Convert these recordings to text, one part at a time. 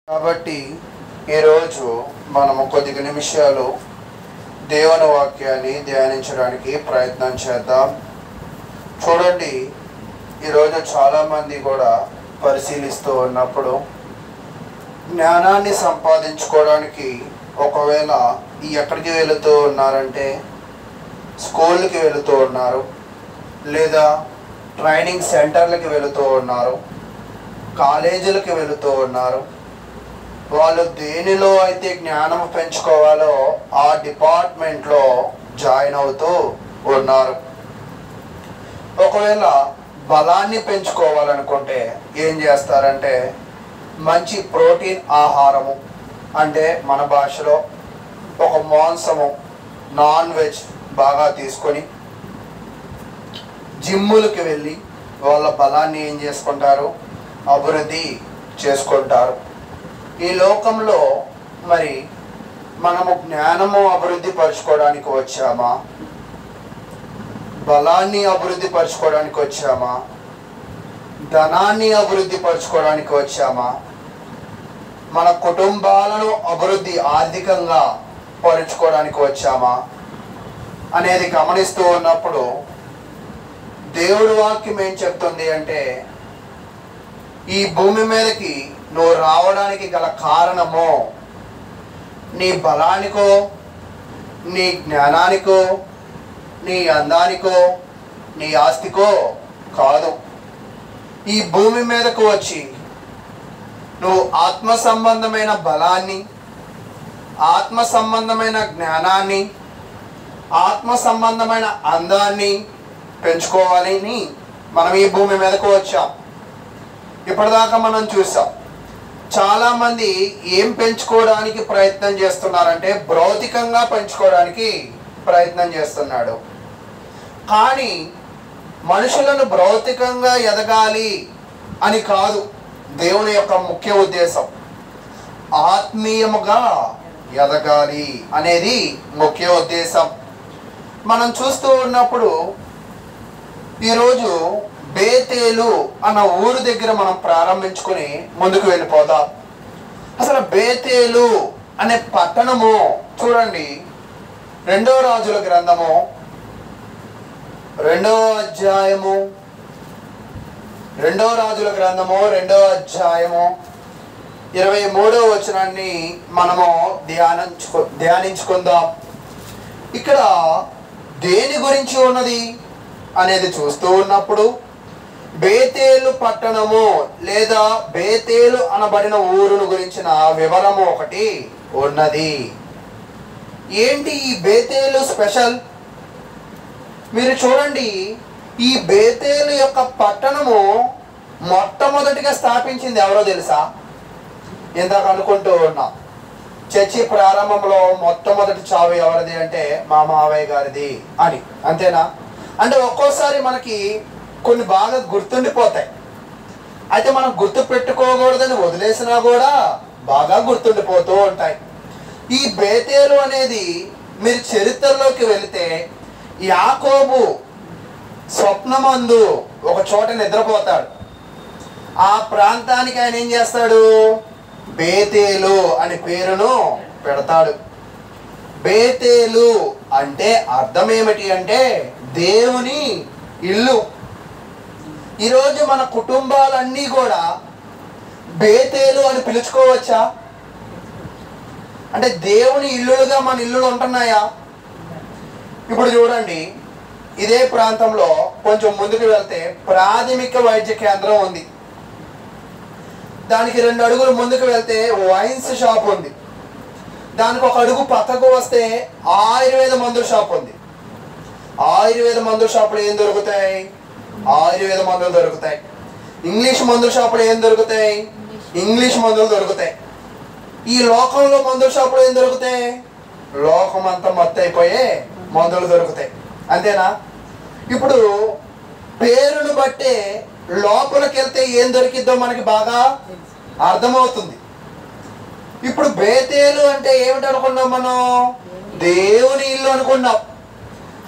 కాబట్టి ఈరోజు మనము కొద్ది నిమిషాలు దేవుని వాక్యాన్ని ధ్యానించడానికి ప్రయత్నం చేద్దాం. చూడండి, ఈరోజు చాలామంది కూడా పరిశీలిస్తూ ఉన్నప్పుడు జ్ఞానాన్ని సంపాదించుకోవడానికి ఒకవేళ ఎక్కడికి వెళుతూ ఉన్నారంటే స్కూల్కి వెళుతూ ఉన్నారు, లేదా ట్రైనింగ్ సెంటర్లకి వెళుతూ ఉన్నారు, కాలేజీలకి వెళుతూ ఉన్నారు. వాళ్ళు దేనిలో అయితే జ్ఞానం పెంచుకోవాలో ఆ డిపార్ట్మెంట్లో జాయిన్ అవుతూ ఉన్నారు. ఒకవేళ బలాన్ని పెంచుకోవాలనుకుంటే ఏం చేస్తారంటే మంచి ప్రోటీన్ ఆహారము, అంటే మన భాషలో ఒక మాంసము, నాన్ వెజ్ బాగా తీసుకొని జిమ్ములకి వెళ్ళి వాళ్ళ బలాన్ని ఏం చేసుకుంటారు, అభివృద్ధి చేసుకుంటారు. ఈ లోకంలో మరి మనము జ్ఞానము అభివృద్ధి పరచుకోవడానికి వచ్చామా, బలాన్ని అభివృద్ధి పరచుకోవడానికి వచ్చామా, ధనాన్ని అభివృద్ధి పరచుకోవడానికి వచ్చామా, మన కుటుంబాలను అభివృద్ధి ఆర్థికంగా పరుచుకోవడానికి వచ్చామా అనేది గమనిస్తూ ఉన్నప్పుడు దేవుడి వాక్యం ఏం చెప్తుంది అంటే, ఈ భూమి మీదకి నువ్వు రావడానికి గల కారణమో నీ బలానికో, నీ జ్ఞానానికో, నీ అందానికో, నీ ఆస్తికో కాదు. ఈ భూమి మీదకు వచ్చి నువ్వు ఆత్మ సంబంధమైన బలాన్ని, ఆత్మ సంబంధమైన జ్ఞానాన్ని, ఆత్మ సంబంధమైన అందాన్ని పెంచుకోవాలని మనం ఈ భూమి మీదకు వచ్చాం. ఇప్పటిదాకా మనం చూసాం, చాలామంది ఏం పెంచుకోవడానికి ప్రయత్నం చేస్తున్నారంటే భౌతికంగా పెంచుకోవడానికి ప్రయత్నం చేస్తున్నాడు. కానీ మనుషులను భౌతికంగా ఎదగాలి అని కాదు దేవుని యొక్క ముఖ్య ఉద్దేశం. ఆత్మీయముగా ఎదగాలి అనేది ముఖ్య ఉద్దేశం. మనం చూస్తూ ఉన్నప్పుడు ఈరోజు బేతేలు అన్న ఊరు దగ్గర మనం ప్రారంభించుకొని ముందుకు వెళ్ళిపోదాం. అసలు బేతేలు అనే పట్టణము చూడండి, 2వ రాజుల గ్రంథము 2వ అధ్యాయము 2వ రాజుల గ్రంథము 2వ అధ్యాయము 23వ వచనాన్ని మనము ధ్యానించుకుందాం. ఇక్కడ దేని గురించి ఉన్నది అనేది చూస్తూ ఉన్నప్పుడు బేతేలు పట్టణము లేదా బేతేలు అనబడిన ఊరును గురించిన వివరము ఒకటి ఉన్నది. ఏంటి ఈ బేతేలు స్పెషల్? మీరు చూడండి, ఈ బేతేలు యొక్క పట్టణము మొట్టమొదటిగా స్థాపించింది ఎవరో తెలుసా? ఇందాక అనుకుంటూ ఉన్నా, చర్చి ప్రారంభంలో మొట్టమొదటి చావు ఎవరిది అంటే మా మావయ్య గారిది అని. అంతేనా? అంటే ఒక్కోసారి మనకి కొన్ని బాగా గుర్తుండిపోతాయి. అయితే మనం గుర్తు పెట్టుకోకూడదని వదిలేసినా కూడా బాగా గుర్తుండిపోతూ ఉంటాయి. ఈ బేతేలు అనేది మీరు చరిత్రలోకి వెళితే యాకోబు స్వప్నమందు ఒక చోట నిద్రపోతాడు. ఆ ప్రాంతానికి ఆయన ఏం చేస్తాడు, బేతేలు అనే పేరును పెడతాడు. బేతేలు అంటే అర్థం ఏమిటి అంటే దేవుని ఇల్లు. ఈరోజు మన కుటుంబాలన్నీ కూడా బేతేలు అని పిలుచుకోవచ్చా? అంటే దేవుని ఇల్లులుగా మన ఇల్లులు ఉంటున్నాయా? ఇప్పుడు చూడండి, ఇదే ప్రాంతంలో కొంచెం ముందుకు వెళ్తే ప్రాథమిక వైద్య కేంద్రం ఉంది. దానికి 2 అడుగులు ముందుకు వెళ్తే వైన్స్ షాప్ ఉంది. దానికి 1 అడుగు పక్కకు వస్తే ఆయుర్వేద మందుల షాప్ ఉంది. ఆయుర్వేద మందుల షాపులు ఏం దొరుకుతాయి? ఆయుర్వేద మందులు దొరుకుతాయి. ఇంగ్లీష్ మందుల షాపులు ఏం దొరుకుతాయి? ఇంగ్లీష్ మందులు దొరుకుతాయి. ఈ లోకంలో మందుల షాపులు ఏం దొరుకుతాయి? లోకం అంతా మత్తైపోయే మందులు దొరుకుతాయి. అంతేనా? ఇప్పుడు పేరును బట్టే లోపలికి వెళ్తే ఏం దొరికిద్దో మనకి బాగా అర్థమవుతుంది. ఇప్పుడు బేతేలు అంటే ఏమిటి అనుకున్నాం మనం? దేవుని ఇల్లు అనుకున్నాం.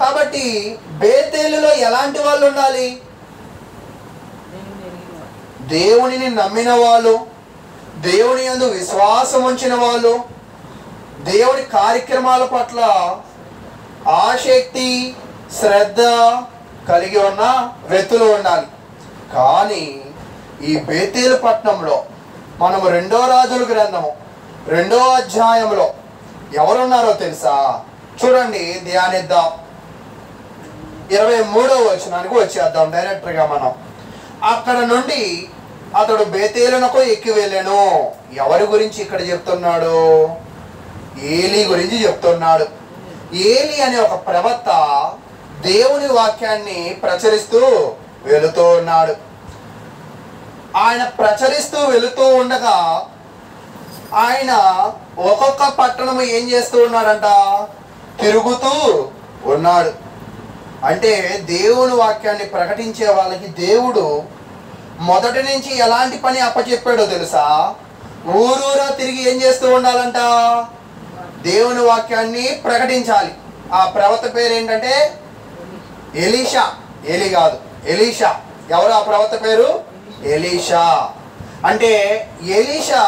కాబట్టి బేతేలులో ఎలాంటి వాళ్ళు ఉండాలి? దేవునిని నమ్మిన వాళ్ళు, దేవుని యందు విశ్వాసం ఉంచిన వాళ్ళు, దేవుని కార్యక్రమాల పట్ల ఆసక్తి శ్రద్ధ కలిగి ఉన్న వ్యక్తులు ఉండాలి. కానీ ఈ బేతేలు పట్టణంలో మనము 2వ రాజుల గ్రంథము 2వ అధ్యాయంలో ఎవరున్నారో తెలుసా? చూడండి, ధ్యానిద్దాం. 23వ వచనానికి వచ్చేద్దాం డైరెక్ట్గా మనం. అక్కడ నుండి అతడు బేతేలునకు ఎక్కి వెళ్ళాను. ఎవరి గురించి ఇక్కడ చెప్తున్నాడు? ఏలీ గురించి చెప్తున్నాడు. ఏలీ అనే ఒక ప్రవక్త దేవుని వాక్యాన్ని ప్రచురిస్తూ వెళుతూ ఉన్నాడు. ఆయన ప్రచురిస్తూ వెళుతూ ఉండగా ఆయన ఒక్కొక్క పట్టణము ఏం చేస్తూ ఉన్నాడంట? తిరుగుతూ ఉన్నాడు. అంటే దేవుని వాక్యాన్ని ప్రకటించే వాళ్ళకి దేవుడు మొదటి నుంచి ఎలాంటి పని అప్పచెప్పాడో తెలుసా? ఊరూరా తిరిగి ఏం చేస్తూ ఉండాలంట? దేవుని వాక్యాన్ని ప్రకటించాలి. ఆ ప్రవక్త పేరు ఏంటంటే ఎలీషా. ఏలీ కాదు, ఎలీషా. ఎవరు ఆ ప్రవక్త పేరు? ఎలీషా. అంటే ఎలీషా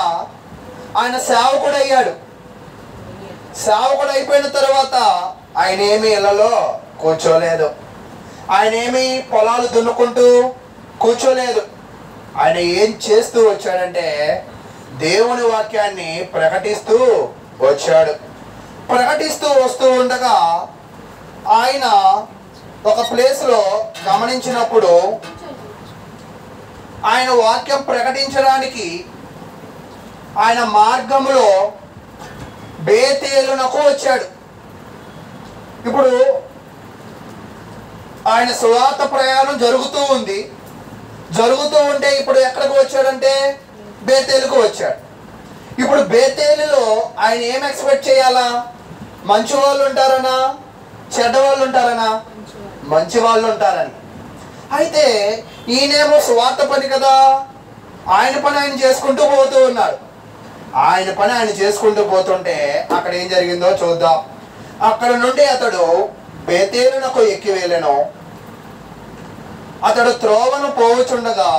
ఆయన సేవకుడు అయ్యాడు. సేవకుడు అయిపోయిన తర్వాత ఆయన ఏమి ఇళ్లలో కూర్చోలేదు. ఆయన ఏమి పొలాలు దున్నుకుంటూ కూర్చోలేదు. ఆయన ఏం చేస్తూ వచ్చాడంటే దేవుని వాక్యాన్ని ప్రకటిస్తూ వచ్చాడు. ప్రకటిస్తూ వస్తూ ఉండగా ఆయన ఒక ప్లేస్లో గమనించినప్పుడు ఆయన వాక్యం ప్రకటించడానికి ఆయన మార్గంలో బేతేలునకు వచ్చాడు. ఇప్పుడు ఆయన సువార్త ప్రయాణం జరుగుతూ ఉంది. జరుగుతూ ఉంటే ఇప్పుడు ఎక్కడికి వచ్చాడంటే బేతేలుకు వచ్చాడు. ఇప్పుడు బేతేలులో ఆయన ఏం ఎక్స్పెక్ట్ చేయాలా? మంచి వాళ్ళు ఉంటారనా, చెడ్డ వాళ్ళు ఉంటారనా? మంచి వాళ్ళు ఉంటారని. అయితే ఈయనేమో సువార్త పని కదా, ఆయన పని ఆయన చేసుకుంటూ పోతూ ఉన్నాడు. ఆయన పని ఆయన చేసుకుంటూ పోతుంటే అక్కడ ఏం జరిగిందో చూద్దాం. అక్కడ నుండి అతడు బేతేలునకు ఎక్కి వెళ్ళెను. అతడు త్రోవను పోవుచుండగా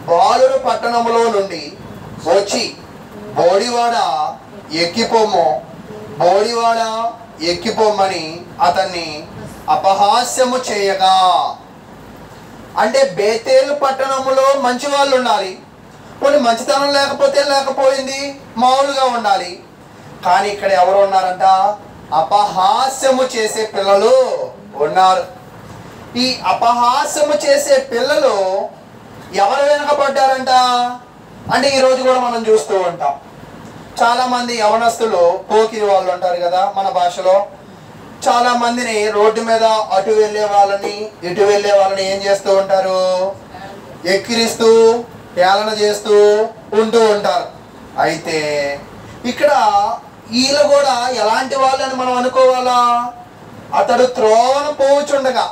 బాలురు పట్టణములో నుండి వచ్చి బోడివాడ ఎక్కిపోము, బోడివాడ ఎక్కిపోమని అతన్ని అపహాస్యము చేయగా. అంటే బేతేలు పట్టణములో మంచి వాళ్ళు ఉండాలి. కొన్ని మంచితనం లేకపోయింది, మామూలుగా ఉండాలి. కానీ ఇక్కడ ఎవరు ఉన్నారంట? అపహాస్యము చేసే పిల్లలు ఉన్నారు. ఈ అపహాస్యము చేసే పిల్లలు ఎవరు వెనకబడ్డారంట అంటే ఈరోజు కూడా మనం చూస్తూ ఉంటాం. చాలా మంది యవనస్తులు పోకిరి వాళ్ళు ఉంటారు కదా మన భాషలో. చాలా మందిని రోడ్డు మీద అటు వెళ్ళే వాళ్ళని ఇటు వెళ్ళే వాళ్ళని ఏం చేస్తూ ఉంటారు? ఎక్కిరిస్తూ ఏలన చేస్తూ ఉంటూ ఉంటారు. అయితే ఇక్కడ వీళ్ళు కూడా ఎలాంటి వాళ్ళని మనం అనుకోవాలా? అతడు త్రోవను పోవుచుండగా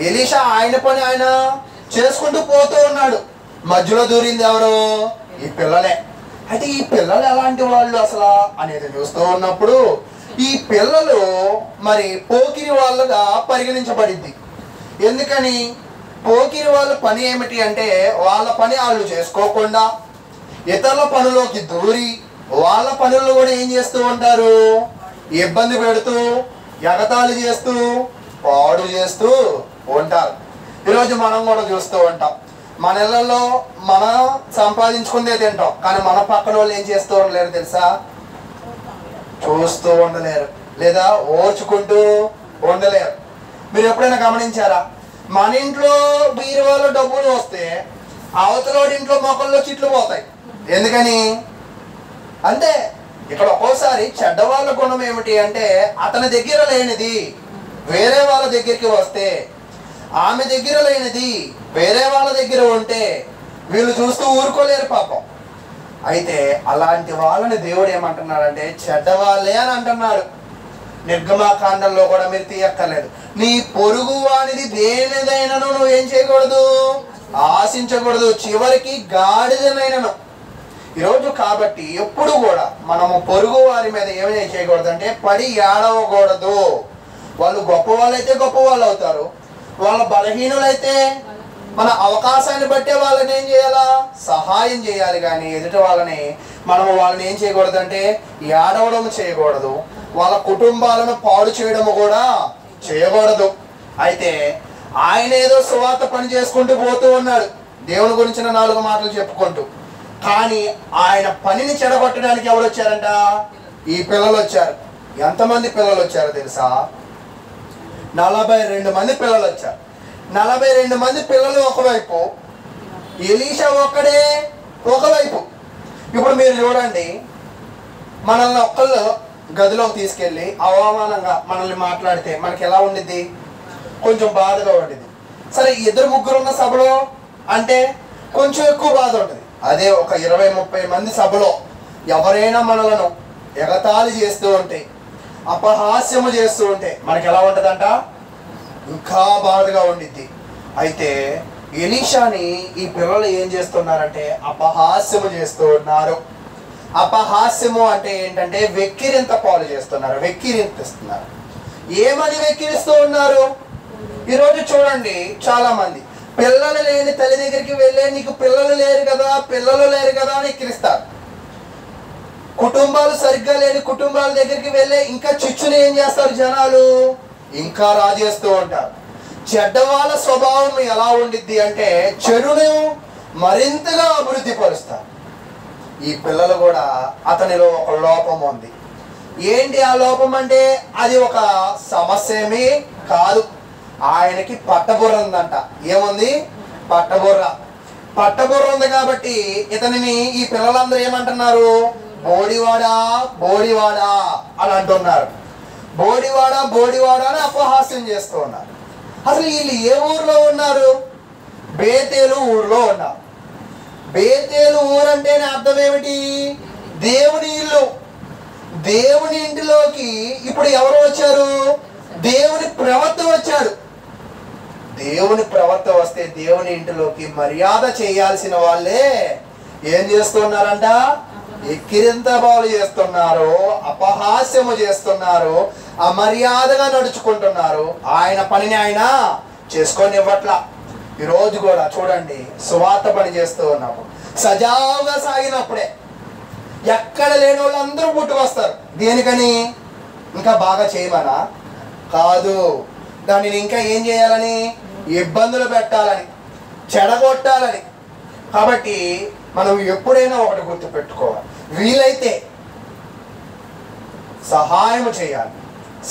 ఎలీషా ఆయన పని ఆయన చేసుకుంటూ పోతూ ఉన్నాడు. మధ్యలో దూరింది ఎవరు? ఈ పిల్లలే. అయితే ఈ పిల్లలు ఎలాంటి వాళ్ళు అసలు అనేది చూస్తూ ఉన్నప్పుడు ఈ పిల్లలు మరి పోకిరి వాళ్ళగా పరిగణించబడింది. ఎందుకని? పోకిరి వాళ్ళ పని ఏమిటి అంటే వాళ్ళ పని వాళ్ళు చేసుకోకుండా ఇతరుల పనులోకి దూరి వాళ్ళ పనుల్లో కూడా ఏం చేస్తూ ఉంటారు? ఇబ్బంది పెడుతూ ఎగతాళి చేస్తూ పాడు చేస్తూ ఉంటారు. ఈరోజు మనం కూడా చూస్తూ ఉంటాం. మన ఇళ్లలో మనం సంపాదించుకుందే తింటాం, కానీ మన పక్కన వాళ్ళు ఏం చేస్తూ ఉండలేరు తెలుసా? చూస్తూ ఉండలేరు, లేదా ఓర్చుకుంటూ ఉండలేరు. మీరు ఎప్పుడైనా గమనించారా? మన ఇంట్లో బీరువాలో డబ్బులు వస్తే అవతలోడి ఇంట్లో మొక్కల్లో చిట్లు పోతాయి. ఎందుకని? అంతే. ఇక్కడ ఒక్కోసారి చెడ్డవాళ్ళ గుణం ఏమిటి అంటే అతని దగ్గర లేనిది వేరే వాళ్ళ దగ్గరికి వస్తే, ఆమె దగ్గర లేనిది వేరే వాళ్ళ దగ్గర ఉంటే వీళ్ళు చూస్తూ ఊరుకోలేరు పాపం. అయితే అలాంటి వాళ్ళని దేవుడు ఏమంటున్నాడంటే చెడ్డవాళ్ళే అని అంటున్నాడు. నిర్గమాకాండంలో కూడా మీరు తీయక్కర్లేదు. నీ పొరుగు వానిది దేనిదైనను నువ్వు ఏం చేయకూడదు? ఆశించకూడదు, చివరికి గాడిదనైనను. ఈరోజు కాబట్టి ఎప్పుడు కూడా మనము పొరుగు వారి మీద ఏమైనా చేయకూడదు అంటే పడి ఏడవకూడదు. వాళ్ళు గొప్ప వాళ్ళైతే గొప్ప వాళ్ళు అవుతారు, వాళ్ళ బలహీనులైతే మన అవకాశాన్ని బట్టే వాళ్ళని ఏం చేయాలా, సహాయం చేయాలి. కానీ ఎదుటి వాళ్ళని వాళ్ళని ఏం చేయకూడదంటే ఏడవడం చేయకూడదు, వాళ్ళ కుటుంబాలను పాడు చేయడము కూడా చేయకూడదు. అయితే ఆయన ఏదో సువార్త పని చేసుకుంటూ పోతూ ఉన్నాడు, దేవుని గురించిన 4 మాటలు చెప్పుకుంటూ. కానీ ఆయన పనిని చెడగొట్టడానికి ఎవరు వచ్చారంట? ఈ పిల్లలు వచ్చారు. ఎంతమంది పిల్లలు వచ్చారో తెలుసా? 42 మంది పిల్లలు వచ్చారు. 42 మంది పిల్లలు ఒకవైపు, ఎలీషా ఒక్కడే ఒకవైపు. ఇప్పుడు మీరు చూడండి, మనల్ని ఒక్కళ్ళు గదిలోకి తీసుకెళ్ళి అవమానంగా మనల్ని మాట్లాడితే మనకి ఎలా ఉండిద్ది? కొంచెం బాధగా ఉండిద్ది. సరే, 2-3 ఉన్న సభలో అంటే కొంచెం ఎక్కువ బాధ ఉంటుంది. అదే ఒక 20-30 మంది సభలో ఎవరైనా మనలను ఎగతాళి చేస్తూ ఉంటే, అపహాస్యము చేస్తూ ఉంటే మనకి ఎలా ఉంటుందంట? ఇంకా బాధగా ఉండిద్ది. అయితే ఎలీషాని ఈ పిల్లలు ఏం చేస్తున్నారంటే అపహాస్యము చేస్తూ ఉన్నారు. అపహాస్యము అంటే ఏంటంటే వెక్కిరింత పాలు చేస్తున్నారు, వెక్కిరింతిస్తున్నారు. ఏమని వెక్కిరిస్తూ ఉన్నారు? ఈరోజు చూడండి, చాలా మంది పిల్లలు లేని తల్లి దగ్గరికి వెళ్ళే నీకు పిల్లలు లేరు కదా, పిల్లలు లేరు కదా అని ఎక్కిరిస్తారు. కుటుంబాలు సరిగ్గా లేని కుటుంబాల దగ్గరికి వెళ్ళే ఇంకా చిచ్చుని ఏం చేస్తారు జనాలు? ఇంకా రాజేస్తూ ఉంటారు. చెడ్డవాళ్ళ స్వభావం ఎలా ఉండిద్ది అంటే చెడును మరింతగా అభివృద్ధి పరుస్తారు. ఈ పిల్లలు కూడా అతనిలో ఒక లోపం ఉంది. ఏంటి ఆ లోపం అంటే? అది ఒక సమస్య ఏమీ కాదు. ఆయనకి పట్టబుర్ర ఉందంట. ఏముంది? పట్టబుర్ర. పట్టబుర్ర ఉంది కాబట్టి ఇతనిని ఈ పిల్లలందరూ ఏమంటున్నారు? బోడివాడా బోడివాడా అని అంటున్నారు. బోడివాడా బోడివాడా అని అపహాస్యం చేస్తూ ఉన్నారు. అసలు వీళ్ళు ఏ ఊర్లో ఉన్నారు? బేతేలు ఊర్లో ఉన్నారు. బేతేలు ఊరంటేనే అర్థం ఏమిటి? దేవుని ఇల్లు. దేవుని ఇంటిలోకి ఇప్పుడు ఎవరు వచ్చారు? దేవుని ప్రవక్త వచ్చాడు. దేవుని ప్రవక్త వస్తే దేవుని ఇంటిలోకి మర్యాద చేయాల్సిన వాళ్ళే ఏం చేస్తున్నారంట? ఎక్కిరింత బాలు చేస్తున్నారు, అపహాస్యము చేస్తున్నారు, అమర్యాదగా నడుచుకుంటున్నారు. ఆయన పనిని ఆయన చేసుకొని ఇవ్వట్లా. ఈరోజు కూడా చూడండి, సువార్త పని చేస్తూ ఉన్నప్పుడు సజావుగా సాగినప్పుడే ఎక్కడ లేని వాళ్ళందరూ పుట్టుకొస్తారు. దేనికని? ఇంకా బాగా చేయమనా? కాదు, దానిని ఇంకా ఏం చేయాలని? ఇబ్బందులు పెట్టాలని, చెడగొట్టాలని. కాబట్టి మనం ఎప్పుడైనా ఒకటి గుర్తుపెట్టుకోవాలి, వీలైతే సహాయం చేయాలి,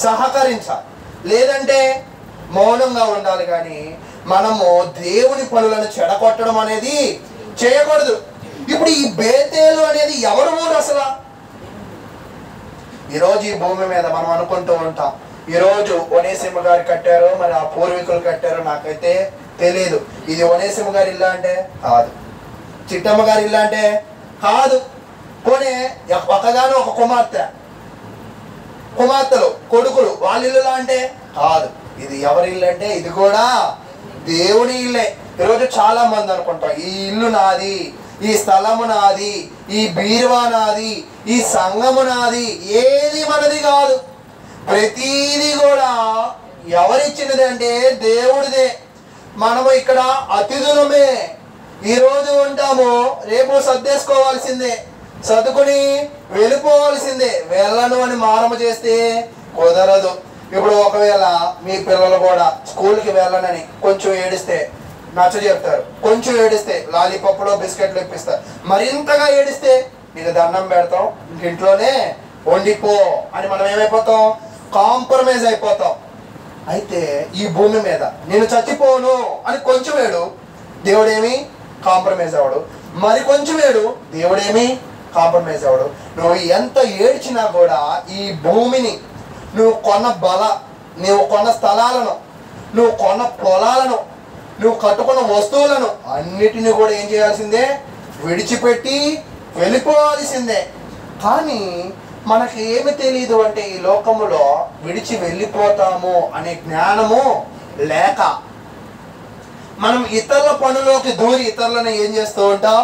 సహకరించాలి, లేదంటే మౌనంగా ఉండాలి. కానీ మనము దేవుని పనులను చెడగొట్టడం అనేది చేయకూడదు. ఇప్పుడు ఈ బేతేలు అనేది ఎవరు ఊరు అసలు? ఈరోజు ఈ భూమి మీద మనం అనుకుంటూ ఉంటాం, ఈరోజు ఒనేసిమ గారు కట్టారో మరి ఆ పూర్వీకులు కట్టారో నాకైతే తెలియదు. ఇది ఒనేసిమ గారి ఇల్లు అంటే కాదు, చిట్టమ్మ గారి ఇల్లు అంటే కాదు, పోనీ ఒకగాను ఒక కుమార్తెలు కొడుకులు వాళ్ళ ఇల్లులా అంటే కాదు. ఇది ఎవరి ఇల్లు అంటే ఇది కూడా దేవుని ఇల్లే. ఈరోజు చాలా మంది అనుకుంటాం, ఈ ఇల్లు నాది, ఈ స్థలము నాది, ఈ బీరువా నాది, ఈ సంఘము నాది. ఏది మనది కాదు. ప్రతిదీ కూడా ఎవరిచ్చినది అంటే దేవుడిదే. మనము ఇక్కడ అతిథులమే. ఈరోజు ఉంటాము, రేపు సర్దేసుకోవాల్సిందే, సర్దుకుని వెళ్ళిపోవాల్సిందే. వెళ్ళను అని మారము చేస్తే కుదరదు. ఇప్పుడు ఒకవేళ మీ పిల్లలు కూడా స్కూల్కి వెళ్ళనని కొంచెం ఏడిస్తే నచ్చ చెప్తారు, కొంచెం ఏడిస్తే లాలీపప్పులో బిస్కెట్లు ఇప్పిస్తారు, మరింతగా ఏడిస్తే నీకు దండం పెడతాం, ఇంట్లోనే వండిపో అని మనం ఏమైపోతాం? కాంప్రమైజ్ అయిపోతాం. అయితే ఈ భూమి మీద నేను చచ్చిపోను అని కొంచెం ఏడు, దేవుడేమి కాంప్రమైజ్ అవ్వడు. మరి కొంచెం ఏడు, దేవుడేమి కాంప్రమైజ్ అవ్వడు. నువ్వు ఎంత ఏడ్చినా కూడా ఈ భూమిని, నువ్వు కొన్న స్థలాలను, నువ్వు కొన్న పొలాలను, నువ్వు కట్టుకున్న వస్తువులను అన్నిటినీ కూడా ఏం చేయాల్సిందే? విడిచిపెట్టి వెళ్ళిపోవాల్సిందే. కానీ మనకి ఏమి తెలియదు అంటే ఈ లోకములో విడిచి వెళ్ళిపోతాము అనే జ్ఞానము లేక మనం ఇతరుల పనులోకి దూరి ఇతరులను ఏం చేస్తూ ఉంటాం?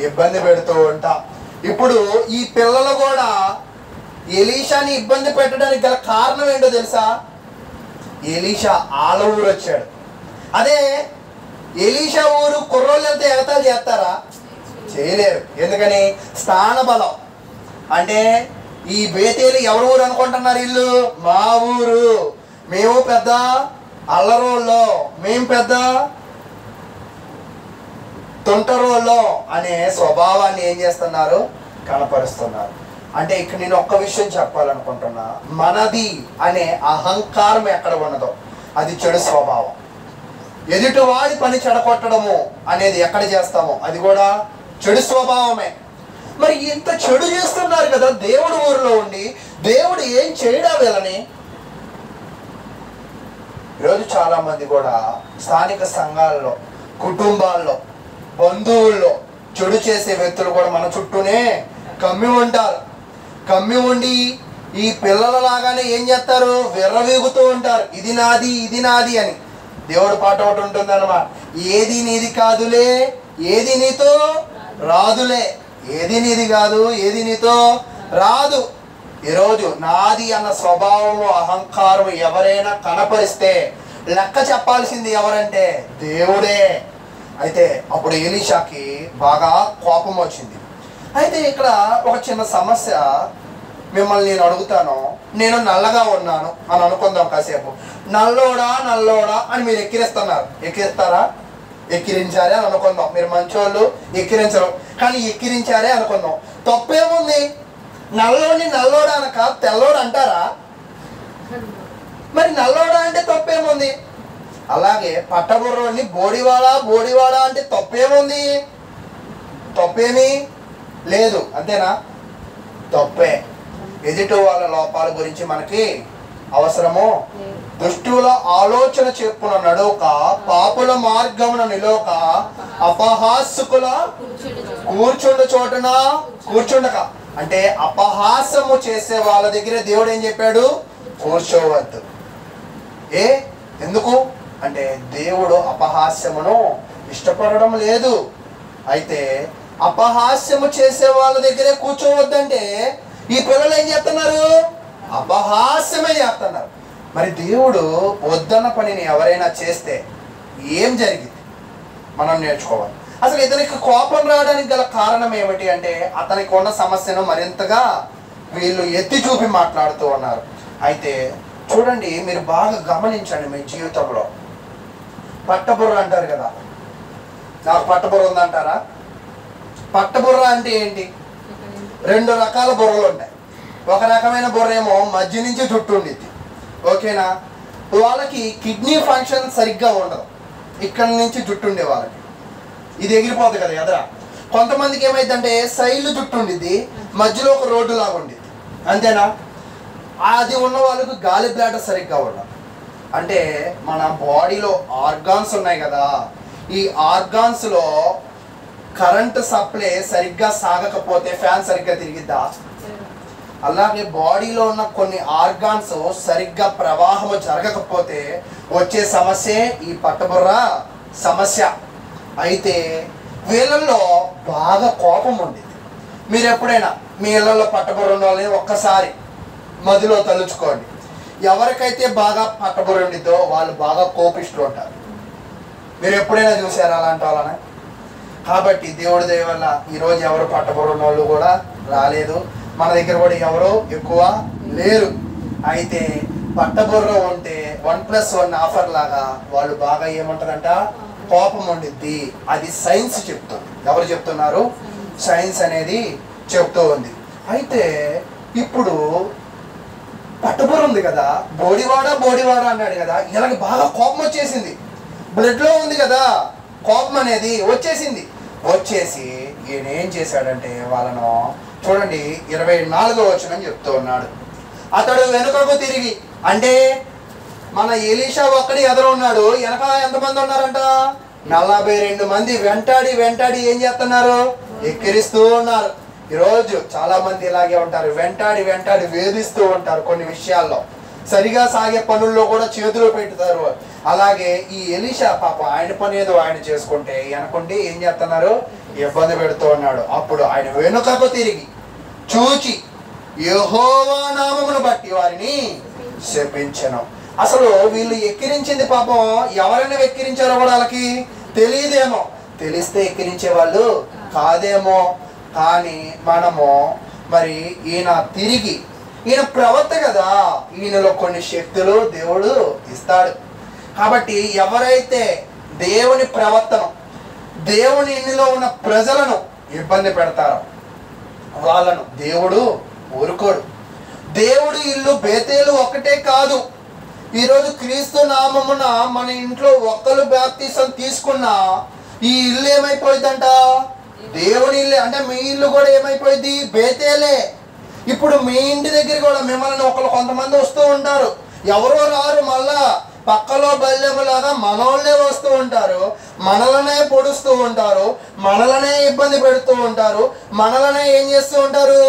ఇబ్బంది పెడుతూ ఉంటాం. ఇప్పుడు ఈ పిల్లలు కూడా ఎలీషాని ఇబ్బంది పెట్టడానికి గల కారణం ఏంటో తెలుసా? ఎలీషా ఆల ఊరు వచ్చాడు. అదే ఎలీషా ఊరు కుర్రోళ్ళు వెళ్తే ఎగతాలు చేస్తారా? చేయలేరు. ఎందుకని? స్థాన బలం. అంటే ఈ బేతేలు ఎవరు ఊరు అనుకుంటున్నారు వీళ్ళు? మా ఊరు, మేము పెద్ద అల్లరోళ్ళో, మేము పెద్ద తుంటరోళ్ళో అనే స్వభావాన్ని ఏం చేస్తున్నారు? కనపరుస్తున్నారు. అంటే ఇక్కడ నేను ఒక్క విషయం చెప్పాలనుకుంటున్నా, మనది అనే అహంకారం ఎక్కడ ఉన్నదో అది చెడు స్వభావం. ఎదుటివాడి పని చెడగొట్టడము అనేది ఎక్కడ చేస్తామో అది కూడా చెడు స్వభావమే. మరి ఇంత చెడు చేస్తున్నారు కదా దేవుడు ఊరిలో ఉండి, దేవుడు ఏం చేయడా వీళ్ళని? ఈరోజు చాలా మంది కూడా స్థానిక సంఘాల్లో, కుటుంబాల్లో, బంధువుల్లో చెడు చేసే వ్యక్తులు కూడా మన చుట్టూనే కమ్మి ఉంటారు. కమ్మి ఉండి ఈ పిల్లల లాగానే ఏం చేస్తారు? విర్రవీగుతూ ఉంటారు, ఇది నాది, ఇది నాది అని. దేవుడు పాట ఒకటి ఉంటుంది అన్నమాట, ఏది నీది కాదులే, ఏది నీతో రాదులే. ఏది నీది కాదు, ఏది నీతో రాదు. ఈరోజు నాది అన్న స్వభావము, అహంకారం ఎవరైనా కనపరిస్తే లెక్క చెప్పాల్సింది ఎవరంటే దేవుడే. అయితే అప్పుడు ఎలీషాకి బాగా కోపం వచ్చింది. అయితే ఇక్కడ ఒక చిన్న సమస్య, మిమ్మల్ని నేను అడుగుతాను, నేను నల్లగా ఉన్నాను అని అనుకుందాం కాసేపు. నల్లోడా నల్లోడా అని మీరు ఎక్కిరిస్తున్నారు, ఎక్కిరిస్తారా? ఎక్కిరించారే అని అనుకుందాం. మీరు మంచోళ్ళు, ఎక్కిరించరు, కానీ ఎక్కిరించారే అనుకుందాం. తప్పేముంది? నల్లోని నల్లోడా అనక తెల్లోడు అంటారా? మరి నల్లోడా అంటే తప్పేముంది? అలాగే పట్టబుర్రోని బోడివాడా బోడివాడా అంటే తప్పేముంది? తప్పేమీ లేదు, అంతేనా? తప్పే. ఎదుటి వాళ్ళ లోపాల గురించి మనకి అవసరము. దుష్టుల ఆలోచన చెప్పున నడుక, పాపుల మార్గమున నిలోక, అపహాస్యకుల కూర్చుండు చోటున కూర్చుండక. అంటే అపహాస్యము చేసే వాళ్ళ దగ్గర దేవుడు ఏం చెప్పాడు? కూర్చోవద్దు. ఎందుకు అంటే దేవుడు అపహాస్యమును ఇష్టపడడం లేదు. అయితే అపహాస్యము చేసే వాళ్ళ దగ్గరే కూర్చోవద్దంటే ఈ పిల్లలు ఏం చేస్తున్నారు? అపహాస్యమే చేస్తున్నారు. మరి దేవుడు వద్దన్న పనిని ఎవరైనా చేస్తే ఏం జరిగింది మనం నేర్చుకోవాలి. అసలు ఇతనికి కోపం రావడానికి గల కారణం ఏమిటి అంటే అతనికి ఉన్న సమస్యను మరింతగా వీళ్ళు ఎత్తి చూపి మాట్లాడుతూ ఉన్నారు. అయితే చూడండి, మీరు బాగా గమనించండి, మీ జీవితంలో పట్టబుర్ర అంటారు కదా, నాకు పట్టబుర్ర ఉందంటారా? పట్టబుర్ర అంటే ఏంటి? రెండు రకాల బుర్రలు ఉంటాయి. ఒక రకమైన బుర్ర ఏమో మధ్య నుంచి జుట్టు ఉండిద్ది, ఓకేనా? వాళ్ళకి కిడ్నీ ఫంక్షన్ సరిగ్గా ఉండదు, ఇక్కడ నుంచి జుట్టు ఉండే వాళ్ళకి ఇది ఎగిరిపోతుంది కదా ఎదరా. కొంతమందికి ఏమైందంటే సైడ్లు జుట్టు ఉండిద్ది, మధ్యలో ఒక రోడ్డు లాగా ఉండిద్ది, అంతేనా? అది ఉన్న వాళ్ళకు గాలి బ్లాడర్ సరిగ్గా ఉండదు. అంటే మన బాడీలో ఆర్గాన్స్ ఉన్నాయి కదా, ఈ ఆర్గాన్స్లో కరెంట్ సప్లై సరిగ్గా సాగకపోతే ఫ్యాన్ సరిగ్గా తిరిగిద్దా? అలాగే బాడీలో ఉన్న కొన్ని ఆర్గాన్స్ సరిగ్గా ప్రవాహము జరగకపోతే వచ్చే సమస్య ఈ పట్టబుర్ర సమస్య. అయితే వీళ్ళల్లో బాగా కోపం ఉండేది. మీరు ఎప్పుడైనా మీ ఇళ్ళల్లో పట్టబుర్ర ఉన్న వాళ్ళని ఒక్కసారి మదిలో తలుచుకోండి. ఎవరికైతే బాగా పట్టబుర్ర ఉండిద్దో వాళ్ళు బాగా కోపిష్ఠులు ఉంటారు. మీరు ఎప్పుడైనా చూసారా అలాంటి వాళ్ళని? కాబట్టి దేవుడి దయ వల్ల ఈరోజు ఎవరు పట్టబుర్ర ఉన్న వాళ్ళు కూడా రాలేదు, మన దగ్గర కూడా ఎవరు ఎక్కువ లేరు. అయితే పట్టబుర్ర ఉంటే 1+1 ఆఫర్ లాగా వాళ్ళు బాగా ఏమంటారంట? కోపం ఉండిద్ది. అది సైన్స్ చెప్తుంది. ఎవరు చెప్తున్నారు? సైన్స్ అనేది చెప్తూ ఉంది. అయితే ఇప్పుడు పట్టబుర్ర ఉంది కదా, బోడివాడా బోడివాడా అన్నాడు కదా, ఇలాగ బాగా కోపం వచ్చేసింది. బ్లడ్లో ఉంది కదా కోపం అనేది వచ్చేసింది. వచ్చేసి ఈయన ఏం చేశాడంటే వాళ్ళను చూడండి 24వ వచనం చెప్తూ ఉన్నాడు. అతడు వెనుకకు తిరిగి, అంటే మన ఎలీషా ఒక్కడి ఎదురు ఉన్నాడు, వెనక ఎంతమంది ఉన్నారంట? 42 మంది వెంటాడి వెంటాడి ఏం చేస్తున్నారు? ఎక్కిరిస్తూ ఉన్నారు. ఈరోజు చాలా మంది ఇలాగే ఉంటారు, వెంటాడి వెంటాడి వేధిస్తూ ఉంటారు. కొన్ని విషయాల్లో సరిగా సాగే పనుల్లో కూడా చేతులు పెట్టుతారు. అలాగే ఈ ఎలీషా పాప ఆయన పని ఏదో ఆయన చేసుకుంటే వెనకుండి ఏం చేస్తున్నారు? ఇబ్బంది పెడుతూ ఉన్నాడు. అప్పుడు ఆయన వెనుకకు తిరిగి చూచి యెహోవా నామమును బట్టి వారిని శపించెను. అసలు వీళ్ళు ఎక్కిరించింది పాపం ఎవరైనా ఎక్కిరించారో కూడా వాళ్ళకి తెలియదేమో, తెలిస్తే ఎక్కిరించే వాళ్ళు కాదేమో. కానీ మనము మరి ఈయన ప్రవక్త కదా, ఈయనలో కొన్ని శక్తులు దేవుడు ఇస్తాడు. కాబట్టి ఎవరైతే దేవుని ప్రవర్తన, దేవుని ఇంటిలో ఉన్న ప్రజలను ఇబ్బంది పెడతారో వాళ్ళను దేవుడు ఊరుకోడు. దేవుడు ఇల్లు బేతేలు ఒకటే కాదు. ఈరోజు క్రీస్తు నామమున మన ఇంట్లో ఒక్కరు బాప్తిసం తీసుకున్నా ఈ ఇల్లు ఏమైపోయిందంట? దేవుని ఇల్లే. అంటే మీ ఇల్లు కూడా ఏమైపోయింది? బేతేలే. ఇప్పుడు మీ ఇంటి దగ్గర కూడా మిమ్మల్ని కొంతమంది వస్తూ ఉంటారు, ఎవరో రారు, మళ్ళా పక్కలో బల్యములాగా మనోళ్ళే వస్తూ ఉంటారు, మనలనే పొడుస్తూ ఉంటారు, మనలనే ఇబ్బంది పెడుతూ ఉంటారు, మనలనే ఏం చేస్తూ ఉంటారు?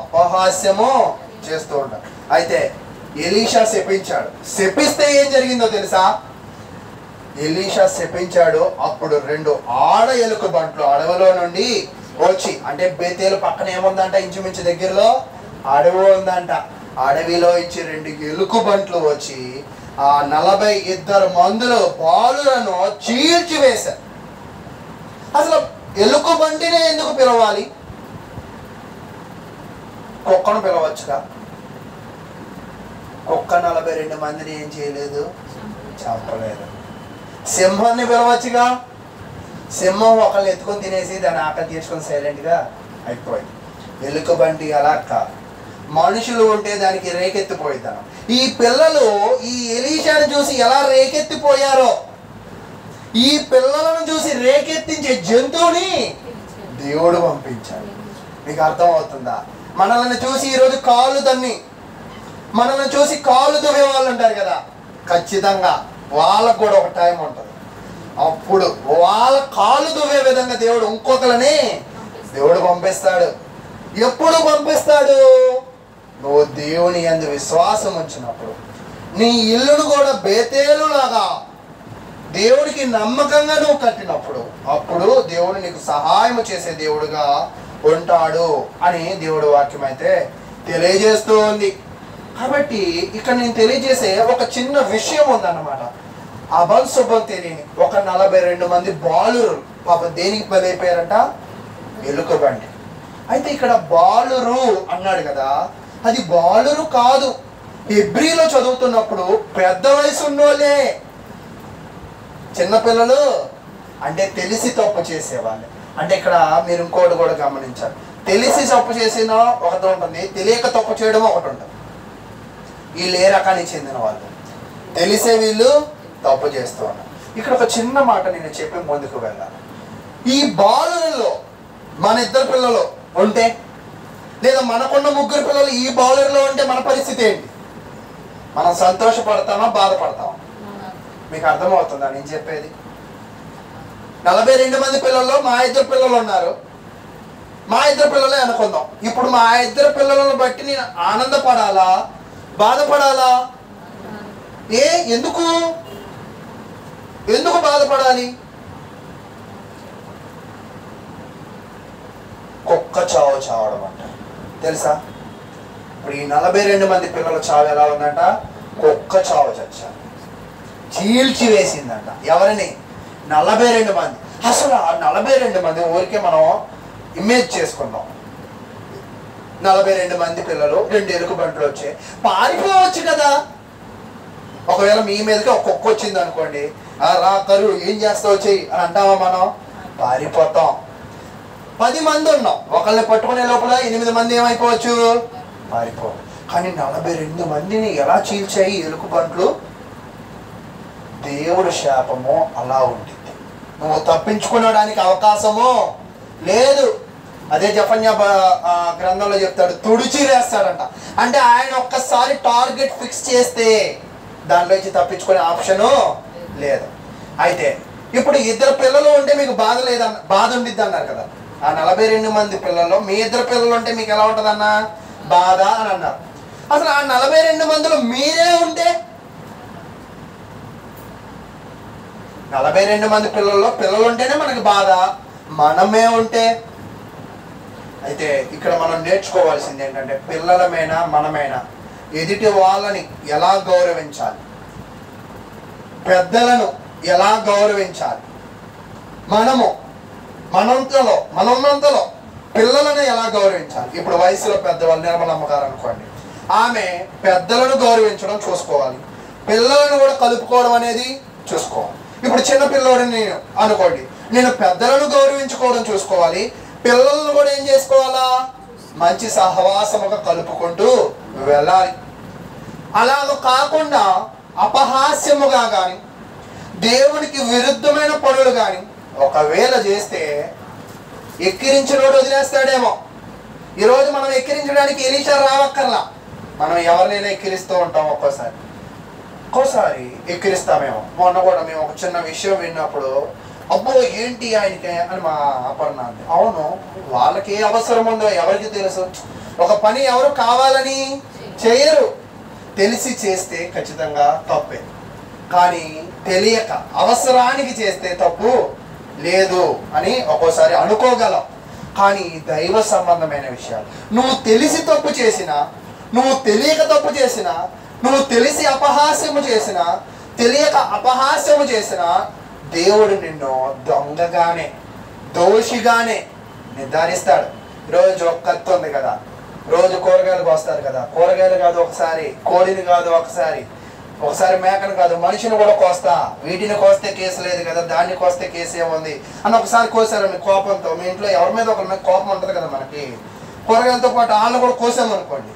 అపహాస్యము చేస్తూ ఉంటారు. అయితే ఎలీషా శపించాడు. శపిస్తే ఏం జరిగిందో తెలుసా? ఎలీషా శపించాడు. అప్పుడు 2 ఆడ ఎలుక బంట్లు అడవిలో నుండి వచ్చి, అంటే బేతేలు పక్కన ఏముందంట, ఇంచుమించు దగ్గరలో అడవి ఉందంట. అడవిలో ఇచ్చి 2 ఎలుక బంట్లు వచ్చి ఆ 42 మందులు బాలులను చీల్చివేశారు. అసలు ఎలుక బంటినే ఎందుకు పిలవాలి? కుక్కను పిలవచ్చుగా. కుక్క 42 మందిని ఏం చేయలేదు, చంపలేదు. సింహాన్ని పిలవచ్చుగా. సింహం ఒకళ్ళు ఎత్తుకొని తినేసి దాన్ని ఆకలి తీర్చుకొని సైలెంట్గా అయిపోయింది. ఎలుక బంటి అలా కాదు, మనుషులు ఉంటే దానికి రేకెత్తిపోయిద్దాను. ఈ పిల్లలు ఈ ఎలీషాను చూసి ఎలా రేకెత్తిపోయారో, ఈ పిల్లలను చూసి రేకెత్తించే జంతువుని దేవుడు పంపించాడు. మీకు అర్థం అవుతుందా? మనల్ని చూసి ఈరోజు కాళ్ళు తన్ని, మనల్ని చూసి కాళ్ళు దువ్వే వాళ్ళు ఉంటారు కదా, ఖచ్చితంగా వాళ్ళకు కూడా ఒక టైం ఉంటుంది. అప్పుడు వాళ్ళ కాళ్ళు దువ్వే విధంగా దేవుడు ఇంకొకరిని దేవుడు పంపిస్తాడు. ఎప్పుడు పంపిస్తాడు? నువ్వు దేవుని యందు విశ్వాసం ఉంచినప్పుడు, నీ ఇల్లును కూడా బేతేలు లాగా దేవుడికి నమ్మకంగా నువ్వు కట్టినప్పుడు, అప్పుడు దేవుడు నీకు సహాయం చేసే దేవుడుగా ఉంటాడు అని దేవుడు వాక్యం అయితే తెలియజేస్తూ ఉంది. కాబట్టి ఇక్కడ నేను తెలియజేసే ఒక చిన్న విషయం ఉందన్నమాట. అభంశుభం తెలియని ఒక 42 మంది బాలురు పాపం దేనికి బలైపోయారంట? ఎలుక బండి. అయితే ఇక్కడ బాలురు అన్నాడు కదా, అది బాలురు కాదు. హెబ్రీలో చదువుతున్నప్పుడు పెద్ద వయసు ఉన్నోళ్ళే. చిన్నపిల్లలు అంటే తెలిసి తప్పు చేసేవాళ్ళు. అంటే ఇక్కడ మీరు ఇంకోటి కూడా గమనించాలి, తెలిసి తప్పు చేసిన ఒకటి ఉంటుంది, తెలియక తప్పు చేయడం ఒకటి ఉంటుంది. వీళ్ళు ఏ రకానికి చెందిన వాళ్ళు? తెలిసే వీళ్ళు తప్పు చేస్తూ ఉన్నారు. ఇక్కడ ఒక చిన్న మాట నేను చెప్పి ముందుకు వెళ్ళాలి. ఈ బాలులలో మన 2 పిల్లలు ఉంటే, లేదా మనకున్న 3 పిల్లలు ఈ బౌలర్లో ఉంటే మన పరిస్థితి ఏంటి? మనం సంతోషపడతామా, బాధపడతామా? మీకు అర్థమవుతుందా నేను చెప్పేది? 42 మంది పిల్లల్లో మా 2 పిల్లలు ఉన్నారు. మా 2 పిల్లలే అనుకుందాం. ఇప్పుడు మా 2 పిల్లలను బట్టి నేను ఆనందపడాలా, బాధపడాలా? ఎందుకు బాధపడాలి? కుక్క చావు చావడం అంట తెలుసా? ఇప్పుడు ఈ 42 మంది పిల్లల చావు ఎలా ఉందంట? కుక్క చావు చచ్చారు, చీల్చి వేసిందంట. ఎవరిని? 42 మంది. అసలు ఆ 42 మంది ఊరికే మనం ఇమేజ్ చేసుకుందాం. 42 మంది పిల్లలు, 2 ఎలుక బంట్లు వచ్చాయి, పారిపోవచ్చు కదా. ఒకవేళ మీ మీదకి ఒక కుక్క వచ్చింది అనుకోండి, రా కరు ఏం చేస్తావు చెయ్యి అని అంటామా? మనం పారిపోతాం. 10 మంది ఉన్నాం, ఒకళ్ళని పట్టుకునే లోపల 8 మంది ఏమైపోవచ్చు? పారిపో. కానీ 42 మందిని ఎలా చీల్చాయి ఎలుక బంట్లు? దేవుడు శాపము అలా ఉంటుంది. నువ్వు తప్పించుకునడానికి అవకాశము లేదు. అదే జఫన్యా గ్రంథంలో చెప్తాడు, తుడిచి వేస్తాడంట. అంటే ఆయన ఒక్కసారి టార్గెట్ ఫిక్స్ చేస్తే దాంట్లోంచి తప్పించుకునే ఆప్షను లేదు. అయితే ఇప్పుడు 2 పిల్లలు ఉంటే మీకు బాధ లేదన్న, బాధ ఉండిద్ది అన్నారు కదా. ఆ 42 మంది పిల్లల్లో మీ 2 పిల్లలు ఉంటే మీకు ఎలా ఉంటుందన్న? బాధ అని అన్నారు. అసలు ఆ 42 మందిలో మీరే ఉంటే, 42 మంది పిల్లల్లో పిల్లలు ఉంటేనే మనకి బాధ, మనమే ఉంటే. అయితే ఇక్కడ మనం నేర్చుకోవాల్సింది ఏంటంటే, పిల్లలమైనా మనమైనా ఎదుటి వాళ్ళని ఎలా గౌరవించాలి, పెద్దలను ఎలా గౌరవించాలి, మనమున్నంతలో పిల్లలను ఎలా గౌరవించాలి. ఇప్పుడు వయసులో పెద్దవాళ్ళు నిర్మలమ్మ గారు అనుకోండి, ఆమె పెద్దలను గౌరవించడం చూసుకోవాలి, పిల్లలను కూడా కలుపుకోవడం అనేది చూసుకోవాలి. ఇప్పుడు చిన్న పిల్లోడిని నేను అనుకోండి, నేను పెద్దలను గౌరవించుకోవడం చూసుకోవాలి, పిల్లలను కూడా ఏం చేసుకోవాలా, మంచి సహవాసముగా కలుపుకుంటూ వెళ్ళాలి. అలాగ కాకుండా అపహాస్యముగా కానీ దేవునికి విరుద్ధమైన పనులు కానీ ఒకవేళ చేస్తే ఎక్కిరించినోడు వదిలేస్తాడేమో. ఈరోజు మనం ఎక్కిరించడానికి ఎలీషా రావక్కర్లా, మనం ఎవరినైనా ఎక్కిరిస్తూ ఉంటాం. ఒక్కోసారి ఎక్కిరిస్తామేమో. మొన్న కూడా మేము ఒక చిన్న విషయం విన్నప్పుడు, అబ్బో ఏంటి ఆయనకి అని మా అపర్ణ అంది. అవును, వాళ్ళకి ఏ అవసరం ఉందో ఎవరికి తెలుసు. ఒక పని ఎవరు కావాలని చేయరు, తెలిసి చేస్తే ఖచ్చితంగా తప్పే. కానీ తెలియక అవసరానికి చేస్తే తప్పు లేదు అని ఒక్కోసారి అనుకోగలం. కానీ దైవ సంబంధమైన విషయాలు నువ్వు తెలిసి తప్పు చేసినా, నువ్వు తెలియక తప్పు చేసినా, నువ్వు తెలిసి అపహాస్యము చేసినా, తెలియక అపహాస్యము చేసినా, దేవుడు నిన్ను దొంగగానే దోషిగానే నిర్ధారిస్తాడు. రోజు కత్తి ఉంది కదా, రోజు కూరగాయలు కోస్తారు కదా, కూరగాయలు కాదు ఒకసారి, కోడిని కాదు ఒకసారి మేకను కాదు, మనిషిని కూడా కోస్తా, వీటిని కోస్తే కేసు లేదు కదా, దాన్ని కోస్తే కేసు ఏముంది అని ఒకసారి కోసారని కోపంతో, మీ ఇంట్లో ఎవరి మీద ఒకరి మీద కోపం ఉంటుంది కదా మనకి, కూరగాయలతో పాటు వాళ్ళని కూడా కోసామనుకోండి,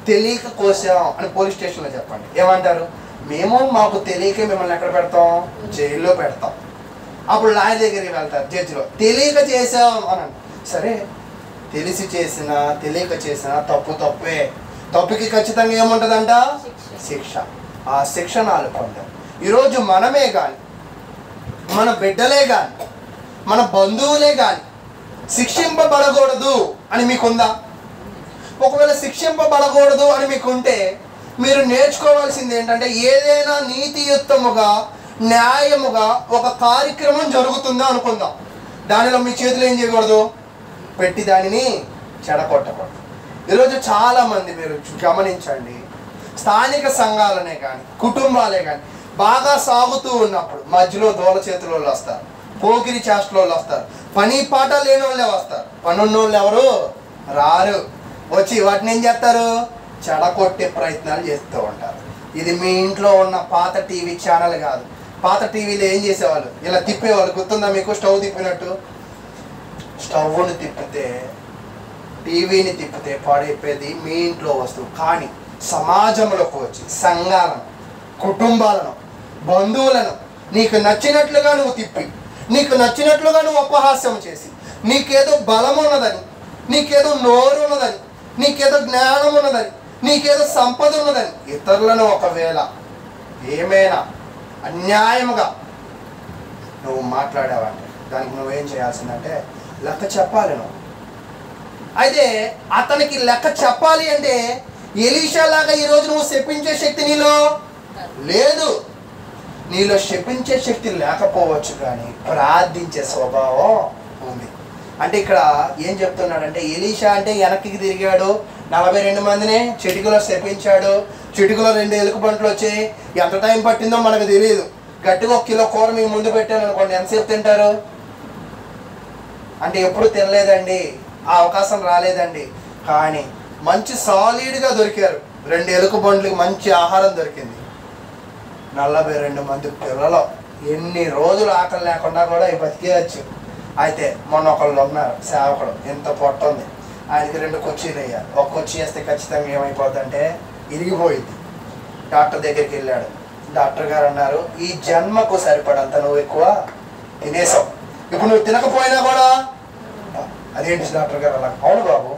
తెలియక కోసాం అని పోలీస్ స్టేషన్లో చెప్పండి, ఏమంటారు? మేము మాకు తెలియక మిమ్మల్ని ఎక్కడ పెడతాం? జైల్లో పెడతాం. అప్పుడు లాయర్ దగ్గరికి వెళ్తారు, జడ్జిలో తెలియక చేసాం అని. సరే, తెలిసి చేసినా తెలియక చేసినా తప్పే. తప్పుకి ఖచ్చితంగా ఏముంటుందంట? శిక్ష. ఆ శిక్షను పొందాం. ఈరోజు మనమే కానీ, మన బిడ్డలే కానీ, మన బంధువులే కానీ శిక్షింపబడకూడదు అని మీకుందా? ఒకవేళ శిక్షింపబడకూడదు అని మీకుంటే మీరు నేర్చుకోవాల్సింది ఏంటంటే, ఏదైనా నీతియుక్తముగా న్యాయముగా ఒక కార్యక్రమం జరుగుతుందో అనుకుందాం, దానిలో మీ చేతులు ఏం చేయకూడదు? పెట్టి దానిని చెడగొట్టకూడదు. ఈరోజు చాలామంది మీరు గమనించండి, స్థానిక సంఘాలనే కానీ కుటుంబాలే కానీ బాగా సాగుతూ ఉన్నప్పుడు మధ్యలో దోల చేతుల వాళ్ళు వస్తారు, పోకిరి చేష్టల వాళ్ళు వస్తారు, పని పాట లేని వాళ్ళే వస్తారు. పనున్నోళ్ళు ఎవరు రారు. వచ్చి వాటిని ఏం చేస్తారు? చెడగొట్టే ప్రయత్నాలు చేస్తూ ఉంటారు. ఇది మీ ఇంట్లో ఉన్న పాత టీవీ ఛానల్ కాదు. పాత టీవీలో ఏం చేసేవాళ్ళు? ఇలా తిప్పేవాళ్ళు, గుర్తుందా మీకు? స్టవ్ తిప్పినట్టు. స్టవ్ని తిప్పితే, టీవీని తిప్పితే పాడైపోయేది మీ ఇంట్లో వస్తువు. కానీ సమాజంలోకి వచ్చి సంఘాలను, కుటుంబాలను, బంధువులను నీకు నచ్చినట్లుగా నువ్వు తిప్పి, నీకు నచ్చినట్లుగా నువ్వు అపహాస్యం చేసి, నీకేదో బలం ఉన్నదని, నీకేదో నోరు ఉన్నదని, నీకేదో జ్ఞానం ఉన్నదని, నీకేదో సంపద ఉన్నదని ఇతరులను ఒకవేళ ఏమైనా అన్యాయముగా నువ్వు మాట్లాడావంటే దానికి నువ్వేం చేయాల్సిందంటే లెక్క చెప్పాలి నువ్వు. అయితే అతనికి లెక్క చెప్పాలి అంటే ఎలీషా లాగా ఈరోజు నువ్వు శపించే శక్తి నీలో లేదు. నీలో శపించే శక్తి లేకపోవచ్చు, కానీ ప్రార్థించే స్వభావం ఉంది. అంటే ఇక్కడ ఏం చెప్తున్నాడంటే, ఎలీషా అంటే వెనక్కి తిరిగాడు, 42 మందిని చిటికలో శపించాడు, చిటికలో 2 ఎలుకబంట్లు వచ్చాయి. ఎంత టైం పట్టిందో మనకు తెలియదు. గట్టిగా 1 కిలో కూర మీ ముందు పెట్టాను అనుకోండి, ఎంతసేపు తింటారు? అంటే ఎప్పుడు తినలేదండి, ఆ అవకాశం రాలేదండి. కానీ మంచి సాలిడ్గా దొరికారు, 2 ఎలుకబంట్లకి మంచి ఆహారం దొరికింది. 42 మంది పిల్లలు ఎన్ని రోజులు ఆకలి లేకుండా కూడా బతికేయచ్చు. అయితే మొన్న ఒకళ్ళు ఉన్నారు, సేవకుడు, ఎంత పొట్ట ఉంది, ఆయనకి 2 కుర్చీలు వేయాలి. ఒక కుర్చీ వేస్తే ఖచ్చితంగా ఏమైపోద్ది అంటే ఇరిగిపోయింది. డాక్టర్ దగ్గరికి వెళ్ళాడు. డాక్టర్ గారు అన్నారు, ఈ జన్మకు సరిపడంత నువ్వు ఎక్కువ తినేసావు, ఇప్పుడు నువ్వు తినకపోయినా కూడా. అదేంటి డాక్టర్ గారు అలా? అవును బాబు,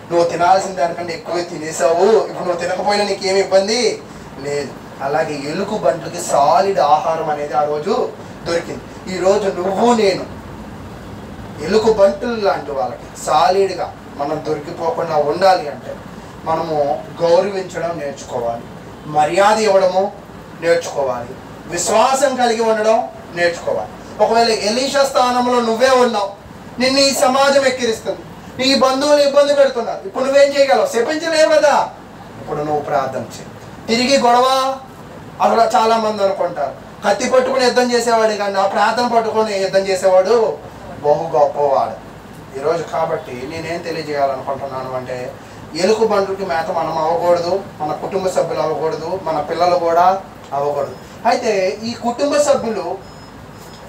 నువ్వు తినాల్సిన దానికంటే ఎక్కువ తినేసావు, ఇప్పుడు నువ్వు తినకపోయినా నీకేమి ఇబ్బంది లేదు. అలాగే ఎలుకు బంట్లకి సాలిడ్ ఆహారం అనేది ఆ రోజు దొరికింది. ఈరోజు నువ్వు నేను ఎలుకు బంటులు లాంటి వాళ్ళకి సాలిడ్గా మనం దొరికిపోకుండా ఉండాలి అంటే మనము గౌరవించడం నేర్చుకోవాలి, మర్యాద ఇవ్వడము నేర్చుకోవాలి, విశ్వాసం కలిగి ఉండడం నేర్చుకోవాలి. ఒకవేళ ఎలీషా స్థానంలో నువ్వే ఉన్నావు, నిన్ను ఈ సమాజం ఎక్కిరిస్తుంది, నీ బంధువులు ఇబ్బంది పెడుతున్నారు, ఇప్పుడు నువ్వేం చేయగలవు? శపించలేవు కదా. ఇప్పుడు నువ్వు ప్రార్థన చేయి. తిరిగి గొడవ అలా చాలామంది అనుకుంటారు, కత్తి పట్టుకుని యుద్ధం చేసేవాడు కానీ ఆ ప్రాంతం పట్టుకుని యుద్ధం చేసేవాడు బహు గొప్పవాడు. ఈరోజు కాబట్టి నేనేం తెలియజేయాలనుకుంటున్నాను అంటే, ఎలుక బండ్లకి మేత మనం అవ్వకూడదు, మన కుటుంబ సభ్యులు అవ్వకూడదు, మన పిల్లలు కూడా అవ్వకూడదు. అయితే ఈ కుటుంబ సభ్యులు,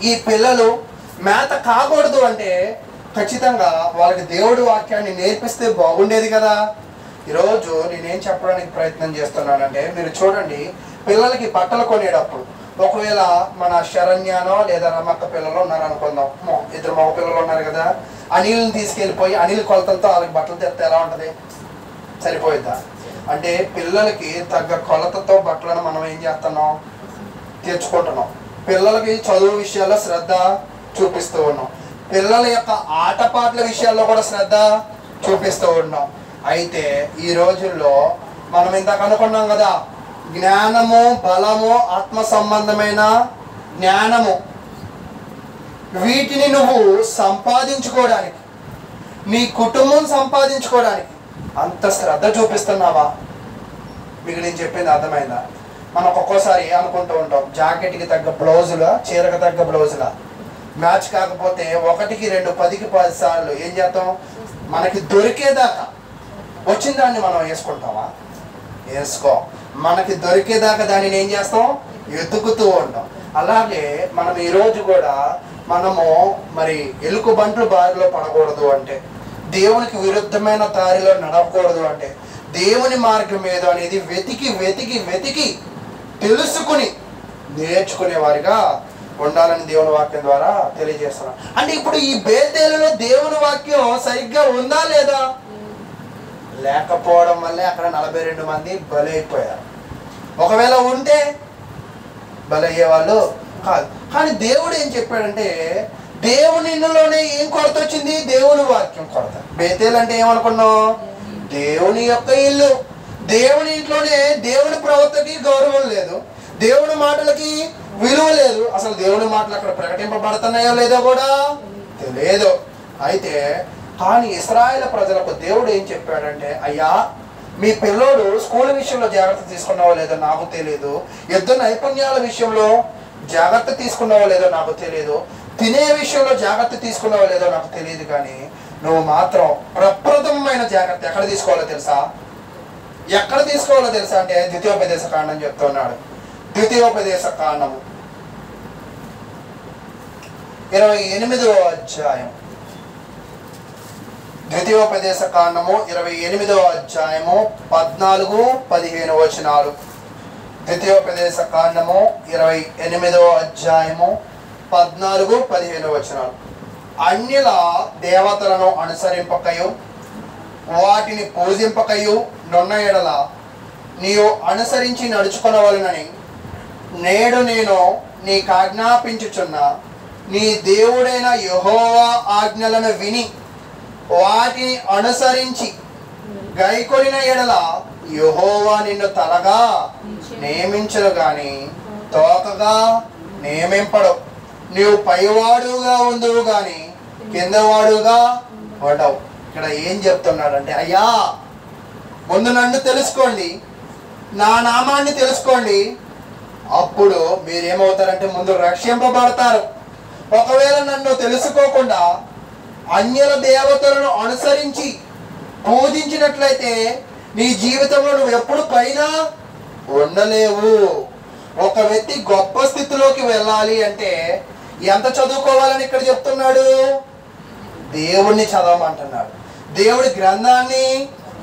ఈ పిల్లలు మేత కాకూడదు అంటే ఖచ్చితంగా వాళ్ళకి దేవుడి వాక్యాన్ని నేర్పిస్తే బాగుండేది కదా. ఈరోజు నేనేం చెప్పడానికి ప్రయత్నం చేస్తున్నానంటే, మీరు చూడండి, పిల్లలకి బట్టలు కొనేటప్పుడు ఒకవేళ మన శరణ్యానో లేదా రమక్క పిల్లలు ఉన్నారనుకుందాం, ఇద్దరు మగ పిల్లలు ఉన్నారు కదా, అనిల్ని తీసుకెళ్ళిపోయి అనిల్ కొలతలతో వాళ్ళకి బట్టలు తెస్తే ఎలా ఉంటుంది? సరిపోయిద్దా? అంటే పిల్లలకి తగ్గ కొలతతో బట్టలను మనం ఏం చేస్తున్నాం? తెచ్చుకుంటున్నాం. పిల్లలకి చదువు విషయాల్లో శ్రద్ధ చూపిస్తూ ఉన్నాం, పిల్లల యొక్క ఆటపాటల విషయాల్లో కూడా శ్రద్ధ చూపిస్తూ ఉన్నాం. అయితే ఈ రోజుల్లో మనం ఇందాక అనుకున్నాం కదా, జ్ఞానము, బలము, ఆత్మ సంబంధమైన జ్ఞానము, వీటిని నువ్వు సంపాదించుకోవడానికి, నీ కుటుంబం సంపాదించుకోవడానికి అంత శ్రద్ధ చూపిస్తున్నావా? మీకు నేను చెప్పింది అర్థమైందా? మనం ఒక్కోసారి అనుకుంటూ ఉంటాం, జాకెట్కి తగ్గ బ్లౌజులా, చీరకు తగ్గ బ్లౌజులా, మ్యాచ్ కాకపోతే 1కి 2, 10కి 10 సార్లు ఏం చేస్తాం? మనకి దొరికేదాకా వచ్చిన దాన్ని మనం వేసుకుంటామా? వేసుకో. మనకి దొరికేదాకా దానిని ఏం చేస్తాం? ఎతుకుతూ ఉంటాం. అలాగే మనం ఈరోజు కూడా మనము మరి ఎలుక బంట్లు బారిలో పడకూడదు అంటే, దేవునికి విరుద్ధమైన దారిలో నడవకూడదు అంటే, దేవుని మార్గం ఏదో అనేది వెతికి వెతికి వెతికి తెలుసుకుని నేర్చుకునే వారిగా ఉండాలని దేవుని వాక్యం ద్వారా తెలియజేస్తున్నాం. అంటే ఇప్పుడు ఈ బేతేలులో దేవుని వాక్యం సరిగ్గా ఉందా లేదా? లేకపోవడం వల్లే అక్కడ 42 మంది బలైపోయారు. ఒకవేళ ఉంటే బలయ్యే వాళ్ళు కాదు. కానీ దేవుడు ఏం చెప్పాడంటే, దేవునిలోనే ఏం కొరత వచ్చింది? దేవుని వాక్యం కొరత. బేతేలు అంటే ఏమనుకున్నావు? దేవుని యొక్క ఇల్లు. దేవుని ఇంట్లోనే దేవుని ప్రవర్తనకి గౌరవం లేదు, దేవుని మాటలకి విలువ లేదు. అసలు దేవుని మాటలు అక్కడ ప్రకటింపబడుతున్నాయో లేదో కూడా తెలియదు. అయితే కానీ ఇశ్రాయేల్ ప్రజలకు దేవుడు ఏం చెప్పాడంటే, అయ్యా మీ పిల్లోడు స్కూల్ విషయంలో జాగ్రత్త తీసుకున్నావో లేదో నాకు తెలియదు, యుద్ధ నైపుణ్యాల విషయంలో జాగ్రత్త తీసుకున్నావో లేదో నాకు తెలియదు, తినే విషయంలో జాగ్రత్త తీసుకున్నావో లేదో నాకు తెలియదు, కానీ నువ్వు మాత్రం ప్రప్రథమమైన జాగ్రత్త ఎక్కడ తీసుకోవాలో తెలుసా? ఎక్కడ తీసుకోవాలో తెలుసా అంటే ద్వితీయోపదేశ కాండం చెప్తున్నాడు. ద్వితీయోపదేశ కాండము 28వ అధ్యాయం, ద్వితీయోపదేశ కాండము 28వ అధ్యాయము 14-15 వచనాలు. ద్వితీయోపదేశ కాండము 28వ అధ్యాయము 14-15 వచనాలు. అన్యుల దేవతలను అనుసరింపకయు వాటిని పూజింపకయు నున్న ఎడల నీవు అనుసరించి నడుచుకొనవలెనని నేడు నేను నీకు ఆజ్ఞాపించుచున్న నీ దేవుడైన యెహోవా ఆజ్ఞలను విని వాటిని అనుసరించి గైకొనిన ఎడల యెహోవా నిన్ను తలగా నియమించను గాని తోకగా నియమింపడు. నీవు పైవాడుగా ఉందువు గాని కిందవాడుగా ఉండవు. ఇక్కడ ఏం చెప్తున్నాడంటే, అయ్యా ముందు నన్ను తెలుసుకోండి, నా నామాన్ని తెలుసుకోండి, అప్పుడు మీరేమవుతారంటే ముందు రక్షింపబడతారు. ఒకవేళ నన్ను తెలుసుకోకుండా అన్యుల దేవతలను అనుసరించి పూజించినట్లయితే నీ జీవితంలో నువ్వు ఎప్పుడు పైన ఉండలేవు. ఒక వ్యక్తి గొప్ప స్థితిలోకి వెళ్ళాలి అంటే ఎంత చదువుకోవాలని ఇక్కడ చెప్తున్నాడు? దేవుణ్ణి చదవమంటున్నాడు, దేవుడి గ్రంథాన్ని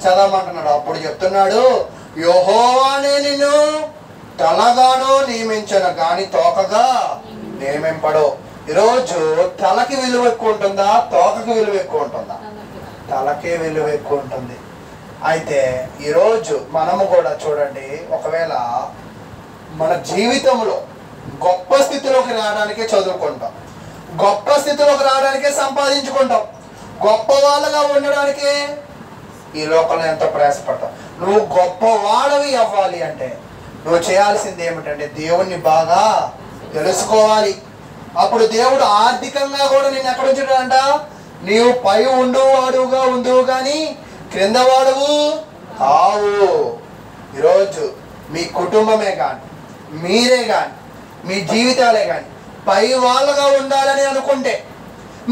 చదవమంటున్నాడు. అప్పుడు చెప్తున్నాడు, యెహోవానే నిన్ను తలగాను నియమించను గాని తోకగా నియమింపడు. ఈరోజు తలకి విలువ ఎక్కువ ఉంటుందా, తోకకి విలువ ఎక్కువ ఉంటుందా? తలకే విలువ ఎక్కువ ఉంటుంది. అయితే ఈరోజు మనము కూడా చూడండి, ఒకవేళ మన జీవితంలో గొప్ప స్థితిలోకి రావడానికే చదువుకుంటాం, గొప్ప స్థితిలోకి రావడానికే సంపాదించుకుంటాం, గొప్ప వాళ్ళగా ఉండడానికే ఈ లోకంలో ఎంతో ప్రయాసపడతాం. నువ్వు గొప్పవాడవి అవ్వాలి అంటే నువ్వు చేయాల్సింది ఏమిటంటే దేవుణ్ణి బాగా తెలుసుకోవాలి. అప్పుడు దేవుడు ఆర్థికంగా కూడా నేను ఎక్కడ ఉంచుతాడంట? నీవు పై ఉండువాడుగా ఉండువు కానీ క్రింద వాడువు కావు. ఈరోజు మీ కుటుంబమే కానీ మీరే కానీ మీ జీవితాలే కానీ పై వాళ్ళగా ఉండాలని అనుకుంటే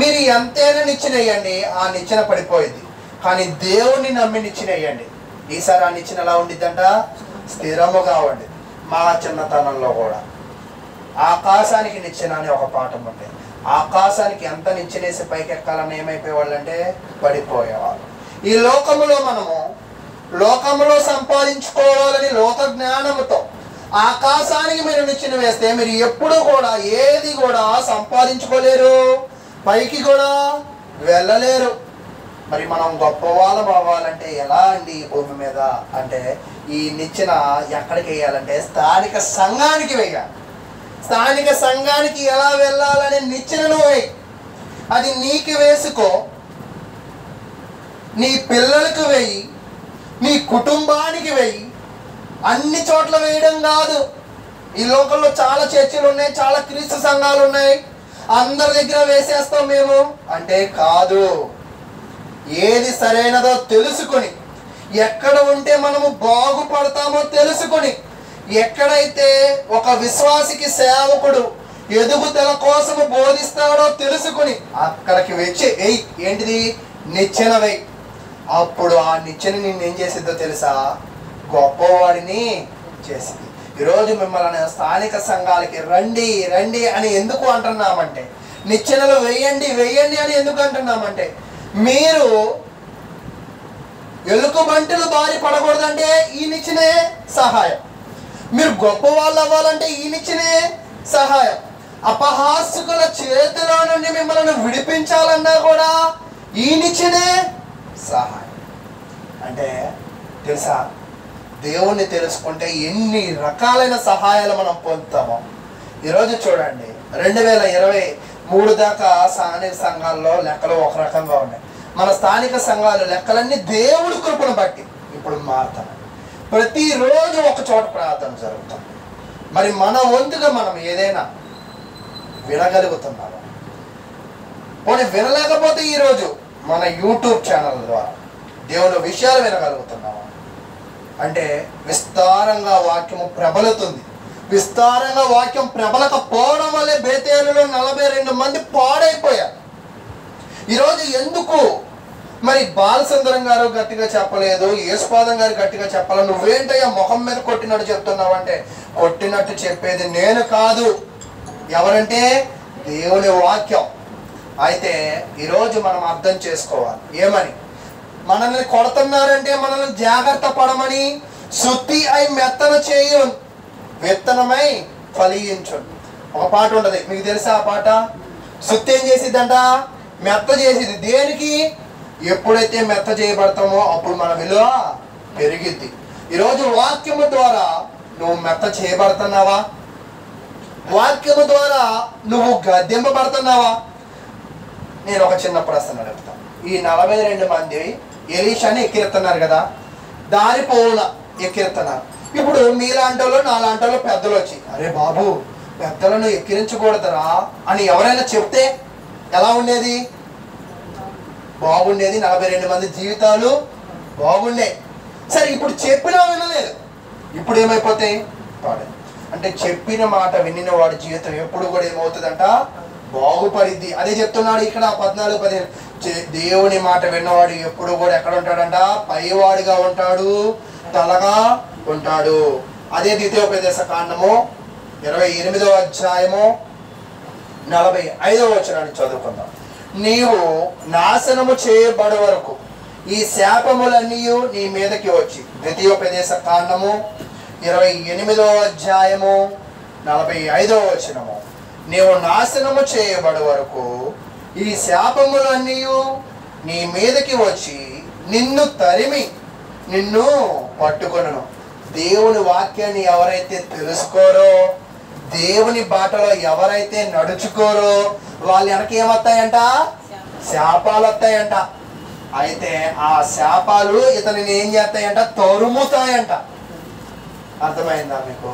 మీరు ఎంతైనా నిచ్చినయ్యండి, ఆ నిచ్చెన పడిపోయింది. కానీ దేవుణ్ణి నమ్మి నిచ్చినయ్యండి, ఈసారి ఆ నిచ్చెన ఎలా ఉండిద్దంట? స్థిరముగా ఉండి. మా చిన్నతనంలో కూడా ఆకాశానికి నిచ్చెన అని ఒక పాఠం ఉండేది. ఆకాశానికి ఎంత నిచ్చెనేసి పైకి ఎక్కాలని ఏమైపోయేవాళ్ళు అంటే పడిపోయేవాళ్ళు. ఈ లోకములో సంపాదించుకోవాలని లోక జ్ఞానముతో ఆకాశానికి మీరు నిచ్చెన వేస్తే మీరు ఎప్పుడు కూడా ఏది కూడా సంపాదించుకోలేరు, పైకి కూడా వెళ్ళలేరు. మరి మనం గొప్పవాళ్ళం అవ్వాలంటే ఎలా అండి ఈ భూమి మీద అంటే ఈ నిచ్చెన ఎక్కడికి వేయాలంటే స్థానిక సంఘానికి వేయాలి. స్థానిక సంఘానికి ఎలా వెళ్ళాలనే నిచ్చెనను వేయి. అది నీకు వేసుకో, నీ పిల్లలకు వేయి, నీ కుటుంబానికి వేయి. అన్ని చోట్ల వేయడం కాదు. ఈ లోకంలో చాలా చర్చిలు ఉన్నాయి, చాలా క్రీస్తు సంఘాలు ఉన్నాయి, అందరి దగ్గర వేసేస్తాం మేము అంటే కాదు. ఏది సరైనదో తెలుసుకొని, ఎక్కడ ఉంటే మనము బాగుపడతామో తెలుసుకొని, ఎక్కడైతే ఒక విశ్వాసికి సేవకుడు ఎదుగుదల కోసము బోధిస్తాడో తెలుసుకొని అక్కడికి వచ్చి వెయ్యి. ఏంటిది? నిచ్చెన వెయ్యి. అప్పుడు ఆ నిచ్చెన నిన్ను ఏం చేసిద్దో తెలుసా? గొప్పవాడిని చేసింది. ఈరోజు మిమ్మల్ని స్థానిక సంఘాలకి రండి రండి అని ఎందుకు అంటున్నామంటే, నిచ్చెనలు వెయ్యండి వెయ్యండి అని ఎందుకు అంటున్నామంటే, మీరు ఎలుకబంటిలు బారి పడకూడదంటే ఈ నిచ్చెనే సహాయం. మీరు గొప్ప వాళ్ళు అవ్వాలంటే ఈ నిచ్చెనే సహాయం. అపహాసకుల చేతిలో నుండి మిమ్మల్ని విడిపించాలన్నా కూడా ఈ నిచ్చెనే సహాయం. అంటే తెలుసా, దేవుణ్ణి తెలుసుకుంటే ఎన్ని రకాలైన సహాయాలు మనం పొందుతామో. ఈరోజు చూడండి, 2023 దాకా స్థానిక సంఘాల్లో లెక్కలు ఒక రకంగా ఉన్నాయి. మన స్థానిక సంఘాలు లెక్కలన్నీ దేవుడి కృపను బట్టి ఇప్పుడు మారుతాయి. ప్రతిరోజు ఒక చోట ప్రార్థన జరుగుతుంది. మరి మన వంతుగా మనం ఏదైనా వినగలుగుతున్నామా? పోనీ వినలేకపోతే ఈరోజు మన యూట్యూబ్ ఛానల్ ద్వారా దేవుని విషయాలు వినగలుగుతున్నామా? అంటే విస్తారంగా వాక్యము ప్రబలుతుంది. విస్తారంగా వాక్యం ప్రబలకపోవడం వల్లే బేతేలులో 42 మంది పాడైపోయారు. ఈరోజు ఎందుకు మరి బాలసుందరం గారు గట్టిగా చెప్పలేదు, యేసుపాదం గారు గట్టిగా చెప్పాలి, నువ్వేంటయ్యా మొహం మీద కొట్టినట్టు చెప్తున్నావు అంటే, కొట్టినట్టు చెప్పేది నేను కాదు, ఎవరంటే దేవుని వాక్యం. అయితే ఈరోజు మనం అర్థం చేసుకోవాలి. ఏమని? మనల్ని కొడుతున్నారంటే మనల్ని జాగ్రత్త పడమని. శుద్ధి అయి మెత్తన చేయు, విత్తనమై ఫలించు. ఒక పాట ఉంటుంది, మీకు తెలుసా ఆ పాట? శుద్ధి ఏం చేసిద్దంట? మెత్త చేసిద్ది. దేనికి? ఎప్పుడైతే మెత్త చేయబడతామో అప్పుడు మన విలువ పెరిగిద్ది. ఈరోజు వాక్యము ద్వారా నువ్వు మెత్త చేయబడుతున్నావా? వాక్యము ద్వారా నువ్వు గద్దెంపబడుతున్నావా? నేను ఒక చిన్న ప్రశ్న అడుగుతాను. ఈ 42 మంది ఎలీషాని ఎక్కిరుతున్నారు కదా, దారి పోవున ఎక్కిరుతున్నారు. ఇప్పుడు మీలాంటి వాళ్ళు నాలాంటి వాళ్ళు పెద్దలు వచ్చి, అరే బాబు పెద్దలను ఎక్కిరించకూడదురా అని ఎవరైనా చెప్తే ఎలా ఉండేది? బాగుండేది. 42 మంది జీవితాలు బాగుండే. సరే, ఇప్పుడు చెప్పినా వినలేదు, ఇప్పుడు ఏమైపోతాయి? అంటే చెప్పిన మాట వినిన వాడి జీవితం ఎప్పుడు కూడా ఏమవుతుందంట? బాగుపడిద్ది. అదే చెప్తున్నాడు ఇక్కడ 14-15. దేవుని మాట విన్నవాడు ఎప్పుడు కూడా ఎక్కడ ఉంటాడంట? పైవాడిగా ఉంటాడు, తలగా ఉంటాడు. అదే ద్వితీయోపదేశ కాండము 28వ అధ్యాయము 45వ వచనాన్ని చదువుకుందాం. నీవు నాశనము చేయబడే వరకు ఈ శాపములన్నీ నీ మీదకి వచ్చి. ద్వితీయోపదేశ కాండము 28వ అధ్యాయము 45వ వచనము. నీవు నాశనము చేయబడే వరకు ఈ శాపములన్నీ నీ మీదకి వచ్చి నిన్ను తరిమి నిన్ను పట్టుకొనును. దేవుని వాక్యాన్ని ఎవరైతే తెలుసుకోరో, దేవుని బాటలో ఎవరైతే నడుచుకోరో వాళ్ళు వెనక ఏమొస్తాయంట? శాపాలు వస్తాయంట. అయితే ఆ శాపాలు ఇతనిని ఏం చేస్తాయంట? తరుముతాయంట. అర్థమైందా మీకు?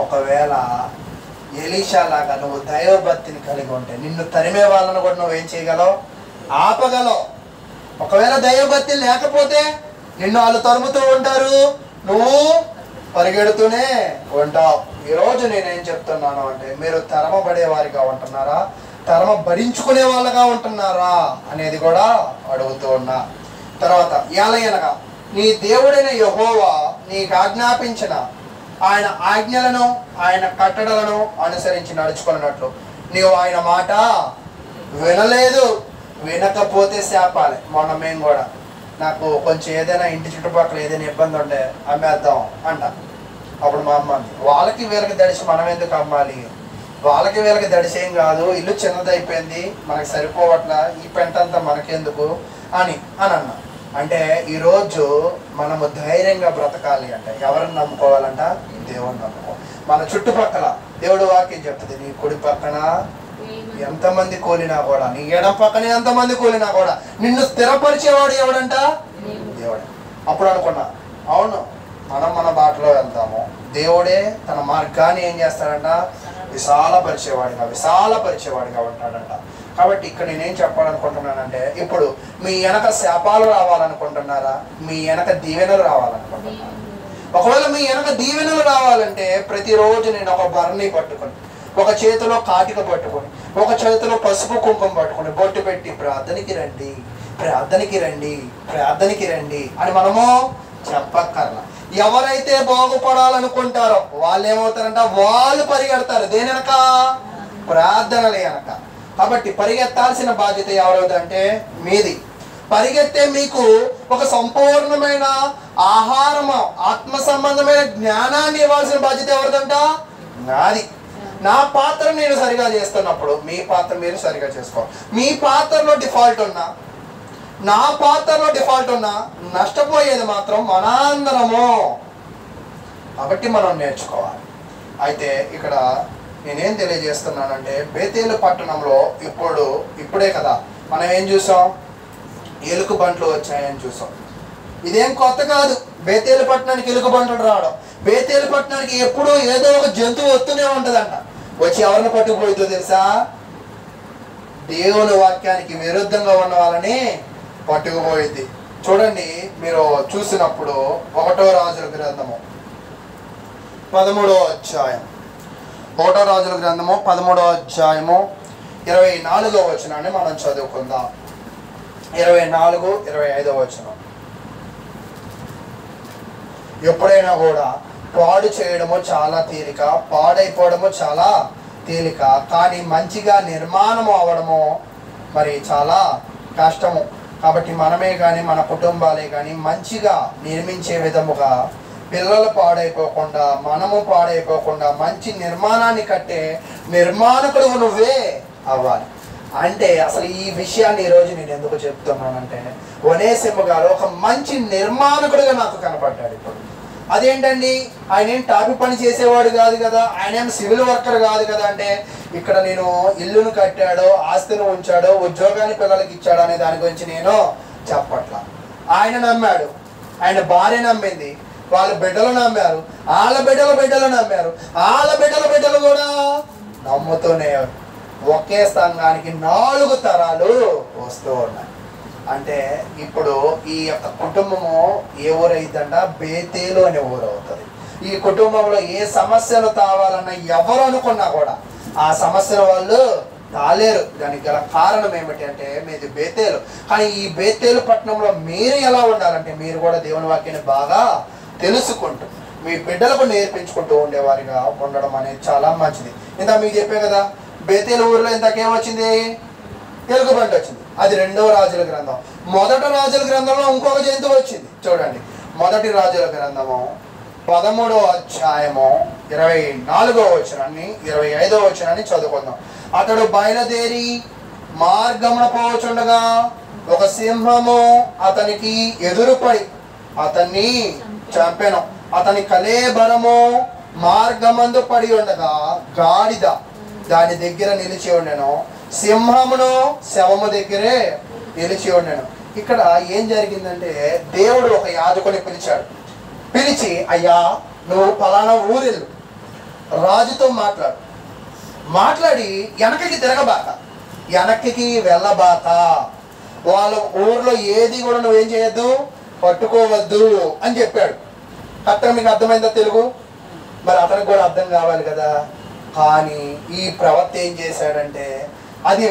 ఒకవేళ ఎలీషా లాగా నువ్వు దైవభక్తిని కలిగి ఉంటే నిన్ను తరిమే వాళ్ళను కూడా నువ్వేం చేయగలవు? ఆపగలవు. ఒకవేళ దైవభక్తి లేకపోతే నిన్ను వాళ్ళు తరుముతూ ఉంటారు, నువ్వు పరిగెడుతూనే ఉంటావు. ఈరోజు నేనేం చెప్తున్నాను అంటే, మీరు తరమబడే వారిగా ఉంటున్నారా, తరమబడించుకునే వాళ్ళగా ఉంటున్నారా అనేది కూడా అడుగుతూ ఉన్నా. తర్వాత ఏలయనగా నీ దేవుడైన యెహోవా నీకు ఆజ్ఞాపించిన ఆయన ఆజ్ఞలను ఆయన కట్టడలను అనుసరించి నడుచుకున్నట్లు నీవు ఆయన మాట వినలేదు. వినకపోతే శాపాలే. మొన్న మేము కూడా, నాకు కొంచెం ఏదైనా ఇంటి చుట్టుపక్కల ఏదైనా ఇబ్బంది ఉంటే అమ్మేద్దాం అంట. అప్పుడు మా అమ్మ వాళ్ళకి వీళ్ళకి దడిసి మనం ఎందుకు అమ్మాలి, వాళ్ళకి వీళ్ళకి దడిసేం కాదు, ఇల్లు చిన్నదైపోయింది, మనకు సరిపోవట్లా, ఈ పెంట అంతా మనకెందుకు అని అన్న. అంటే ఈరోజు మనము ధైర్యంగా బ్రతకాలి అంటే ఎవరిని నమ్ముకోవాలంట? దేవుని నమ్ముకో. మన చుట్టుపక్కల దేవుడు వాక్యం చెప్తుంది, నీ కుడి పక్కన ఎంతమంది కూలినా కూడా, నీ ఎడం పక్కన ఎంతమంది కూలినా కూడా నిన్ను స్థిరపరిచేవాడు ఎవడంట? దేవుడే. అప్పుడు అనుకున్నా, అవును, మనం మన బాటలో వెళ్తాము, దేవుడే తన మార్గాన్ని ఏం చేస్తాడంట? విశాలపరిచేవాడిగా ఉంటాడంట. కాబట్టి ఇక్కడ నేనేం చెప్పాలనుకుంటున్నానంటే, ఇప్పుడు మీ వెనక శాపాలు రావాలనుకుంటున్నారా, మీ వెనక దీవెనలు రావాలనుకుంటున్నారా? ఒకవేళ మీ వెనక దీవెనలు రావాలంటే ప్రతిరోజు నేను ఒక బర్నీ పట్టుకొని, ఒక చేతిలో కాటిక పట్టుకొని, ఒక చేతిలో పసుపు కుంకుమ పట్టుకొని బొట్టు పెట్టి ప్రార్థనకి రండి, ప్రార్థనకి రండి, ప్రార్థనకి రండి అని మనము చెప్పక్కర్లా. ఎవరైతే బాగుపడాలనుకుంటారో వాళ్ళు ఏమవుతారంట? వాళ్ళు పరిగెడతారు. దేని వెనక? ప్రార్థనలు వెనక. కాబట్టి పరిగెత్తాల్సిన బాధ్యత ఎవరవుతుందంటే మీది. పరిగెత్తే మీకు ఒక సంపూర్ణమైన ఆహారము, ఆత్మ సంబంధమైన జ్ఞానాన్ని ఇవ్వాల్సిన బాధ్యత ఎవరిదంట? నాది. నా పాత్ర నేను సరిగా చేస్తున్నప్పుడు మీ పాత్ర మీరు సరిగా చేసుకోవాలి. మీ పాత్రలో డిఫాల్ట్ ఉన్నా, నా పాత్రలో డిఫాల్ట్ ఉన్నా నష్టపోయేది మాత్రం మనందరము. కాబట్టి మనం నేర్చుకోవాలి. అయితే ఇక్కడ నేనేం తెలియజేస్తున్నానంటే, బేతేలు పట్టణంలో ఇప్పుడే కదా మనం ఏం చూసాం? ఎలుక బంట్లు వచ్చాయని చూసాం. ఇదేం కొత్త కాదు. బేతేలు పట్టణానికి ఎలుక బంట్లు రావడం, బేతేలు పట్టణానికి ఎప్పుడూ ఏదో ఒక జంతువు వస్తూనే ఉంటుందంట. వచ్చి ఎవరిని పట్టుకుపోయిందో తెలుసా? దేవుని వాక్యానికి విరుద్ధంగా ఉన్న వాళ్ళని పట్టుకుపోయింది. చూడండి, మీరు చూసినప్పుడు 1వ రాజుల గ్రంథము 13వ అధ్యాయం, 1వ రాజుల గ్రంథము 13వ అధ్యాయము 24వ వచనాన్ని మనం చదువుకుందాం. 24, 25వ వచనం. ఎప్పుడైనా కూడా పాడు చేయడము చాలా తేలిక, పాడైపోవడము చాలా తేలిక, కానీ మంచిగా నిర్మాణము అవడము మరి చాలా కష్టము. కాబట్టి మనమే కానీ మన కుటుంబాలే కానీ మంచిగా నిర్మించే విధముగా పిల్లలు పాడైపోకుండా, మనము పాడైపోకుండా మంచి నిర్మాణాన్ని కట్టే నిర్మాణకుడు నువ్వే అవ్వాలి. అంటే అసలు ఈ విషయాన్ని ఈరోజు నేను ఎందుకు చెప్తున్నానంటే, ఒనేసిము గారు ఒక మంచి నిర్మాణకుడిగా నాకు కనపడ్డాడు. ఇప్పుడు అదేంటండి, ఆయన ఏం టాపి పని చేసేవాడు కాదు కదా, ఆయన ఏం సివిల్ వర్కర్ కాదు కదా అంటే, ఇక్కడ నేను ఇల్లును కట్టాడో, ఆస్తిని ఉంచాడో, ఉద్యోగాన్ని పిల్లలకి ఇచ్చాడో అనే దాని గురించి నేను చెప్పట్లా. ఆయన నమ్మాడు, ఆయన భార్య నమ్మింది, వాళ్ళ బిడ్డలు నమ్మారు, వాళ్ళ బిడ్డలు నమ్మారు, వాళ్ళ బిడ్డలు కూడా నమ్ముతూనే ఒకే సంఘానికి 4 తరాలు వస్తూ ఉన్నాయి. అంటే ఇప్పుడు ఈ యొక్క కుటుంబము ఏ ఊరైందంట? బేతేలు అనే ఊరు అవుతుంది. ఈ కుటుంబంలో ఏ సమస్యలు తావాలన్నా ఎవరు అనుకున్నా కూడా ఆ సమస్యల వాళ్ళు తాలేరు. దానికి గల కారణం ఏమిటి అంటే, మీది బేతేలు. కానీ ఈ బేతేలు పట్టణంలో మీరు ఎలా ఉండాలంటే, మీరు కూడా దేవుని వాక్యాన్ని బాగా తెలుసుకుంటూ మీ బిడ్డలకు నేర్పించుకుంటూ ఉండేవారిగా ఉండడం అనేది చాలా మంచిది. ఇంత మీకు చెప్పే కదా, బేతేలు ఊరిలో ఇంతకేమొచ్చింది? ఎలుగుబంటి వచ్చింది. అది 2వ రాజుల గ్రంథం. 1వ రాజుల గ్రంథంలో ఇంకొక జంతువు వచ్చింది. చూడండి, 1 రాజుల గ్రంథము 13వ అధ్యాయము 24వ వచనాన్ని 25వ వచనాన్ని చదువుకుందాం. అతడు బయలుదేరి మార్గమున పోవచుండగా ఒక సింహము అతనికి ఎదురుపడి అతన్ని చంపెను. అతని కళేబరము మార్గమందు పడి ఉండగా గాడిద దాని దగ్గర నిలిచి ఉండెను, సింహమును శవము దగ్గరే నిలిచి ఉండెను. ఇక్కడ ఏం జరిగిందంటే, దేవుడు ఒక యాజకుని పిలిచాడు. పిలిచి, అయ్యా నువ్వు ఫలానా ఊరెళ్ళు, రాజుతో మాట్లాడి వెనక్కి తిరగబాక, వెనక్కి వెళ్ళబాక, వాళ్ళ ఊర్లో ఏది కూడా నువ్వేం చేయొద్దు, పట్టుకోవద్దు అని చెప్పాడు. అక్కడ మీకు అర్థమైందా తెలుగు? మరి అతనికి కూడా అర్థం కావాలి కదా. కానీ ఈ ప్రవక్త ఏం చేశాడంటే అది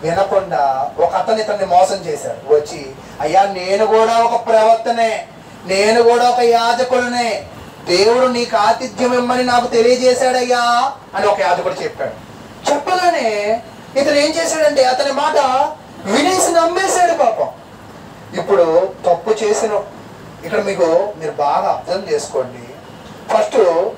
వినకుండా ఒక అతను ఇతన్ని మోసం చేశాడు. వచ్చి అయ్యా నేను కూడా ఒక ప్రవక్తనే, నేను కూడా ఒక యాజకుడినే, దేవుడు నీకు ఆతిథ్యం ఇమ్మని నాకు తెలియజేశాడయ్యా అని ఒక యాజకుడు చెప్పాడు. చెప్పగానే ఇతను ఏం చేశాడంటే అతని మాట వినేసి నమ్మేశాడు పాపం. ఇప్పుడు తప్పు చేసిన ఇక్కడ మీరు బాగా అర్థం చేసుకోండి. ఫస్ట్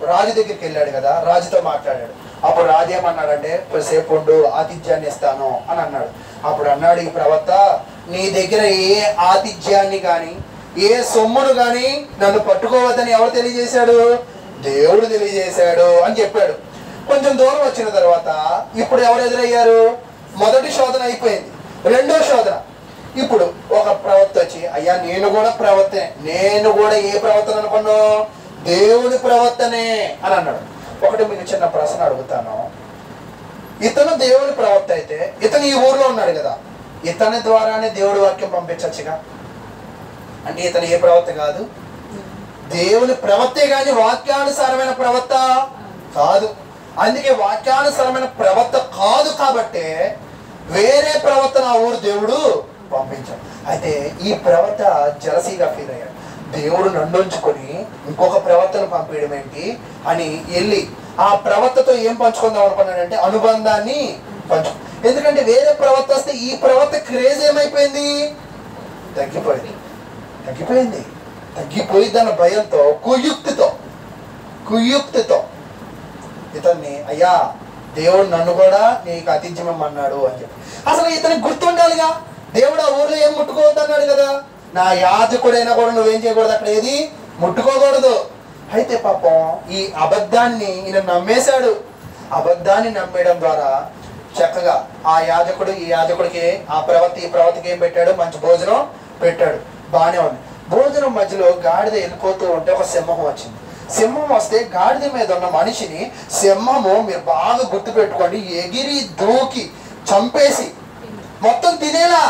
రాజు దగ్గరికి వెళ్ళాడు కదా, రాజుతో మాట్లాడాడు. అప్పుడు రాజు ఏమన్నాడంటే కొద్దిసేపు ఉండు, ఆతిథ్యాన్ని ఇస్తాను అని అన్నాడు. అప్పుడు అన్నాడు ఈ ప్రవక్త, నీ దగ్గర ఏ ఆతిథ్యాన్ని కానీ ఏ సొమ్మును కానీ నన్ను పట్టుకోవద్దని ఎవరు తెలియజేశాడు? దేవుడు తెలియజేశాడు అని చెప్పాడు. కొంచెం దూరం వచ్చిన తర్వాత ఇప్పుడు ఎవరు ఎదురయ్యారు? మొదటి శోధన అయిపోయింది, రెండో శోధన. ఇప్పుడు ఒక ప్రవక్త వచ్చి అయ్యా నేను కూడా ప్రవక్తనే, నేను కూడా ఏ ప్రవక్తను అనుకున్నావు? దేవుని ప్రవక్తనే అని అన్నాడు. ఒకటి మీకు చిన్న ప్రశ్న అడుగుతాను. ఇతను దేవుని ప్రవక్త అయితే ఇతను ఈ ఊర్లో ఉన్నాడు కదా, ఇతని ద్వారానే దేవుడి వాక్యం పంపించచ్చుగా. అంటే ఇతను ఏ ప్రవక్త కాదు, దేవుని ప్రవక్తే కానీ వాక్యానుసారమైన ప్రవక్త కాదు. అందుకే వాక్యానుసారమైన ప్రవక్త కాదు కాబట్టి వేరే ప్రవక్త నా ఊరు దేవుడు పంపించాడు. అయితే ఈ ప్రవక్త జలసీగా ఫీల్ అయ్యాడు. దేవుడు నన్ను ఉంచుకొని ఇంకొక ప్రవక్తను పంపించడం ఏంటి అని వెళ్ళి ఆ ప్రవక్తతో ఏం పంచుకుందాం అనుకున్నాడంటే అనుబంధాన్ని ఎందుకంటే వేరే ప్రవక్త వస్తే ఈ ప్రవక్త క్రేజ్ ఏమైపోయింది? తగ్గిపోయింది అన్న భయంతో కుయుక్తితో ఇతన్ని అయ్యా దేవుడు నన్ను కూడా నీకు ఆతిథ్యమన్నాడు అని చెప్పి. అసలు ఇతనికి గుర్తుండాలిగా, దేవుడు ఆ ఊర్లో ఏం ముట్టుకోవద్దు అన్నాడు కదా. నా యాజకుడైనా కూడా నువ్వేం చేయకూడదు, అక్కడ ఏది ముట్టుకోకూడదు. అయితే పాపం ఈ అబద్ధాన్ని ఈయన నమ్మేశాడు. అబద్ధాన్ని నమ్మేయడం ద్వారా చక్కగా ఆ యాజకుడు ఈ యాజకుడికి ఆ ప్రవక్త ఈ ప్రవక్తకి ఏం పెట్టాడు? మంచి భోజనం పెట్టాడు. బాగానే ఉంది. భోజనం మధ్యలో గాడిద వెళ్ళిపోతూ ఉంటే ఒక సింహం వచ్చింది. సింహం వస్తే గాడిద మీద ఉన్న మనిషిని సింహము, మీరు బాగా గుర్తు పెట్టుకోండి, ఎగిరి దూకి చంపేసి మొత్తం తినేలా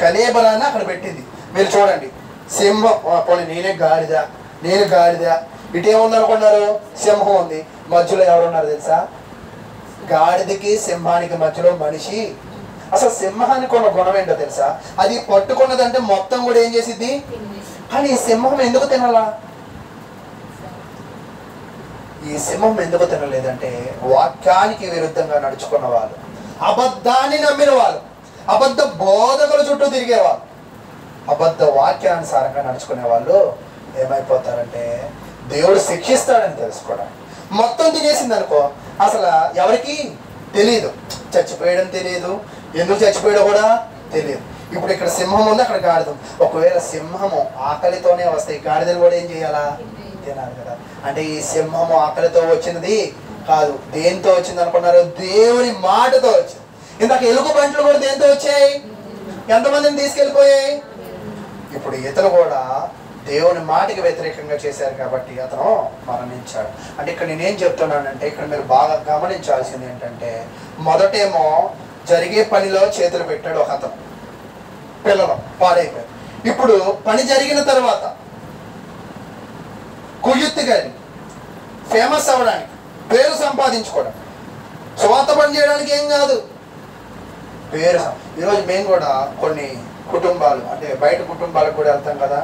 కలేబరాన్ని అక్కడ పెట్టింది. మీరు చూడండి, సింహం పోనీ నేను గాడిద ఇటేముంది అనుకున్నారు? సింహం ఉంది. మధ్యలో ఎవరున్నారు తెలుసా? గాడిదకి సింహానికి మధ్యలో మనిషి. అసలు సింహానికి ఉన్న గుణం ఏంటో తెలుసా? అది పట్టుకున్నదంటే మొత్తం కూడా ఏం చేసిద్ది. కానీ ఈ సింహం ఎందుకు తినాలా? ఈ సింహం ఎందుకు తినలేదంటే వాక్యానికి విరుద్ధంగా నడుచుకున్న వాళ్ళు, అబద్ధాన్ని నమ్మిన వాళ్ళు, అబద్ధ బోధకుల చుట్టూ తిరిగేవాళ్ళు, అబద్ధ వాక్యానుసారంగా నడుచుకునే వాళ్ళు ఏమైపోతారంటే దేవుడు శిక్షిస్తాడని తెలుసుకోవడానికి. మొత్తం తినేసింది అనుకో, అసలు ఎవరికి తెలియదు, చచ్చిపోయడం తెలియదు, ఎందుకు చచ్చిపోయాడో కూడా తెలియదు. ఇప్పుడు ఇక్కడ సింహం ఉంది, అక్కడ గాడిద. ఒకవేళ సింహము ఆకలితోనే వస్తాయి, గాడిదలు కూడా ఏం చేయాలా? తినాలి కదా. అంటే ఈ సింహము ఆకలితో వచ్చినది కాదు, దేంతో వచ్చింది అనుకున్నారు? దేవుని మాటతో వచ్చింది. ఇందాక ఎలుగు బంట్లు కూడా దేంతో వచ్చాయి? ఎంతమందిని తీసుకెళ్ళిపోయాయి? ఇప్పుడు ఇతను కూడా దేవుని మాటకి వ్యతిరేకంగా చేశారు కాబట్టి అతను మరణించాడు. అంటే ఇక్కడ నేనేం చెప్తున్నానంటే ఇక్కడ మీరు బాగా గమనించాల్సింది ఏంటంటే, మొదటేమో జరిగే పనిలో చేతులు పెట్టాడు ఒక అతను, పిల్లలు పాడైపోయారు. ఇప్పుడు పని జరిగిన తర్వాత కుయుక్తిగా ఫేమస్ అవ్వడానికి, పేరు సంపాదించుకోవడం, స్వార్థ పని చేయడానికి ఏం కాదు, పేరు. ఈరోజు మేము కూడా కొన్ని కుటుంబాలు, అంటే బయట కుటుంబాలకు కూడా వెళ్తాం కదా,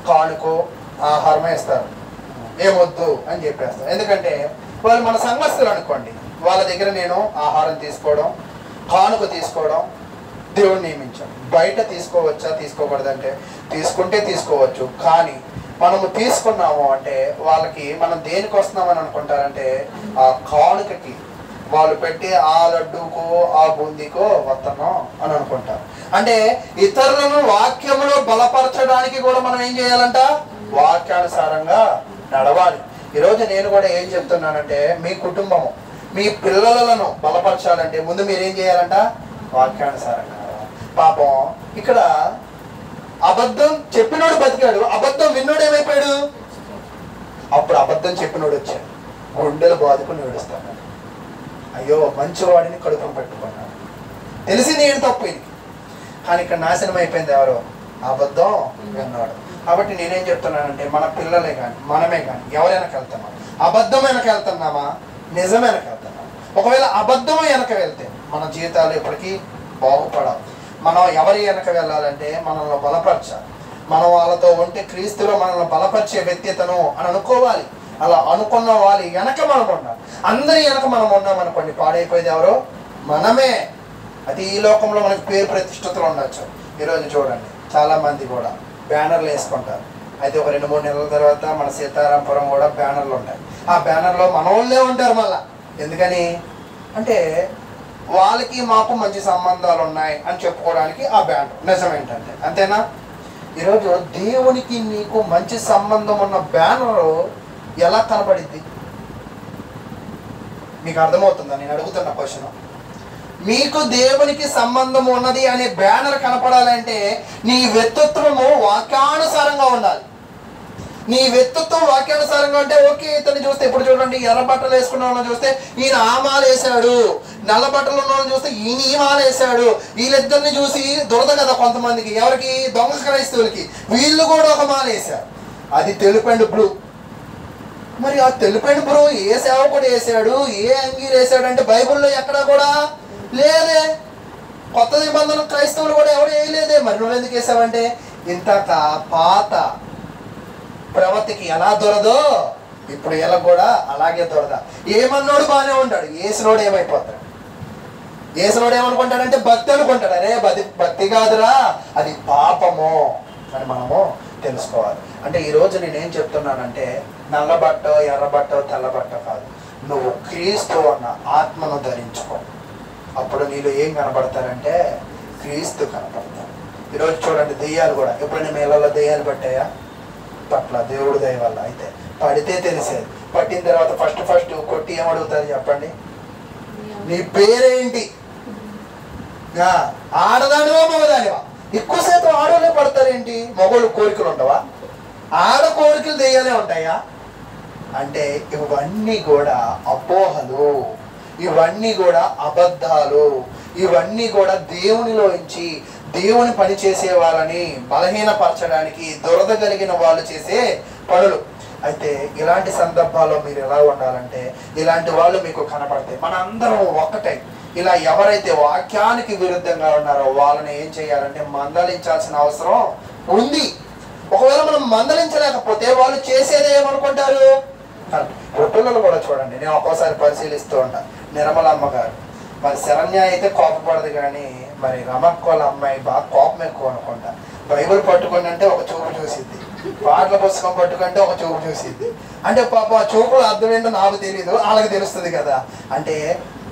కానుకో ఆహారం వేస్తారు, ఏమొద్దు అని చెప్పేస్తాం. ఎందుకంటే వాళ్ళు మన సంఘస్థులు అనుకోండి, వాళ్ళ దగ్గర నేను ఆహారం తీసుకోవడం, కానుక తీసుకోవడం దేవుడు నియమించాం. బయట తీసుకోవచ్చా తీసుకోకూడదంటే తీసుకుంటే తీసుకోవచ్చు, కానీ మనము తీసుకున్నాము అంటే వాళ్ళకి మనం దేనికి వస్తున్నామని అనుకుంటారంటే ఆ కానుకకి, వాళ్ళు పెట్టే ఆ లడ్డూకో ఆ బూందీకో వస్తున్నాం అని అనుకుంటారు. అంటే ఇతరులను వాక్యములో బలపరచడానికి కూడా మనం ఏం చేయాలంట? వాక్యానుసారంగా నడవాలి. ఈరోజు నేను కూడా ఏం చెప్తున్నానంటే, మీ కుటుంబము మీ పిల్లలను బలపరచాలంటే ముందు మీరేం చేయాలంట? వాక్యానుసారంగా. పాపం ఇక్కడ అబద్ధం చెప్పినోడు బతికాడు, అబద్ధం విన్నోడు ఏమైపోయాడు? అప్పుడు అబద్ధం చెప్పినోడు వచ్చాడు, గుండెలు బాదుకుని ఏడుస్తాడు, అయ్యో మంచివాడిని కడుపును పెట్టుకున్నాడు, తెలిసింది ఏంటి తప్పు ఇది. కానీ ఇక్కడ నాశనం అయిపోయింది ఎవరో? అబద్ధం విన్నాడు. కాబట్టి నేనేం చెప్తున్నానంటే మన పిల్లలే కానీ మనమే కానీ ఎవరు వెనక వెళ్తున్నాం? అబద్ధం వెనక వెళ్తున్నామా, నిజం వెనక వెళ్తున్నామా? ఒకవేళ అబద్ధం వెనక వెళ్తే మన జీవితాలు ఎప్పటికీ బాగుపడాలి. మనం ఎవరి వెనక వెళ్ళాలంటే మనల్ని బలపరచాలి. మనం వాళ్ళతో ఉంటే క్రీస్తులో మనల్ని బలపరిచే వ్యక్తిత్వను అని అనుకోవాలి. అలా అనుకున్న వాళ్ళు వెనక మనం ఉండాలి. అందరి వెనక మనం ఉన్నామనుకోండి, పాడైపోయేది ఎవరో మనమే. అది ఈ లోకంలో మనకి పేరు ప్రతిష్టతలు ఉండొచ్చు. ఈరోజు చూడండి చాలా మంది కూడా బ్యానర్లు వేసుకుంటారు. అయితే ఒక 2-3 నెలల తర్వాత మన సీతారాంపురం కూడా బ్యానర్లు ఉంటాయి. ఆ బ్యానర్లో మన వాళ్ళే ఉంటారు మళ్ళా. ఎందుకని అంటే వాళ్ళకి మాకు మంచి సంబంధాలు ఉన్నాయి అని చెప్పుకోవడానికి ఆ బ్యానర్. నిజం ఏంటంటే అంతేనా? ఈరోజు దేవునికి నీకు మంచి సంబంధం ఉన్న బ్యానరు ఎలా కనబడిద్ది? మీకు అర్థమవుతుందా నేను అడుగుతున్న క్వశ్చన్? మీకు దేవునికి సంబంధం ఉన్నది అనే బ్యానర్ కనపడాలంటే నీ వ్యక్తిత్వము వాక్యానుసారంగా ఉండాలి. నీ వ్యక్తిత్వం వాక్యానుసారంగా అంటే ఓకే. ఇతన్ని చూస్తే ఇప్పుడు చూడండి, ఎర్ర బట్టలు వేసుకున్న వాళ్ళని చూస్తే ఈయన ఆ మాల వేసాడు, నల్ల బట్టలు ఉన్న వాళ్ళని చూస్తే ఈయన ఈ మాల వేసాడు. వీళ్ళిద్దరిని చూసి దొరద కదా కొంతమందికి, ఎవరికి? దొంగ క్రైస్తవులకి. వీళ్ళు కూడా ఒక మాల వేశారు, అది తెలుపు అండ్ బ్లూ. మరి ఆ తెలుపు అండ్ బ్లూ ఏ సేవకుడు వేసాడు, ఏ అంగీలు వేసాడు అంటే బైబిల్లో ఎక్కడా కూడా లేదే. కొత్త నిబంధన క్రైస్తవులు కూడా ఎవరు వేయలేదే. మరి నువ్వు ఎందుకు వేసావంటే ఇంతక పాత ప్రవర్తికి ఎలా దొరదో ఇప్పుడు ఎలా కూడా అలాగే దొరద. ఏమన్నాడు బాగానే ఉంటాడు, ఏసునోడు ఏమైపోతాడు? ఏసునోడు ఏమనుకుంటాడంటే భక్తి అనుకుంటాడు. అరే భక్తి కాదురా, అది పాపము అని మనము తెలుసుకోవాలి. అంటే ఈరోజు నేనేం చెప్తున్నానంటే నల్ల బట్ట, ఎర్ర బట్ట, తెల్ల బట్ట కాదు, నువ్వు క్రీస్తు అన్న ఆత్మను ధరించుకో. అప్పుడు నీళ్ళు ఏం కనపడతారంటే క్రీస్తు కనపడతారు. ఈరోజు చూడండి దెయ్యాలు కూడా, ఎప్పుడైనా మేళల్లో దెయ్యాలు పట్టాయా? పట్ల దేవుడు దయ వల్ల. అయితే పడితే తెలిసేది. పట్టిన తర్వాత ఫస్ట్ కొట్టి ఏమడుగుతుంది చెప్పండి? నీ పేరేంటి? ఆడదానివా మగదానివా? ఎక్కువ శాతం ఆడవాళ్ళే పడతారేంటి? మగవాళ్ళు కోరికలు ఉండవా? ఆడ కోరికలు దెయ్యాలే ఉంటాయా? అంటే ఇవన్నీ కూడా అపోహలు, ఇవన్నీ కూడా అబద్ధాలు, ఇవన్నీ కూడా దేవునిలోంచి దేవుని పని చేసే వాళ్ళని బలహీనపరచడానికి దురద కలిగిన వాళ్ళు చేసే పనులు. అయితే ఇలాంటి సందర్భాల్లో మీరు ఎలా ఉండాలంటే ఇలాంటి వాళ్ళు మీకు కనపడతాయి. మన అందరం ఒక్కటే. ఇలా ఎవరైతే వాక్యానికి విరుద్ధంగా ఉన్నారో వాళ్ళని ఏం చేయాలంటే మందలించాల్సిన అవసరం ఉంది. ఒకవేళ మనం మందలించలేకపోతే వాళ్ళు చేసేది ఏమనుకుంటారు? ఇప్పుడు పిల్లలు కూడా చూడండి, నేను ఒక్కోసారి పరిశీలిస్తూ ఉంటాను. నిర్మలమ్మ గారు మరి శరణ్య అయితే కోపపడదు, కానీ మరి రమక్కోళ్ళ అమ్మాయి బాగా కోపం ఎక్కువ అనుకుంటా. బైబిల్ పట్టుకొని అంటే ఒక చూపు చూసిద్ది, పాటల పుస్తకం పట్టుకుంటే ఒక చూపు చూసిద్ది. అంటే పాప ఆ చూపులు అర్థం ఏంటో నాకు తెలియదు, వాళ్ళకి తెలుస్తుంది కదా. అంటే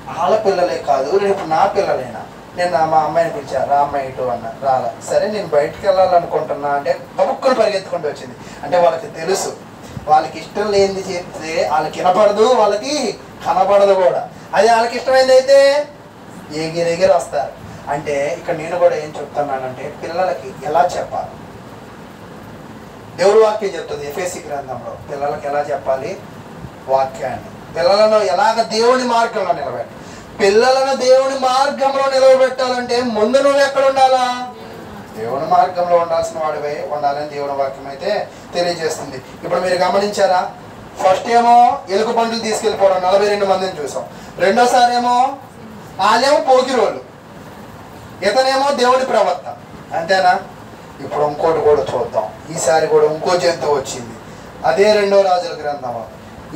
వాళ్ళ పిల్లలే కాదు, రేపు నా పిల్లలేనా? నేను మా అమ్మాయిని పిలిచా, రా అమ్మాయి ఇటు అన్న, రాలా. సరే నేను బయటికి వెళ్ళాలనుకుంటున్నా అంటే గబుక్కుని పరిగెత్తుకుంటూ వచ్చింది. అంటే వాళ్ళకి తెలుసు, వాళ్ళకి ఇష్టం లేనిది చెప్తే వాళ్ళకి వినపడదు, వాళ్ళకి కనపడదు కూడా. అది వాళ్ళకి ఇష్టమైంది అయితే ఎగిరెగిరి వస్తారు. అంటే ఇక్కడ నేను కూడా ఏం చెప్తున్నానంటే పిల్లలకి ఎలా చెప్పాలి? దేవుడు వాక్యం చెప్తుంది ఎఫెసీ గ్రంథంలో పిల్లలకి ఎలా చెప్పాలి వాక్యాన్ని. పిల్లలను ఎలాగ దేవుని మార్గంలో నిలబెట్టాలి. పిల్లలను దేవుని మార్గంలో నిలబెట్టాలంటే ముందు నువ్వు ఎక్కడ ఉండాలా? దేవుని మార్గంలో ఉండాల్సిన వాడివై ఉండాలని దేవుని వాక్యం అయితే తెలియజేస్తుంది. ఇప్పుడు మీరు గమనించారా? ఫస్ట్ ఏమో ఎలుగు పండ్లు తీసుకెళ్ళిపోవడం 42 మందిని చూసాం. రెండోసారి ఏమో వాళ్ళేమో పోకిరోళ్ళు, ఇతనేమో దేవుని ప్రవక్త. అంతేనా? ఇప్పుడు ఇంకోటి కూడా చూద్దాం. ఈసారి కూడా ఇంకో జంతువు వచ్చింది, అదే 2వ రాజుల గ్రంథం.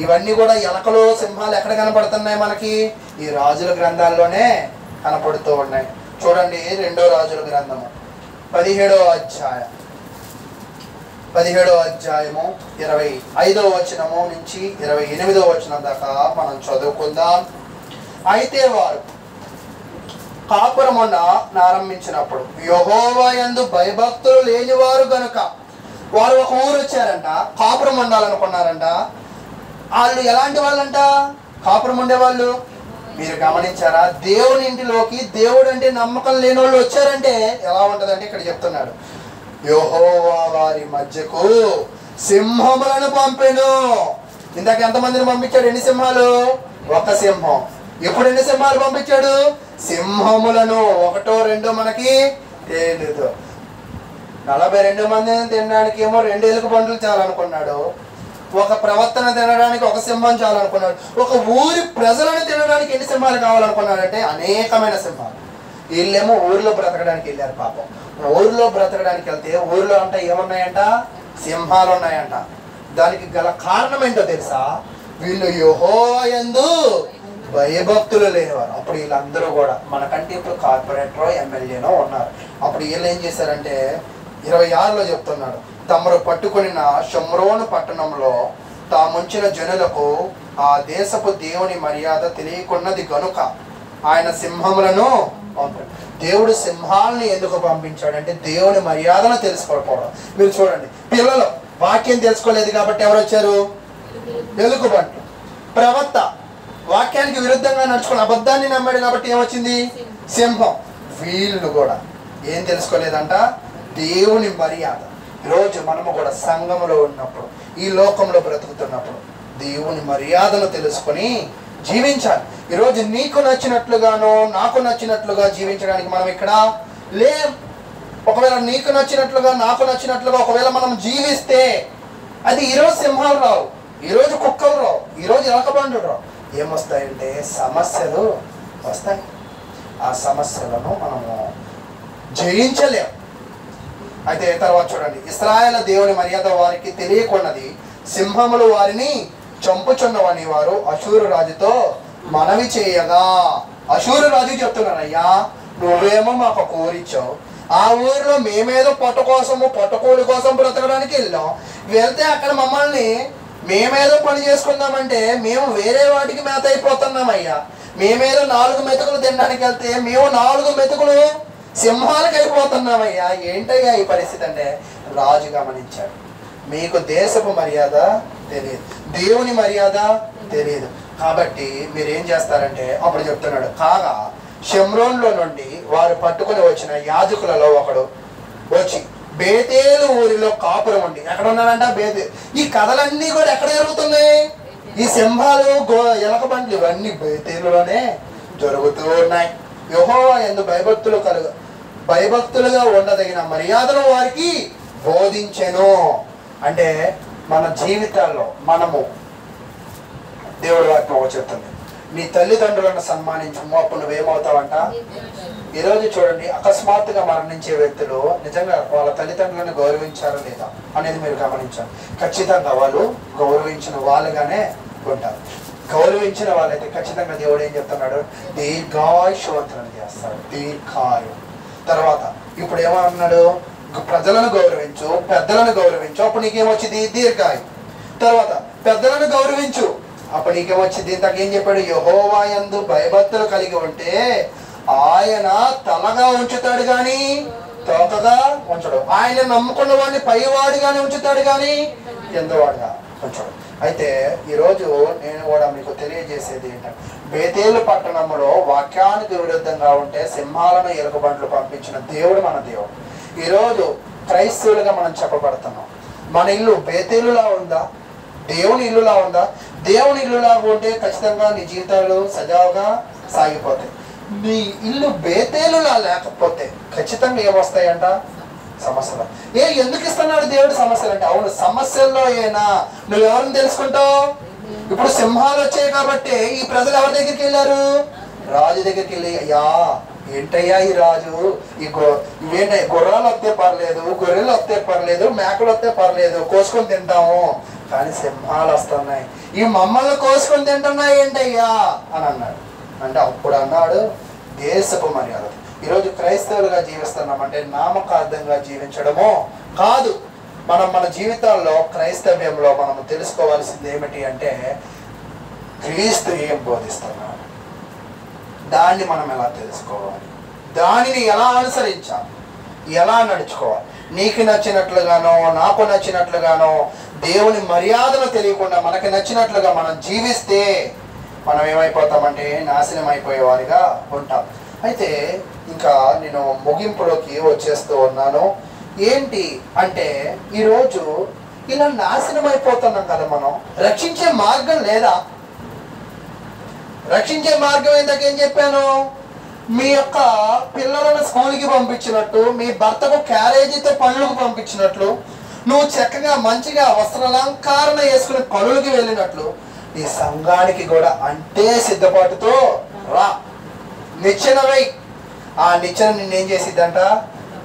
ఇవన్నీ కూడా ఎలకలు, సింహాలు ఎక్కడ కనపడుతున్నాయి మనకి? ఈ రాజుల గ్రంథాల్లోనే కనపడుతూ ఉన్నాయి. చూడండి 2వ రాజుల గ్రంథము 17వ అధ్యాయం 17వ అధ్యాయము 25వ వచనము నుంచి 28వ వచనం దాకా మనం చదువుకుందాం. అయితే వారు కాపురమున ఆరంభించినప్పుడు యెహోవా యందు భయభక్తులు లేనివారు గనుక వారు ఒక ఊరు వచ్చారంట, కాపురం ఉండాలనుకున్నారంట. వాళ్ళు ఎలాంటి వాళ్ళంట? కాపురం ఉండేవాళ్ళు. మీరు గమనించారా? దేవుని ఇంటిలోకి దేవుడు అంటే నమ్మకం లేని వాళ్ళు వచ్చారంటే ఎలా ఉంటుందంటే ఇక్కడ చెప్తున్నాడు, యెహోవా వారి మధ్యకు సింహములను పంపెను. ఇందాక ఎంతమందిని పంపించాడు? ఎన్ని సింహాలు? ఒక సింహం. ఎప్పుడు ఎన్ని సింహాలు పంపించాడు? సింహములను. 1, 2 మనకి తెలియదు. 42 మందిని తినడానికి ఏమో 2 ఎలుక బండ్లు చాలనుకున్నాడు, ఒక ప్రవర్తన తినడానికి ఒక సింహం చాలనుకున్నాడు, ఒక ఊరి ప్రజలను తినడానికి ఎన్ని సింహాలు కావాలనుకున్నాడంటే అనేకమైన సింహాలు. వీళ్ళేమో ఊరిలో బ్రతకడానికి వెళ్ళారు. పాపం ఊరిలో బ్రతకడానికి వెళ్తే ఊరిలో అంటే ఏమున్నాయంట? సింహాలు ఉన్నాయంట. దానికి గల కారణం ఏంటో తెలుసా? వీళ్ళు యెహోవా యందు భయభక్తులు లేనివారు. అప్పుడు వీళ్ళందరూ కూడా మనకంటే ఇప్పుడు కార్పొరేటరో ఎమ్మెల్యేనో ఉన్నారు. అప్పుడు వీళ్ళు ఏం చేశారంటే 26లో చెప్తున్నాడు, తమరు పట్టుకొనిన షమ్రోను పట్టణంలో తాముంచిన జనులకు ఆ దేశపు దేవుని మర్యాద తెలియకున్నది గనుక ఆయన సింహములను పంపాడు. దేవుడు సింహాలని ఎందుకు పంపించాడంటే దేవుని మర్యాదను తెలుసుకోకపోవడం. మీరు చూడండి, పిల్లలు వాక్యం తెలుసుకోలేదు కాబట్టి ఎవరు వచ్చారు? ఎలుగుబంట్లు. ప్రవక్త వాక్యానికి విరుద్ధంగా నడుచుకుని అబద్ధాన్ని నమ్మాడు కాబట్టి ఏమొచ్చింది? సింహం. వీళ్ళు కూడా ఏం తెలుసుకోలేదంట? దేవుని మర్యాద. ఈరోజు మనము కూడా సంఘములో ఉన్నప్పుడు, ఈ లోకంలో బ్రతుకుతున్నప్పుడు దేవుని మర్యాదను తెలుసుకొని జీవించాలి. ఈరోజు నీకు నచ్చినట్లుగానో నాకు నచ్చినట్లుగా జీవించడానికి మనం ఇక్కడ లేం. ఒకవేళ నీకు నచ్చినట్లుగా నాకు నచ్చినట్లుగా ఒకవేళ మనం జీవిస్తే అది ఈరోజు సింహాలు రావు, ఈరోజు కుక్కలు రావు, ఈరోజు ఎలకబండులు రావు. ఏమొస్తాయంటే సమస్యలు వస్తాయి. ఆ సమస్యలను మనము జయించలేం. అయితే తర్వాత చూడండి, ఇశ్రాయేలు దేవుని మర్యాద వారికి తెలియకున్నది, సింహములు వారిని చంపుచున్నవని వారు అషూరు రాజుతో మనవి చేయగా, అషూరు రాజు చెప్తున్నారు, అయ్యా నువ్వేమో మాకు కూరిచ్చావు, ఆ ఊరిలో మేమేదో పొట్టకూలి కోసం బ్రతకడానికి వెళ్ళాం, వెళ్తే అక్కడ మమ్మల్ని మేమేదో పని చేసుకుందామంటే మేము వేరే వాటికి మేత అయిపోతున్నామయ్యా, మేమేదో 4 మెతుకులు తినడానికి వెళ్తే మేము 4 మెతుకులు సింహాలకు అయిపోతున్నామయ్యా, ఏంటయ్యా ఈ పరిస్థితి అంటే రాజు గమనించాడు. మీకు దేశపు మర్యాద తెలియదు, దేవుని మర్యాద తెలియదు, కాబట్టి మీరేం చేస్తారంటే అప్పుడు చెప్తున్నాడు, కాగా షమ్రోన్లో నుండి వారు పట్టుకొని వచ్చిన యాజకులలో ఒకడు వచ్చి బేతేలు ఊరిలో కాపురం ఉండి. ఎక్కడ ఉన్నాడంట? బేతేలు. ఈ కథలన్నీ కూడా ఎక్కడ జరుగుతున్నాయి? ఈ సింహాలు ఎలకబండ్లు ఇవన్నీ బేతేలులోనే జరుగుతూ ఉన్నాయి. యెహోవా యందు భయభక్తులుగా ఉండదగిన మర్యాదను వారికి బోధించెను. అంటే మన జీవితాల్లో మనము దేవుడి వాక్యం చెప్తుంది, నీ తల్లిదండ్రులను సన్మానించము, అప్పుడు నువ్వేమవుతావంట? ఈరోజు చూడండి, అకస్మాత్తుగా మరణించే వ్యక్తులు నిజంగా వాళ్ళ తల్లిదండ్రులను గౌరవించారా లేదా అనేది మీరు గమనించాలి. ఖచ్చితంగా వాళ్ళు గౌరవించిన వాళ్ళుగానే ఉంటారు. గౌరవించిన వాళ్ళైతే ఖచ్చితంగా దేవుడు ఏం చెప్తున్నాడు? దీర్ఘాయుష్వంతులను చేస్తాడు, దీర్ఘాయు. తర్వాత ఇప్పుడు ఏమన్నాడు? ప్రజలను గౌరవించు, పెద్దలను గౌరవించు, అప్పుడు నీకేమొచ్చింది? దీర్ఘాయు. తర్వాత పెద్దలను గౌరవించు, అప్పుడు నీకేమొచ్చింది? ఇంతకేం చెప్పాడు? యెహోవా యందు భయభక్తులు కలిగి ఉంటే ఆయన తలగా ఉంచుతాడు కానీ తోకగా ఉంచడు, ఆయన నమ్ముకున్న వాడిని పైవాడిగానే ఉంచుతాడు కానీ కిందవాడిగా ఉంచడు. అయితే ఈరోజు నేను కూడా మీకు తెలియజేసేది ఏంటంటే, బేతేలు పట్టణంలో వాక్యానికి విరుద్ధంగా ఉంటే సింహాలను ఎలుకబండ్లు పంపించిన దేవుడు మన దేవుడు. ఈరోజు క్రైస్తవులుగా మనం చెప్పబడుతున్నాం. మన ఇల్లు బేతేలులా ఉందా? దేవుని ఇల్లులా ఉందా? దేవుని ఇల్లులా ఉంటే ఖచ్చితంగా నీ జీవితాలు సజావుగా సాగిపోతాయి. నీ ఇల్లు బేతేలులా లేకపోతే ఖచ్చితంగా ఏమొస్తాయంట? సమస్యలు. ఎందుకు ఇస్తున్నాడు దేవుడు సమస్యలు అంటే? అవును, సమస్యల్లో ఏనా నువ్వెవరిని తెలుసుకుంటావు? ఇప్పుడు సింహాలు వచ్చాయి కాబట్టి ఈ ప్రజలు ఎవరి దగ్గరికి వెళ్ళారు? రాజు దగ్గరికి వెళ్ళి, అయ్యా ఏంటయ్యా ఈ రాజు, ఇవేంట గుర్రాలు వస్తే పర్లేదు, గొర్రెలు వస్తే పర్లేదు, మేకలు వస్తే పర్లేదు, కోసుకొని తింటాము, కానీ సింహాలు వస్తున్నాయి, ఈ మమ్మల్ని కోసుకొని తింటున్నాయి ఏంటయ్యా అని అన్నాడు. అంటే అప్పుడు అన్నాడు దేశపు మర్యాద. ఈరోజు క్రైస్తవులుగా జీవిస్తున్నామంటే నామకార్థంగా జీవించడమో కాదు. మనం మన జీవితాల్లో క్రైస్తవ్యంలో మనం తెలుసుకోవాల్సింది ఏమిటి అంటే, క్రీస్తు ఏం బోధిస్తున్నాడు, దాన్ని మనం ఎలా తెలుసుకోవాలి, దానిని ఎలా అనుసరించాలి, ఎలా నడుచుకోవాలి. నీకు నచ్చినట్లుగానో నాకు నచ్చినట్లుగానో దేవుని మర్యాదను తెలియకుండా మనకి నచ్చినట్లుగా మనం జీవిస్తే మనం ఏమైపోతామంటే నాశనం అయిపోయేవారిగా ఉంటాం. అయితే ఇంకా నేను ముగింపులోకి వచ్చేస్తూ ఉన్నాను. ఏంటి అంటే, ఈరోజు ఇలా నాశనం అయిపోతున్నాం కదా, మనం రక్షించే మార్గం లేదా? రక్షించే మార్గం ఏంటంటే ఏం చెప్పాను? మీ యొక్క పిల్లలను స్కూల్కి పంపించినట్టు, మీ భర్తకు క్యారేజీతో పనులకు పంపించినట్లు, నువ్వు చక్కగా మంచిగా వస్త్రాలంకరణ వేసుకుని పనులకి వెళ్ళినట్లు నీ సంఘానికి కూడా అంటే సిద్ధపాటుతో రా, నిచ్చెనవై. ఆ నిచ్చెన నిన్నేం చేసిద్దంట?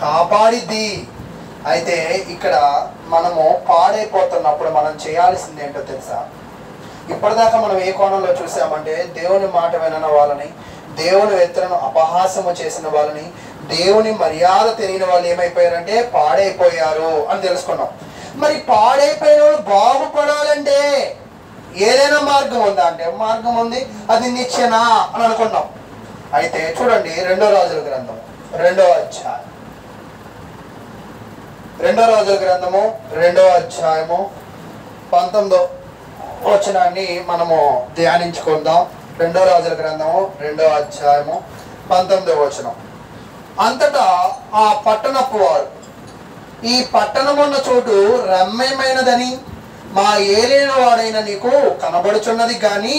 కాపాడిద్ది. అయితే ఇక్కడ మనము పాడైపోతున్నప్పుడు మనం చేయాల్సింది ఏంటో తెలుసా? ఇప్పటిదాకా మనం ఏ కోణంలో చూసామంటే దేవుని మాట వినని వాళ్ళని, దేవుని వ్యక్తులను అపహాసము చేసిన వాళ్ళని, దేవుని మర్యాద తెలియని వాళ్ళు ఏమైపోయారంటే పాడైపోయారు అని తెలుసుకున్నాం. మరి పాడైపోయిన వాళ్ళు బాగుపడాలంటే ఏదైనా మార్గం ఉందా అంటే మార్గం ఉంది, అది నిచ్చెన అని అనుకున్నాం. అయితే చూడండి 2 రాజుల గ్రంథం 2వ అధ్యాయం, 2 రాజుల గ్రంథము 2వ అధ్యాయము 19వ వచనాన్ని మనము ధ్యానించుకుందాం. 2 రాజుల గ్రంథము 2వ అధ్యాయము 19వ వచనం. అంతటా ఆ పట్టణపు వారు, ఈ పట్టణమున్న చోటు రమ్యమైనదని మా ఏలిన వాడైన నీకు కనబడుచున్నది కానీ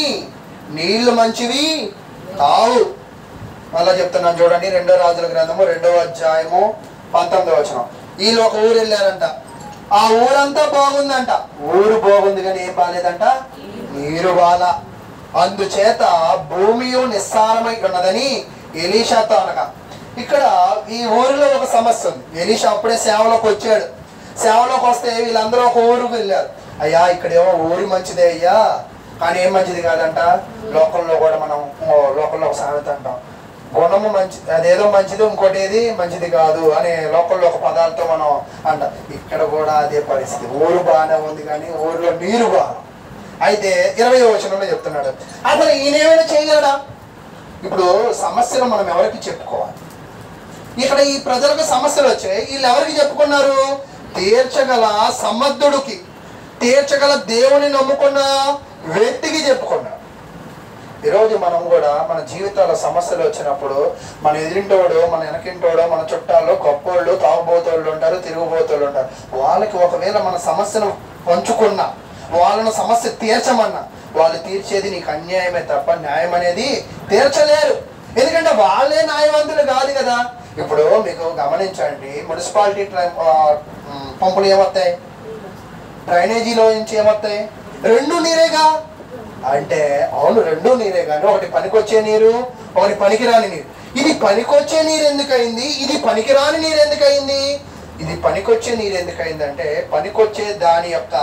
నీళ్లు మంచివి కావు. మళ్ళా చెప్తున్నాను చూడండి, 2 రాజుల గ్రంథము 2వ అధ్యాయము 19వ వచనం. వీళ్ళు ఒక ఊరు వెళ్ళారంట. ఆ ఊరంతా బాగుందంట. ఊరు బాగుంది కానీ ఏం బాలేదంట? నీరు బాల. అందుచేత భూమి నిస్సారమై ఉన్నదని ఎలీషాతో అనగా, ఇక్కడ ఈ ఊరిలో ఒక సమస్య ఉంది. ఎలీషా అప్పుడే సేవలోకి వచ్చాడు. సేవలోకి వస్తే వీళ్ళందరూ ఒక ఊరికి వెళ్ళారు. అయ్యా ఇక్కడేమో ఊరి మంచిదే అయ్యా, కానీ ఏం మంచిది కాదంట. లోకంలో కూడా మనం లోకంలో ఒక సామెత అంటాం, గుణము మంచి, అదేదో మంచిది ఇంకోటి ఏది మంచిది కాదు అనే లోకంలో ఒక పదాలతో మనం అంటాం. ఇక్కడ కూడా అదే పరిస్థితి. ఊరు బాగానే ఉంది కానీ ఊరిలో నీరు బాగా. అయితే 20వ వచనంలో చెప్తున్నాడు, అసలు ఈయనేమైనా చేయగలడా? ఇప్పుడు సమస్యలు మనం ఎవరికి చెప్పుకోవాలి? ఇక్కడ ఈ ప్రజలకు సమస్యలు వచ్చాయి. వీళ్ళు ఎవరికి చెప్పుకున్నారు? తీర్చగల సమర్థుడికి, తీర్చగల దేవుని నమ్ముకున్న వ్యక్తికి చెప్పుకున్నారు. ఈరోజు మనం కూడా మన జీవితాల సమస్యలు వచ్చినప్పుడు మన ఎదురింటోడు, మన వెనకింటోడు, మన చుట్టాలు గొప్పోళ్ళు, తాగుబోతోళ్ళు ఉంటారు, తిరుగుబోతోళ్ళు ఉంటారు. వాళ్ళకి ఒకవేళ మన సమస్యను పంచుకున్నా, వాళ్ళను సమస్య తీర్చమన్నా, వాళ్ళు తీర్చేది నీకు అన్యాయమే తప్ప న్యాయం అనేది తీర్చలేరు. ఎందుకంటే వాళ్ళే న్యాయవంతులు కాదు కదా. ఇప్పుడు మీకు గమనించండి, మున్సిపాలిటీ పంపులు ఏమొస్తాయి? డ్రైనేజీలో నుంచి ఏమొస్తాయి? 2 నీరేగా. అంటే అవును 2 నీరే కానీ ఒకటి పనికొచ్చే నీరు, ఒకటి పనికిరాని నీరు. ఇది పనికొచ్చే నీరు ఎందుకయింది? ఇది పనికిరాని నీరు ఎందుకయింది? ఇది పనికొచ్చే నీరు ఎందుకయిందంటే పనికొచ్చే దాని యొక్క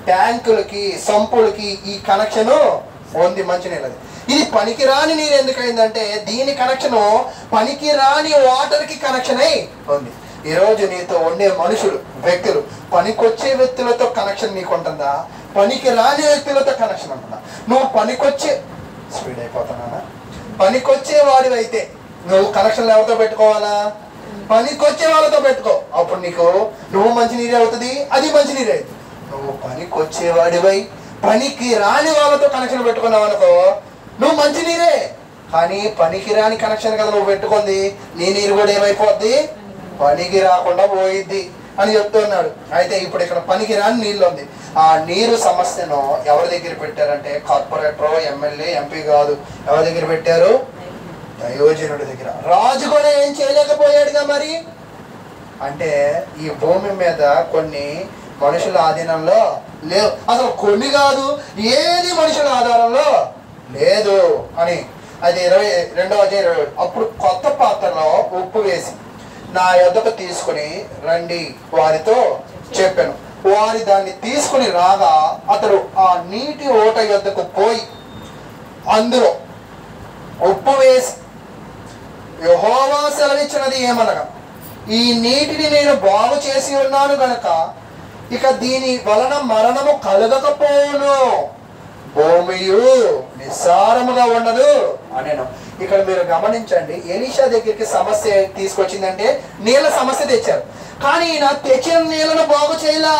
ట్యాంకులకి, సంపులకి ఈ కనెక్షన్ ఉంది మంచినీళ్ళది. ఇది పనికిరాని నీరు ఎందుకైందంటే దీని కనెక్షన్ పనికిరాని వాటర్కి కనెక్షన్ అయి ఉంది. ఈరోజు నీతో ఉండే మనుషులు, వ్యక్తులు, పనికొచ్చే వ్యక్తులతో కనెక్షన్ నీకు ఉంటుందా? పనికి రాని వ్యక్తులతో కనెక్షన్ ఉంటుందా? నువ్వు పనికొచ్చే స్పీడ్ అయిపోతున్నా పనికొచ్చే వాడివైతే నువ్వు కనెక్షన్లు ఎవరితో పెట్టుకోవాలా? పనికొచ్చే వాళ్ళతో పెట్టుకో. అప్పుడు నీకు నువ్వు మంచినీరే అవుతుంది, అది మంచినీరే అవుతుంది. నువ్వు పనికొచ్చేవాడివై పనికి రాని వాళ్ళతో కనెక్షన్ పెట్టుకున్నావు అనుకో, నువ్వు మంచినీరే. కానీ పనికి రాని కనెక్షన్ కదా నువ్వు పెట్టుకుంది, నీ నీరు కూడా ఏమైపోద్ది? పనికి రాకుండా పోయిద్ది అని చెప్తున్నాడు. అయితే ఇప్పుడు ఇక్కడ పనికి రాని నీళ్ళు ఉంది. ఆ నీరు సమస్యను ఎవరి దగ్గర పెట్టారంటే కార్పొరేటర్, ఎమ్మెల్యే, ఎంపీ కాదు. ఎవరి దగ్గర పెట్టారు? దైవజనుడి దగ్గర. రాజు కూడా ఏం చేయలేకపోయాడుగా మరి. అంటే ఈ భూమి మీద కొన్ని మనుషుల ఆధీనంలో లేవు. అసలు కొన్ని కాదు, ఏది మనుషుల ఆధారంలో లేదు అని. అది 22వ అధ్యాయం. అప్పుడు కొత్త పాత్రలో ఉప్పు వేసి నా యొద్దకు తీసుకుని రండి వారితో చెప్పాను. వారి దాన్ని తీసుకుని రాగా అతడు ఆ నీటి ఓట యొద్దకు పోయి అందులో ఉప్పు వేసి యెహోవా సెలవిచ్చినది ఏమనగా, ఈ నీటిని నేను బాగు చేసి ఉన్నాను గనక ఇక దీని వలన మరణము కలగకపోవును, భూమియు నిస్సారముగా ఉండదు అనేను. ఇక్కడ మీరు గమనించండి, ఎలీషా దగ్గరికి సమస్య తీసుకొచ్చిందంటే నీళ్ళ సమస్య తెచ్చారు. కానీ ఈయన తెచ్చిన నీళ్ళను బాగు చేయలా.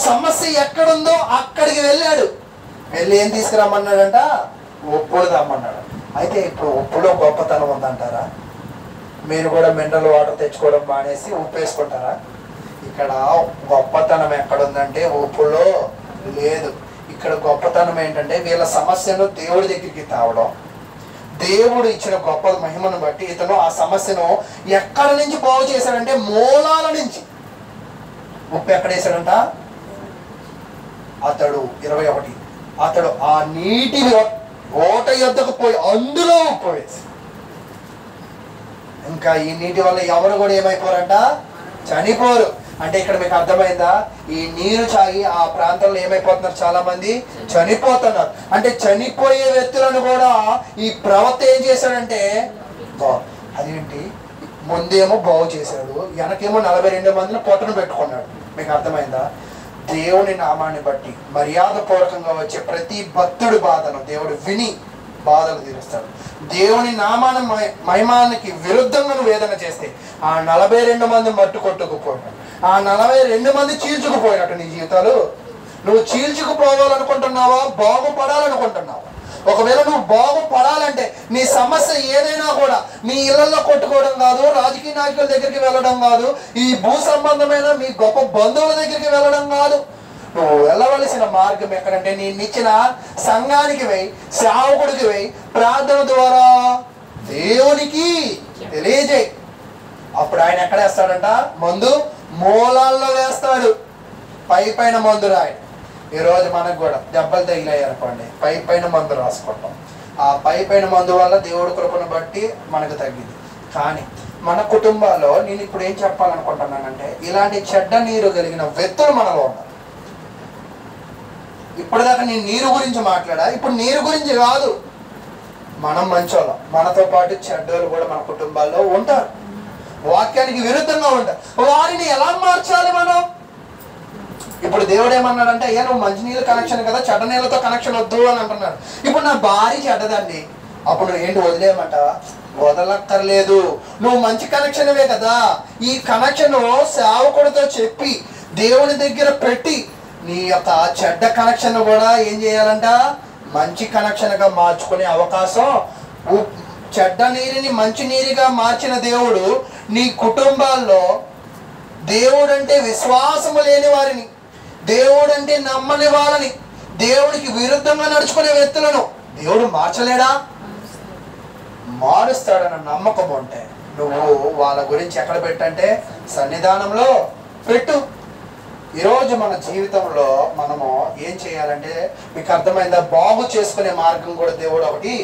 సమస్య ఎక్కడుందో అక్కడికి వెళ్ళాడు. వెళ్ళి ఏం తీసుకురమ్మన్నాడంట? ఉప్పులు రమ్మన్నాడు. అయితే ఇప్పుడు ఉప్పులో గొప్పతనం ఉందంటారా? మీరు కూడా మినరల్ వాటర్ తెచ్చుకోవడం మానేసి ఉప్పు వేసుకుంటారా? ఇక్కడ గొప్పతనం ఎక్కడుందంటే ఉప్పులో లేదు. ఇక్కడ గొప్పతనం ఏంటంటే వీళ్ళ సమస్యను దేవుడి దగ్గరికి తేవడం, దేవుడు ఇచ్చిన గొప్ప మహిమను బట్టి ఇతను ఆ సమస్యను ఎక్కడి నుంచి బాగు చేశాడంటే మూలాల నుంచి. ఉప్పు ఎక్కడ వేశాడంట? అతడు 21 అతడు ఆ నీటి ఓట యొద్దకు పోయి అందులో ఉప్పు వేసి, ఇంకా ఈ నీటి వల్ల ఎవరు కూడా ఏమైపోరంట? చనిపోరు. అంటే ఇక్కడ మీకు అర్థమైందా? ఈ నీరు తాగి ఆ ప్రాంతంలో ఏమైపోతున్నారు? చాలా మంది చనిపోతున్నారు. అంటే చనిపోయే వ్యక్తులను కూడా ఈ ప్రవక్త ఏం చేశాడంటే అదేంటి, ముందేమో బాగు చేశాడు, వెనకేమో 42 మందిని పొట్టను పెట్టుకున్నాడు. మీకు అర్థమైందా? దేవుని నామాన్ని బట్టి మర్యాద పూర్వకంగా వచ్చే ప్రతి భక్తుడి బాధను దేవుడు విని బాధలు తీరుస్తాడు. దేవుని నామాన మహిమానికి విరుద్ధంగా నువ్వు వేదన చేస్తే ఆ 42 మంది మట్టు కొట్టుకుపోయినాడు, ఆ 42 మంది చీల్చుకుపోయినట్టు నీ జీవితాలు. నువ్వు చీల్చుకుపోవాలనుకుంటున్నావా? బాగుపడాలనుకుంటున్నావా? ఒకవేళ నువ్వు బాగుపడాలంటే నీ సమస్య ఏదైనా కూడా నీ ఇళ్లలో కొట్టుకోవడం కాదు, రాజకీయ నాయకుల దగ్గరికి వెళ్ళడం కాదు, ఈ భూ సంబంధమైన మీ గొప్ప బంధువుల దగ్గరికి వెళ్ళడం కాదు. నువ్వు వెళ్ళవలసిన మార్గం ఎక్కడంటే నిన్నిచ్చిన సంఘానికి పోయి, సేవకుడికి పోయి ప్రార్థన ద్వారా దేవునికి తెలియజేయి. అప్పుడు ఆయన ఎక్కడ వేస్తాడంట? మందు మూలాల్లో వేస్తాడు. పైన మందు రాయి. ఈరోజు మనకు కూడా దెబ్బలు తగిలాయి అనుకోండి, పైన మందు రాసుకుంటాం. ఆ పైన మందు వల్ల దేవుడి కృపను బట్టి మనకు తగ్గింది. కానీ మన కుటుంబాల్లో నేను ఇప్పుడు ఏం చెప్పాలనుకుంటున్నానంటే, ఇలాంటి చెడ్డ నీరు కలిగిన వ్యక్తులు మనలో ఉన్నారు. ఇప్పటిదాకా నేను నీరు గురించి మాట్లాడా, ఇప్పుడు నీరు గురించి కాదు. మనం మంచోళ్ళం, మనతో పాటు చెడ్డోళ్ళు కూడా మన కుటుంబాల్లో ఉంటారు, వాక్యానికి విరుద్ధంగా ఉంటారు. వారిని ఎలా మార్చాలి మనం? ఇప్పుడు దేవుడు ఏమన్నాడంటే, అయ్యా నువ్వు మంచినీళ్ళ కనెక్షన్ కదా, చెడ్డ నీళ్ళతో కనెక్షన్ వద్దు అని అంటున్నాడు. ఇప్పుడు నా భార్య చెడ్డదండి, అప్పుడు ఏంటి వదిలేయమంటావా? వదలక్కర్లేదు. నువ్వు మంచి కనెక్షన్వే కదా, ఈ కనెక్షన్ సేవకుడితో చెప్పి దేవుని దగ్గర పెట్టి నీ యొక్క చెడ్డ కనెక్షన్ కూడా ఏం చేయాలంట? మంచి కనెక్షన్గా మార్చుకునే అవకాశం. చెడ్డ నీరుని మంచి నీరుగా మార్చిన దేవుడు నీ కుటుంబాల్లో దేవుడంటే విశ్వాసము లేని వారిని, దేవుడంటే నమ్మని వాళ్ళని, దేవుడికి విరుద్ధంగా నడుచుకునే వ్యక్తులను దేవుడు మార్చలేడా? మారుస్తాడన్న నమ్మకం ఉంటే నువ్వు వాళ్ళ గురించి ఎక్కడ పెట్టంటే సన్నిధానంలో పెట్టు. ఈరోజు మన జీవితంలో మనము ఏం చేయాలంటే, మీకు అర్థమైందా? బాగు చేసుకునే మార్గం కూడా దేవుడు ఒకటి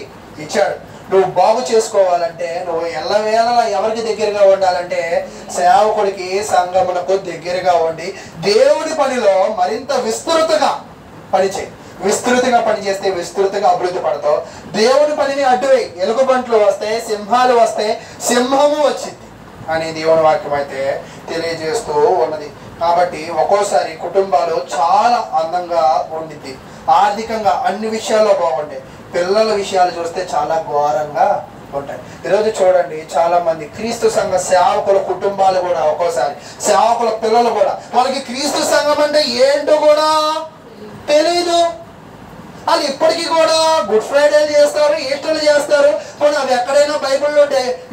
ఇచ్చాడు. నువ్వు బాగు చేసుకోవాలంటే నువ్వు ఎల్లవేళలా ఎవరికి దగ్గరగా ఉండాలంటే సేవకుడికి, సంఘమునకు దగ్గరగా ఉండి దేవుడి పనిలో మరింత విస్తృతంగా పనిచేయి. విస్తృతంగా పనిచేస్తే విస్తృతంగా అభివృద్ధి పడతావు. దేవుడి పనిని అడ్డువై, ఎలుగుబంట్లు వస్తాయి, సింహాలు వస్తాయి, సింహము వచ్చింది అని దేవుని వాక్యం అయితే తెలియజేస్తూ ఉన్నది. కాబట్టి ఒక్కోసారి కుటుంబాలు చాలా అందంగా ఉండిద్ది, ఆర్థికంగా అన్ని విషయాల్లో బాగుంటాయి, పిల్లల విషయాలు చూస్తే చాలా ఘోరంగా ఉంటాయి. ఈరోజు చూడండి, చాలా మంది క్రీస్తు సంఘ సేవకుల కుటుంబాలు కూడా, ఒక్కోసారి సేవకుల పిల్లలు కూడా, వాళ్ళకి క్రీస్తు సంఘం అంటే ఏంటో కూడా తెలీదు. వాళ్ళు ఇప్పటికీ కూడా గుడ్ ఫ్రైడేలు చేస్తారు, ఈస్టర్లు చేస్తారు. కానీ అవి ఎక్కడైనా బైబిల్లో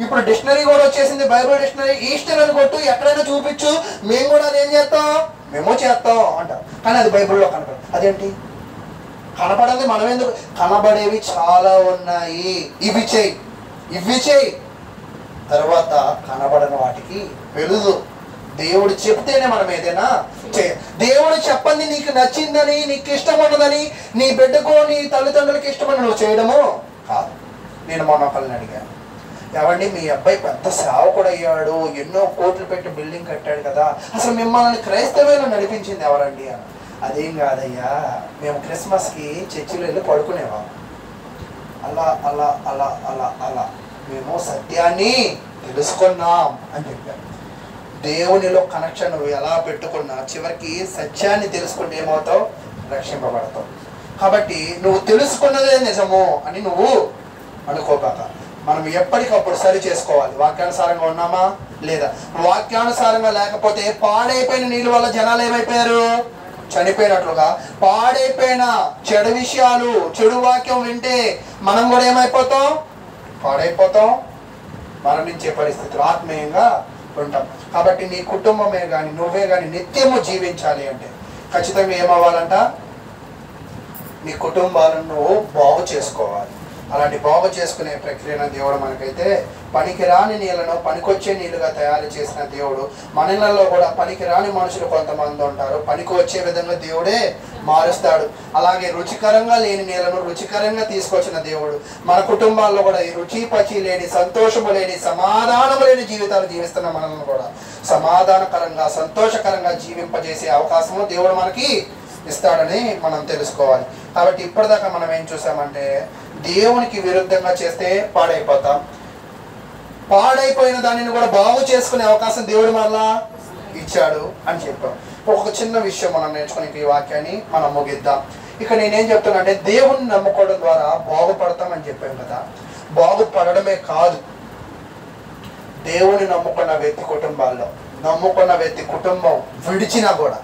ఇప్పుడు డిక్షనరీ కూడా వచ్చేసింది, బైబిల్ డిక్షనరీ. ఈస్టర్ అని కొట్టు, ఎక్కడైనా చూపించు, మేము కూడా అదేం చేస్తాం, మేము చేస్తాం అంటాం. కానీ అది బైబిల్లో కనపడదు. అదేంటి? కనపడది మనం ఎందుకు? కనబడేవి చాలా ఉన్నాయి, ఇవి చేయి, ఇవి చేయి, తర్వాత కనబడని వాటికి వెలుగు. దేవుడు చెప్తేనే మనం ఏదైనా చేయ. దేవుడు చెప్పండి నీకు నచ్చిందని, నీకు ఇష్టం ఉన్నదని, నీ బిడ్డకు నీ తల్లిదండ్రులకి ఇష్టమని నువ్వు చేయడము కాదు. నేను మొన్న ఒకళ్ళని అడిగాను, ఏమండి మీ అబ్బాయి పెద్ద సేవకుడు అయ్యాడు, ఎన్నో కోట్లు పెట్టి బిల్డింగ్ కట్టాడు కదా, అసలు మిమ్మల్ని క్రైస్తవులు నడిపించింది ఎవరండి అని. అదేం కాదయ్యా, మేము క్రిస్మస్కి చర్చిలో వెళ్ళి పడుకునేవాళ్ళం, అలా అలా అలా అలా అలా మేము సత్యాన్ని తెలుసుకున్నాం అని చెప్పారు. దేవునిలో కనెక్షన్ నువ్వు ఎలా పెట్టుకున్నా చివరికి సత్యాన్ని తెలుసుకుంటే ఏమవుతావు? రక్షింపబడతావు. కాబట్టి నువ్వు తెలుసుకున్నదే నిజము అని నువ్వు అనుకోబాక. మనం ఎప్పటికప్పుడు సరి చేసుకోవాలి. వాక్యానుసారంగా ఉన్నామా లేదా? వాక్యానుసారంగా లేకపోతే పాడైపోయిన నీళ్ళ వల్ల జనాలు ఏమైపోయారు? చనిపోయినట్లుగా. పాడైపోయిన చెడు విషయాలు, చెడు వాక్యం వింటే మనం కూడా ఏమైపోతాం? పాడైపోతాం, మరణించే పరిస్థితులు, ఆత్మీయంగా ఉంటాం. కాబట్టి నీ కుటుంబమే కానీ నువ్వే కానీ నిత్యము జీవించాలి అంటే ఖచ్చితంగా ఏమవ్వాలంట? నీ కుటుంబాలను నువ్వు బాగు చేసుకోవాలి. అలాంటి బాగు చేసుకునే ప్రక్రియను దేవుడు మనకైతే పనికిరాని నీళ్ళను పనికొచ్చే నీళ్ళుగా తయారు చేసిన దేవుడు. మనలో కూడా పనికిరాని మనుషులు కొంతమంది ఉంటారు, పనికి వచ్చే విధంగా దేవుడే మారుస్తాడు. అలాగే రుచికరంగా లేని నీళ్ళను రుచికరంగా తీసుకొచ్చిన దేవుడు మన కుటుంబాల్లో కూడా ఈ రుచి పచి లేని, సంతోషము లేని, సమాధానము లేని జీవితాలు జీవిస్తున్న మనల్ని కూడా సమాధానకరంగా సంతోషకరంగా జీవింపజేసే అవకాశము దేవుడు మనకి ఇస్తాడని మనం తెలుసుకోవాలి. కాబట్టి ఇప్పటిదాకా మనం ఏం చూసామంటే దేవునికి విరుద్ధంగా చేస్తే పాడైపోతాం, పాడైపోయిన దానిని కూడా బాగు చేసుకునే అవకాశం దేవుడు మరలా ఇచ్చాడు అని చెప్పాం. ఒక చిన్న విషయం మనం నేర్చుకుని ఈ వాక్యాన్ని మనం ముగిద్దాం. ఇక నేనేం చెప్తున్నా అంటే దేవుణ్ణి నమ్ముకోవడం ద్వారా బాగుపడతామని చెప్పాను కదా. బాగుపడమే కాదు, దేవుని నమ్ముకున్న వ్యక్తి కుటుంబాల్లో నమ్ముకున్న వ్యక్తి కుటుంబం విడిచినా కూడా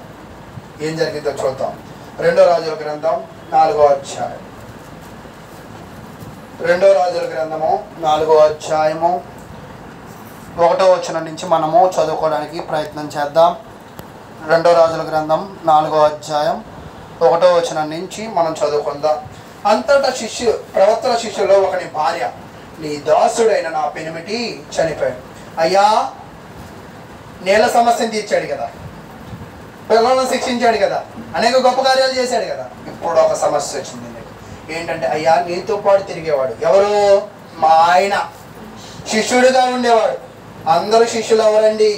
ఏం జరిగిందో చూద్దాం. 2 రాజుల గ్రంథం 4వ అధ్యాయం. 2 రాజుల గ్రంథము 4వ అధ్యాయము 1వ వచనం నుంచి మనము చదువుకోవడానికి ప్రయత్నం చేద్దాం. 2 రాజుల గ్రంథం 4వ అధ్యాయం 1వ వచనం నుంచి మనం చదువుకుందాం. అంతటా ప్రవక్తల శిష్యుల్లో ఒకని భార్య, నీ దాసుడైన నా పెనిమిటి చనిపోయాడు. అయ్యా, నేల సమస్యను తీర్చాడు కదా, పిల్లలను శిక్షించాడు కదా, అనేక గొప్ప కార్యాలు చేశాడు కదా. ఇప్పుడు ఒక సమస్య వచ్చింది. ఏంటంటే, అయ్యా, నీతో పాటు తిరిగేవాడు ఎవరు? మా ఆయన శిష్యుడిగా ఉండేవాడు. అందరూ శిష్యులు ఎవరండి?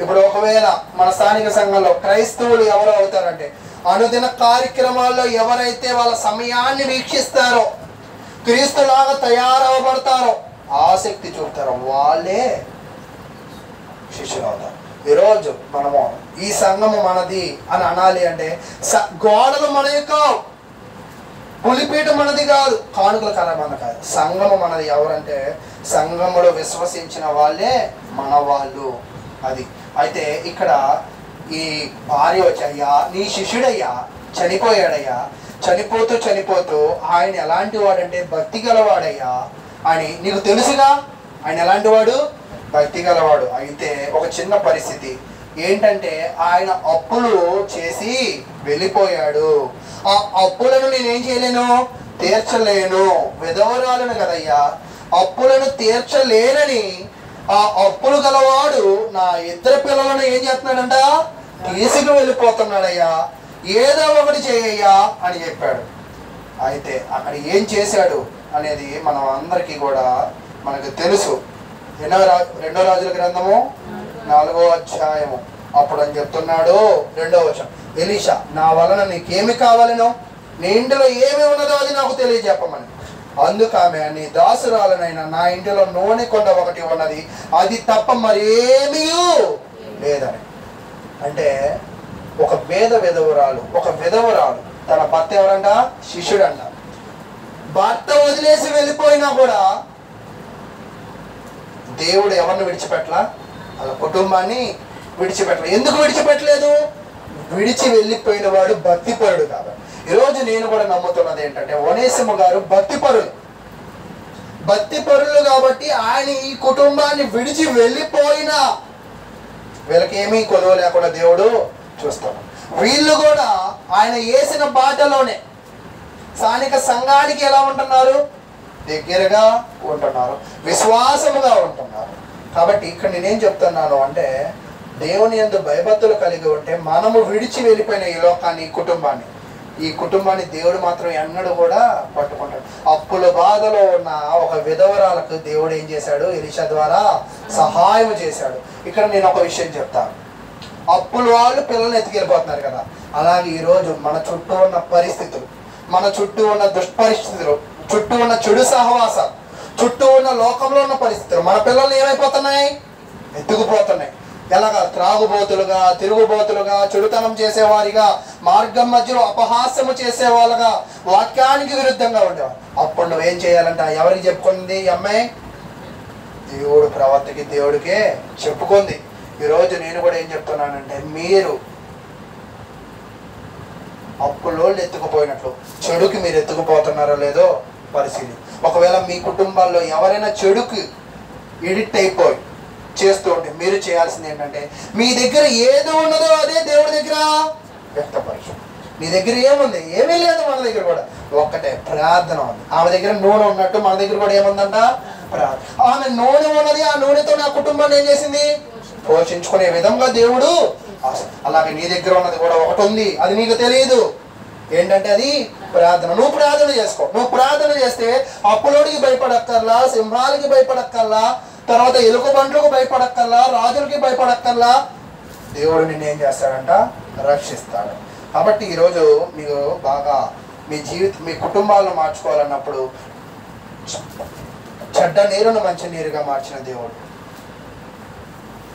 ఇప్పుడు ఒకవేళ మన స్థానిక సంఘంలో క్రైస్తవులు ఎవరు అవుతారంటే, అనుదిన కార్యక్రమాల్లో ఎవరైతే వాళ్ళ సమయాన్ని వీక్షిస్తారో, క్రీస్తులాగా తయారవబడతారో, ఆసక్తి చూపుతారో వాళ్ళే శిష్యులు అవుతారు. ఈరోజు మనము ఈ సంఘము మనది అని అనాలి అంటే గోడలు మనవి కావు, పులిపీట మనది కాదు, కానుకల కళ మన కాదు, సంఘము మనది. ఎవరంటే సంఘములో విశ్వసించిన వాళ్ళే మన వాళ్ళు. అది అయితే ఇక్కడ ఈ భార్య వచ్చి, అయ్యా, నీ శిష్యుడయ్యా చనిపోయాడయ్యా, చనిపోతూ ఆయన ఎలాంటి వాడంటే భక్తి గలవాడయ్యా అని నీకు తెలుసుగా. ఆయన ఎలాంటి వాడు? భక్తి గలవాడు. అయితే ఒక చిన్న పరిస్థితి ఏంటంటే, ఆయన అప్పులు చేసి వెళ్ళిపోయాడు. ఆ అప్పులను నేనేం చేయలేను, తీర్చలేను. విధవరాలను కదయ్యా, అప్పులను తీర్చలేనని ఆ అప్పులు గలవాడు నా 2 పిల్లలను ఏం చేస్తున్నాడంట, తీసుకు వెళ్ళిపోతున్నాడయ్యా, ఏదో ఒకటి చేయయ్యా అని చెప్పాడు. అయితే అక్కడ ఏం చేశాడు అనేది మనం అందరికీ కూడా మనకు తెలుసు. 2 రాజుల గ్రంథము 4వ అధ్యాయము. అప్పుడు అని చెప్తున్నాడు 2వ వచనం, ఎలీషా, నా వలన నీకేమి కావాలనో, నీ ఇంటిలో ఏమి ఉన్నదో అది నాకు తెలియజెప్పమని. అందుకు ఆమె, నీ దాసురాలనైనా నా ఇంటిలో నూనె కొండ ఒకటి ఉన్నది, అది తప్ప మరేమీ లేదని. అంటే ఒక విధవరాలు తన భర్త ఎవరంట, శిష్యుడంట. భర్త వదిలేసి వెళ్ళిపోయినా కూడా దేవుడు ఎవరిని విడిచిపెట్టలా, వాళ్ళ కుటుంబాన్ని విడిచిపెట్టలేదు. ఎందుకు విడిచిపెట్టలేదు? విడిచి వెళ్ళిపోయిన వాడు భక్తిపరుడు కాబట్టి. ఈరోజు నేను కూడా నమ్ముతున్నది ఏంటంటే, ఒనేసిము గారు భక్తిపరులు కాబట్టి ఆయన ఈ కుటుంబాన్ని విడిచి వెళ్ళిపోయినా వీళ్ళకేమీ కొలువ లేకుండా దేవుడు చూస్తాడు. వీళ్ళు కూడా ఆయన వేసిన బాటలోనే స్థానిక సంఘానికి ఎలా ఉంటున్నారు, దగ్గరగా ఉంటున్నారు, విశ్వాసముగా ఉంటున్నారు. కాబట్టి ఇక్కడ నేనేం చెప్తున్నాను అంటే, దేవుని యందు భయభక్తులు కలిగి ఉంటే మనము విడిచి వెళ్ళిపోయిన ఈ లోకాన్ని, ఈ కుటుంబాన్ని దేవుడు మాత్రం ఎన్నడూ కూడా పట్టుకుంటాడు. అప్పుల బాధలో ఉన్న ఒక విధవరాలకు దేవుడు ఏం చేశాడు, ఎలీషా ద్వారా సహాయం చేశాడు. ఇక్కడ నేను ఒక విషయం చెప్తాను. అప్పుల వాళ్ళు పిల్లల్ని ఎత్తుకెళ్ళిపోతున్నారు కదా, అలాగే ఈరోజు మన చుట్టూ ఉన్న పరిస్థితులు, మన చుట్టూ ఉన్న దుష్పరిస్థితులు, చుట్టూ ఉన్న చెడు సహవాసాలు, చుట్టూ ఉన్న లోకంలో ఉన్న పరిస్థితులు మన పిల్లల్ని ఏమైపోతున్నాయి, ఎత్తుకుపోతున్నాయి. ఎలాగా? త్రాగుబోతులుగా, తిరుగుబోతులుగా, చెడుతనం చేసేవారిగా, మార్గం మధ్యలో అపహాస్యము చేసేవాళ్ళుగా, వాక్యానికి విరుద్ధంగా ఉండేవారు. అప్పుడు నువ్వేం చేయాలంట? ఎవరికి చెప్పుకుంది ఈ అమ్మాయి? దేవుడు ప్రవర్తకి దేవుడికే చెప్పుకుంది. ఈరోజు నేను కూడా ఏం చెప్తున్నానంటే, మీరు అప్పులోళ్ళు ఎత్తుకుపోయినట్లు చెడుకి మీరు ఎత్తుకుపోతున్నారో లేదో పరిశీలి. ఒకవేళ మీ కుటుంబాల్లో ఎవరైనా చెడుకి ఎడిక్ట్ అయిపోయి చేస్తూ ఉంటే మీరు చేయాల్సింది ఏంటంటే, మీ దగ్గర ఏదో ఉన్నదో అదే దేవుడి దగ్గర వ్యక్తపరచు. నీ దగ్గర ఏముంది? ఏమీ లేదు. మన దగ్గర కూడా ఒక్కటే ప్రార్థన ఉంది. ఆమె దగ్గర నూనె ఉన్నట్టు మన దగ్గర కూడా ఏముందంట? ప్రార్థన. ఆమె నూనె ఉన్నది, ఆ నూనెతో నా కుటుంబాన్ని ఏం చేసింది? పోషించుకునే విధంగా దేవుడు. అలాగే నీ దగ్గర ఉన్నది కూడా ఒకటి ఉంది, అది నీకు తెలియదు. ఏంటంటే అది ప్రార్థన. నువ్వు ప్రార్థన చేసుకో. నువ్వు ప్రార్థన చేస్తే అప్పులోడికి భయపడక్కర్లా, సింహాలకి భయపడక్కర్లా, తర్వాత ఎలుకబంట్లకు భయపడక్కర్లా, రాజులకి భయపడక్కర్లా. దేవుడు నిన్ను ఏం చేస్తాడంట? రక్షిస్తాడు. కాబట్టి ఈరోజు మీరు బాగా మీ కుటుంబాలను మార్చుకోవాలన్నప్పుడు చెడ్డ నీరును మంచి నీరుగా మార్చిన దేవుడు,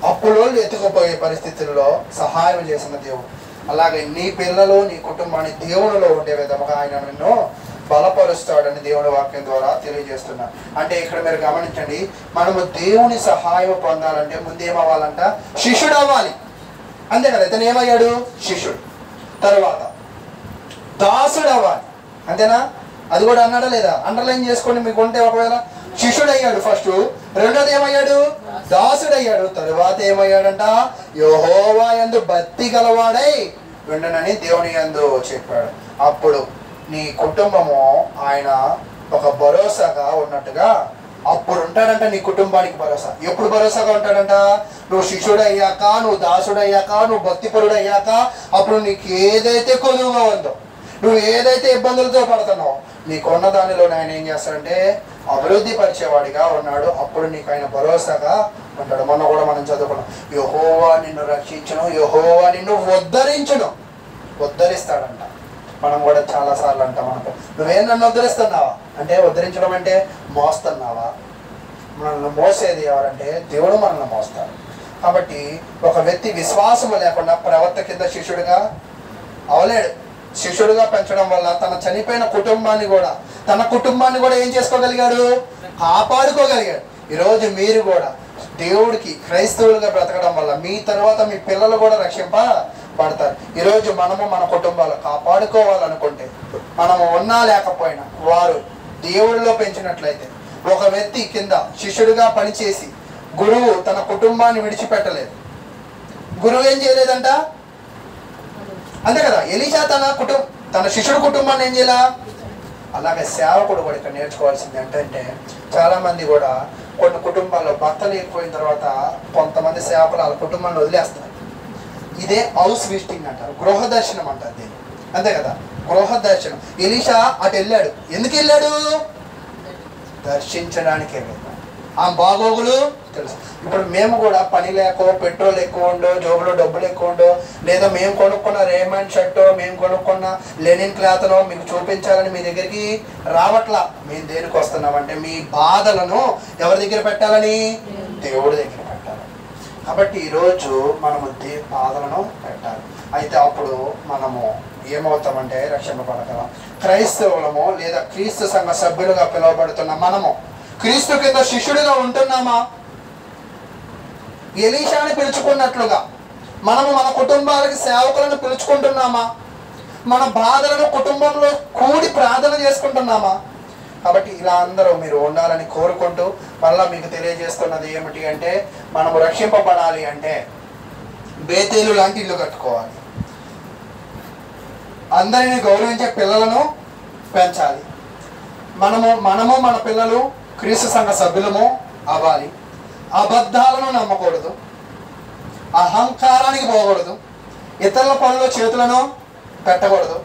అప్పులోళ్ళు ఎత్తుకుపోయే పరిస్థితుల్లో సహాయం చేసిన దేవుడు, అలాగే నీ పిల్లలు నీ కుటుంబాన్ని దేవునిలో ఉండే విధముగా ఆయన నిన్ను బలపరుస్తాడని దేవుని వాక్యం ద్వారా తెలియజేస్తున్నా. అంటే ఇక్కడ మీరు గమనించండి, మనము దేవుని సహాయం పొందాలంటే ముందేమవ్వాలంట? శిష్యుడు అవ్వాలి. అంతే కదా. ఇతను ఏమయ్యాడు? శిష్యుడు. తర్వాత దాసుడు అవ్వాలి. అంతేనా? అది కూడా అన్నాడా లేదా? అండర్లైన్ చేసుకోండి మీకు ఉంటే. ఒకవేళ శిష్యుడు అయ్యాడు ఫస్ట్, రెండోది ఏమయ్యాడు? దాసుడు అయ్యాడు. తరువాత ఏమయ్యాడంట? యెహోవా యందు భక్తి గలవాడై ఉండనని దేవుని యందు చెప్పాడు. అప్పుడు నీ కుటుంబము ఆయన ఒక భరోసాగా ఉన్నట్టుగా అప్పుడు ఉంటాడంట. నీ కుటుంబానికి భరోసా. ఎప్పుడు భరోసాగా ఉంటాడంట? నువ్వు శిష్యుడు అయ్యాక, నువ్వు దాసుడు అయ్యాక, నువ్వు భక్తిపరుడు అయ్యాక, అప్పుడు నీకు ఏదైతే కొదువుగా ఉందో, నువ్వు ఏదైతే ఇబ్బందులతో పడుతున్నావు, నీకున్న దానిలో ఆయన ఏం చేస్తాడంటే అభివృద్ధి పరిచేవాడిగా ఉన్నాడు. అప్పుడు నీకు ఆయన భరోసాగా ఉంటాడు. మొన్న కూడా మనం చదువుకున్నాం, యెహోవా నిన్ను రక్షించును, యెహోవా నిన్ను ఉద్ధరించును. ఉద్ధరిస్తాడంట. మనం కూడా చాలాసార్లు అంటాం మనకు, నువ్వేం నన్ను ఉద్ధరిస్తున్నావా అంటే, ఉద్ధరించడం అంటే మోస్తున్నావా? మనల్ని మోసేది ఎవరంటే దేవుడు మనల్ని మోస్తాడు. కాబట్టి ఒక వ్యక్తి విశ్వాసము లేకుండా ప్రవర్త కింద శిష్యుడిగా అవలేడు. శిష్యుడిగా పెంచడం వల్ల తన చనిపోయిన తన కుటుంబాన్ని కూడా ఏం చేసుకోగలిగాడు? కాపాడుకోగలిగాడు. ఈరోజు మీరు కూడా దేవుడికి క్రైస్తవులుగా బ్రతకడం వల్ల మీ తర్వాత మీ పిల్లలు కూడా రక్షింపబడతారు. ఈరోజు మనము మన కుటుంబాలు కాపాడుకోవాలనుకుంటే, మనము ఉన్నా లేకపోయినా వారు దేవుడిలో పెంచినట్లయితే, ఒక వ్యక్తి కింద శిష్యుడిగా పనిచేసి గురువు తన కుటుంబాన్ని విడిచిపెట్టలేదు. గురువు ఏం చేయలేదంట? అంతే కదా. ఎలీషా తన శిష్యుడు కుటుంబాన్ని ఏం చేయాల? అలాగే సేవకుడు కూడా ఇక్కడ నేర్చుకోవాల్సింది ఏంటంటే, చాలా మంది కూడా కొన్ని కుటుంబాల్లో భర్త లేకపోయిన తర్వాత కొంతమంది సేవకులు వాళ్ళ కుటుంబాన్ని వదిలేస్తారు. ఇదే హౌస్ విజిటింగ్ అంటారు, గృహ దర్శనం అంటారు దీన్ని. అంతే కదా, గృహ దర్శనం. ఎలీషా అటు వెళ్ళాడు. ఎందుకు వెళ్ళాడు? దర్శించడానికి వెళ్ళాడు. ఆ బాగోగులు తెలుసు. ఇప్పుడు మేము కూడా పని లేకో, పెట్రోల్ ఎక్కువ ఉండో, జోబులో డబ్బులు ఎక్కువ ఉండో, లేదా మేము కొనుక్కున్న రేమండ్ షర్టో, మేము కొనుక్కున్న లెనిన్ క్లాత్నో మీకు చూపించాలని మీ దగ్గరికి రావట్లా. మేము దేనికి వస్తున్నామంటే మీ బాధలను ఎవరి దగ్గర పెట్టాలని? దేవుడి దగ్గర పెట్టాలి. కాబట్టి ఈరోజు మనము బాధలను పెట్టాలి. అయితే అప్పుడు మనము ఏమవుతామంటే రక్షింపబడగలం. క్రైస్తవులము లేదా క్రీస్తు సంఘ సభ్యులుగా పిలువబడుతున్న మనము క్రీస్తు కింద శిష్యుడిగా ఉంటున్నామా? ఎలీషాని పిలుచుకున్నట్లుగా మనము మన కుటుంబాలకి సేవకులను పిలుచుకుంటున్నామా? మన బాధలను కుటుంబంలో కూడి ప్రార్థన చేసుకుంటున్నామా? కాబట్టి ఇలా అందరూ మీరు ఉండాలని కోరుకుంటూ మళ్ళీ మీకు తెలియజేస్తున్నది ఏమిటి అంటే, మనము రక్షింపబడాలి అంటే బేతేలు లాంటి ఇల్లు కట్టుకోవాలి. అందరినీ గౌరవించే పిల్లలను పెంచాలి. మనము మన పిల్లలు క్రీస్తు సంఘ సభ్యులము అవ్వాలి. అబద్ధాలను నమ్మకూడదు, అహంకారానికి పోకూడదు, ఇతరుల పనుల్లో చేతులను పెట్టకూడదు.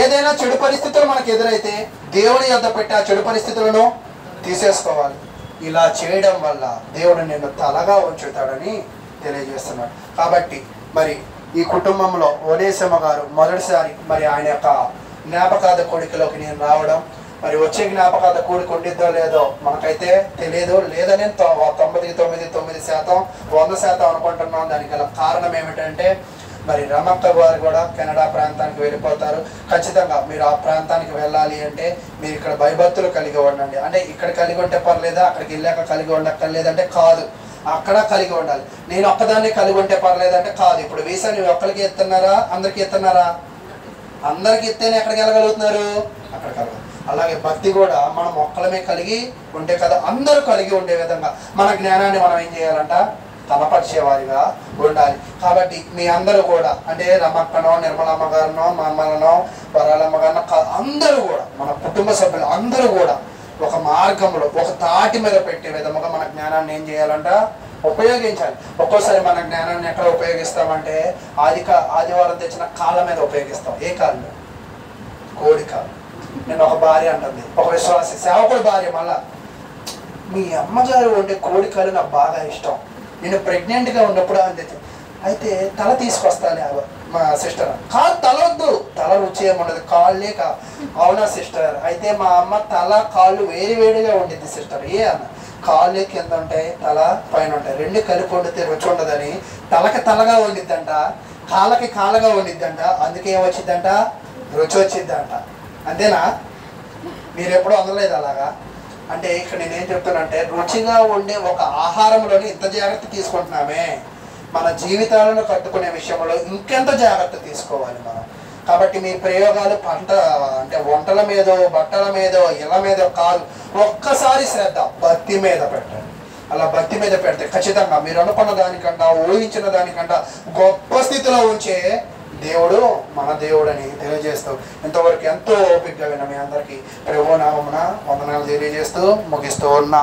ఏదైనా చెడు పరిస్థితులు మనకు ఎదురైతే దేవుని యొద్ద పెట్టి ఆ చెడు పరిస్థితులను తీసేసుకోవాలి. ఇలా చేయడం వల్ల దేవుడు నిన్ను తలగా ఉంచుతాడని తెలియజేస్తున్నాడు. కాబట్టి మరి ఈ కుటుంబంలో ఒనేసమ్మ గారు మొదటిసారి మరి ఆయన యొక్క జ్ఞాపకార్థ కోడికలోకి నేను రావడం, మరి వచ్చే జ్ఞాపకార్థ కూడిక ఉండిద్దో లేదో మనకైతే తెలియదు. లేదని 99.9% 100% అనుకుంటున్నాం. దానికి గల కారణం ఏమిటంటే, మరి రమక్క గారు కూడా కెనడా ప్రాంతానికి వెళ్ళిపోతారు. ఖచ్చితంగా మీరు ఆ ప్రాంతానికి వెళ్ళాలి అంటే మీరు ఇక్కడ భయభక్తులు కలిగి ఉండండి. అంటే ఇక్కడ కలిగి ఉంటే పర్లేదా, అక్కడికి వెళ్ళాక కలిగి ఉండక్కర్లేదంటే కాదు, అక్కడ కలిగి ఉండాలి. నేను ఒక్కదాన్ని కలిగి ఉంటే పర్లేదంటే కాదు. ఇప్పుడు వీసా నువ్వు ఒక్కరికి ఎత్తున్నారా, అందరికి ఎత్తున్నారా? అందరికి ఎత్తేనే ఎక్కడికి వెళ్ళగలుగుతున్నారు? అక్కడ కలగదు. అలాగే భక్తి కూడా మనం ఒక్కలమే కలిగి ఉంటే కదా అందరూ కలిగి ఉండే విధంగా మన జ్ఞానాన్ని మనం ఏం చేయాలంట? కనపరిచేవారిగా ఉండాలి. కాబట్టి మీ అందరూ కూడా అంటే రమక్కనో, నిర్మలమ్మ గారినో, మా అమ్మలనో, వరాలమ్మ గారినో అందరూ కూడా మన కుటుంబ సభ్యులు అందరూ కూడా ఒక మార్గంలో ఒక తాటి మీద పెట్టే విధముగా మన జ్ఞానాన్ని ఏం చేయాలంట, ఉపయోగించాలి. ఒక్కోసారి మన జ్ఞానాన్ని ఎక్కడ ఉపయోగిస్తామంటే ఆదివారం తెచ్చిన కాళ్ళ మీద ఉపయోగిస్తాం. ఏ కాళ్ళు? కోడి కాళ్ళు. నేను ఒక భార్య అంటుంది, ఒక విశ్వాసి సేవకుడు భార్య, మళ్ళా మీ అమ్మగారు వండే కోడి కాళ్ళు నాకు బాగా ఇష్టం, నేను ప్రెగ్నెంట్గా ఉన్నప్పుడు అని. అయితే తల తీసుకొస్తాను మా సిస్టర్. కాదు, తల వద్దు, తల రుచి ఏముండదు, కాళ్ళే అవునా సిస్టర్? అయితే మా అమ్మ తల కాళ్ళు వేడిగా ఉండిద్ది సిస్టర్. ఏ అన్న? కాళ్ళే కింద ఉంటాయి, తల పైన ఉంటాయి, రెండు కలిపి వండితే రుచి ఉండదని తలకి తలగా వండిద్దంట, కాళ్ళకి కాళ్ళగా వండిద్దంట. అందుకే ఏమొచ్చిద్దంట? రుచి వచ్చిద్దంట. అంతేనా? మీరు ఎప్పుడూ అందలేదు అలాగా? అంటే ఇక్కడ నేనేం చెప్తానంటే, రుచిగా ఉండే ఒక ఆహారంలోనే ఇంత జాగ్రత్త తీసుకుంటున్నామే, మన జీవితాలను కట్టుకునే విషయంలో ఇంకెంత జాగ్రత్త తీసుకోవాలి మనం. కాబట్టి మీ ప్రయోగాలు అంటే వంటల మీదో, బట్టల మీదో, ఇళ్ళ మీదో కాదు, ఒక్కసారి శ్రద్ధ భక్తి మీద పెట్టండి. అలా భక్తి మీద పెడితే ఖచ్చితంగా మీరు అనుకున్న దానికంటే, ఊహించిన దానికంటే గొప్ప స్థితిలో ఉంచే దేవుడు మన దేవుడు అని తెలియజేస్తూ, ఇంతవరకు ఎంతో ఓపికగా విన్న మీ అందరికీ ప్రభువు నామమున వందనాలు తెలియజేస్తూ ముగిస్తూ ఉన్నా.